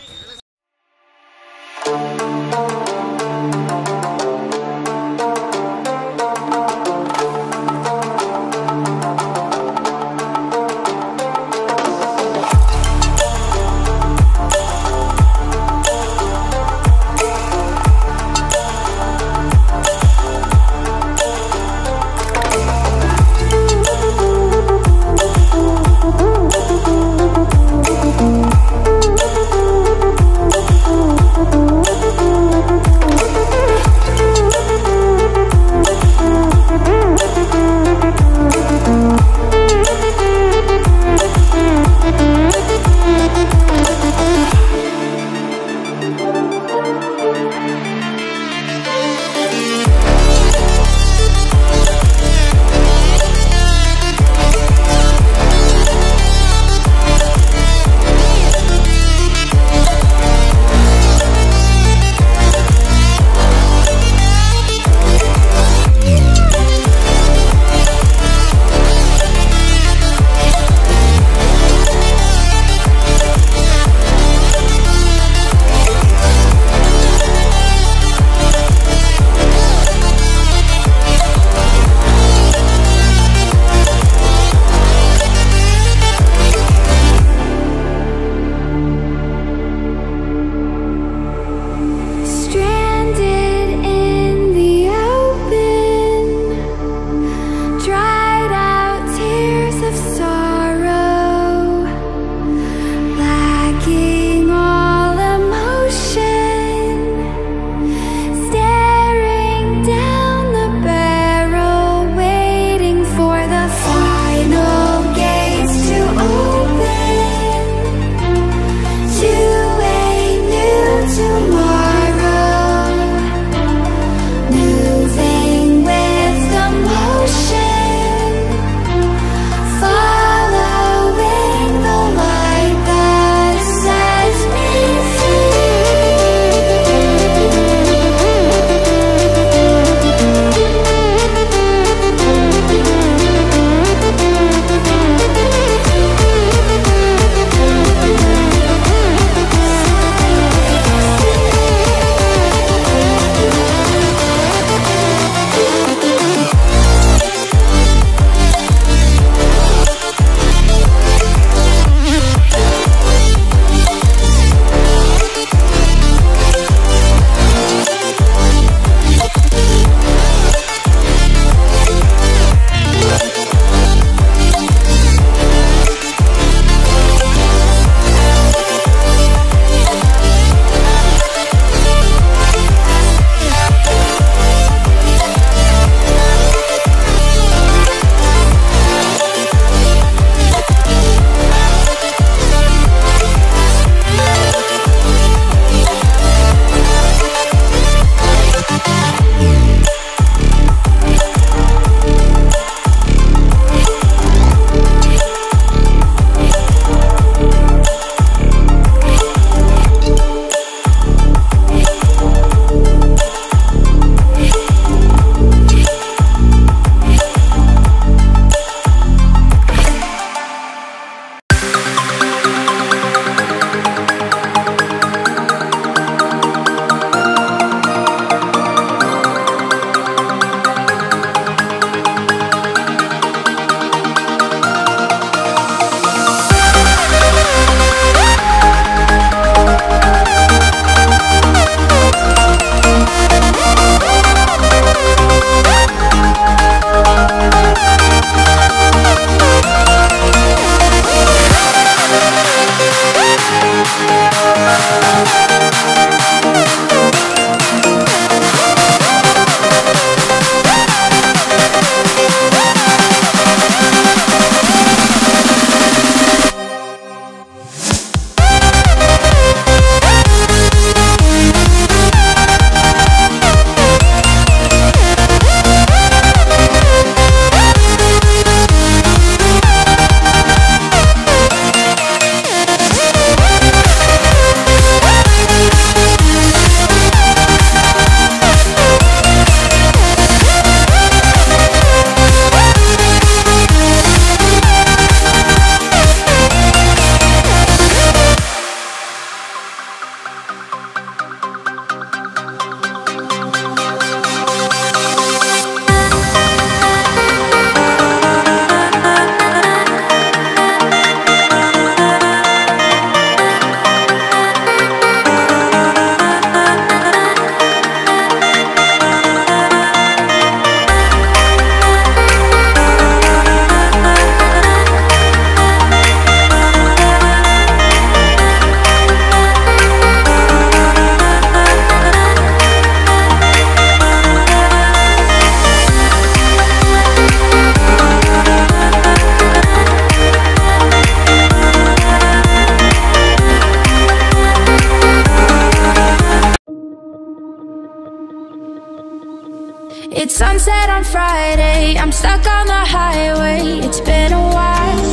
It's sunset on Friday, I'm stuck on the highway. It's been a while.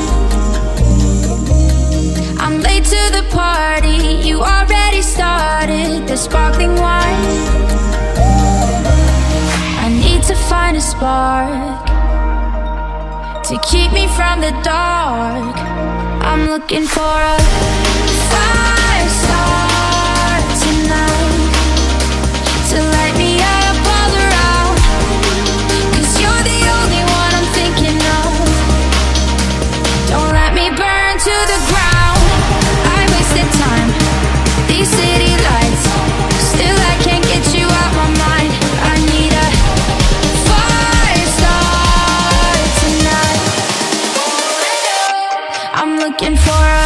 I'm late to the party, you already started the sparkling wine. I need to find a spark to keep me from the dark. I'm looking for a fire star tonight to light me up all around. 'Cause you're the only one I'm thinking of. Don't let me burn to the ground. I wasted time, these city lights, still I can't get you out my mind. I need a fire star tonight. I'm looking for a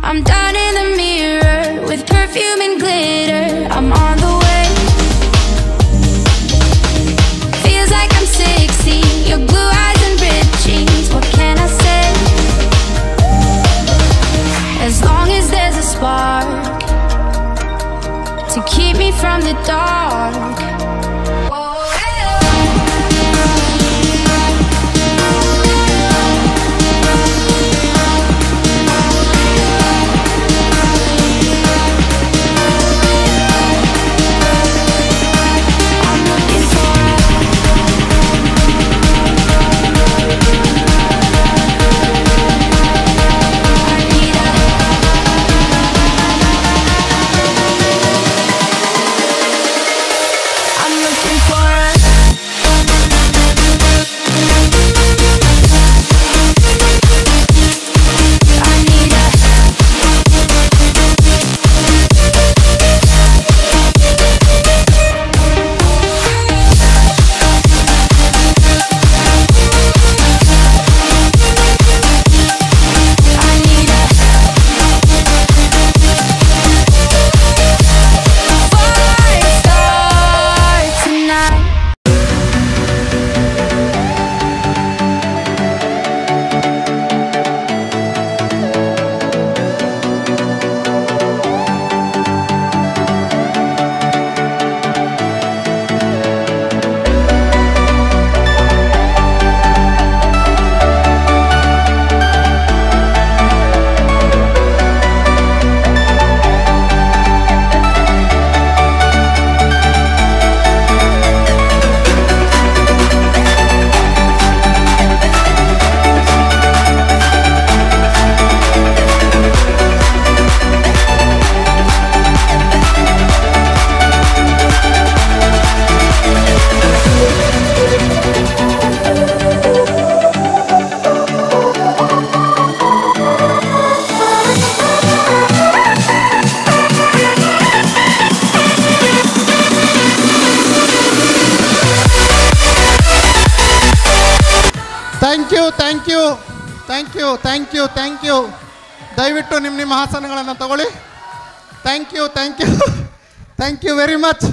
I'm down in the mirror with perfume and glitter. I'm on the way. Feels like I'm 60, your blue eyes and ripped jeans. What can I say? As long as there's a spark to keep me from the dark. Thank you. ದಯವಿಟ್ಟು ನಿಮ್ಮ ಆಸನಗಳನ್ನು ತಗೊಳ್ಳಿ. Thank you very much.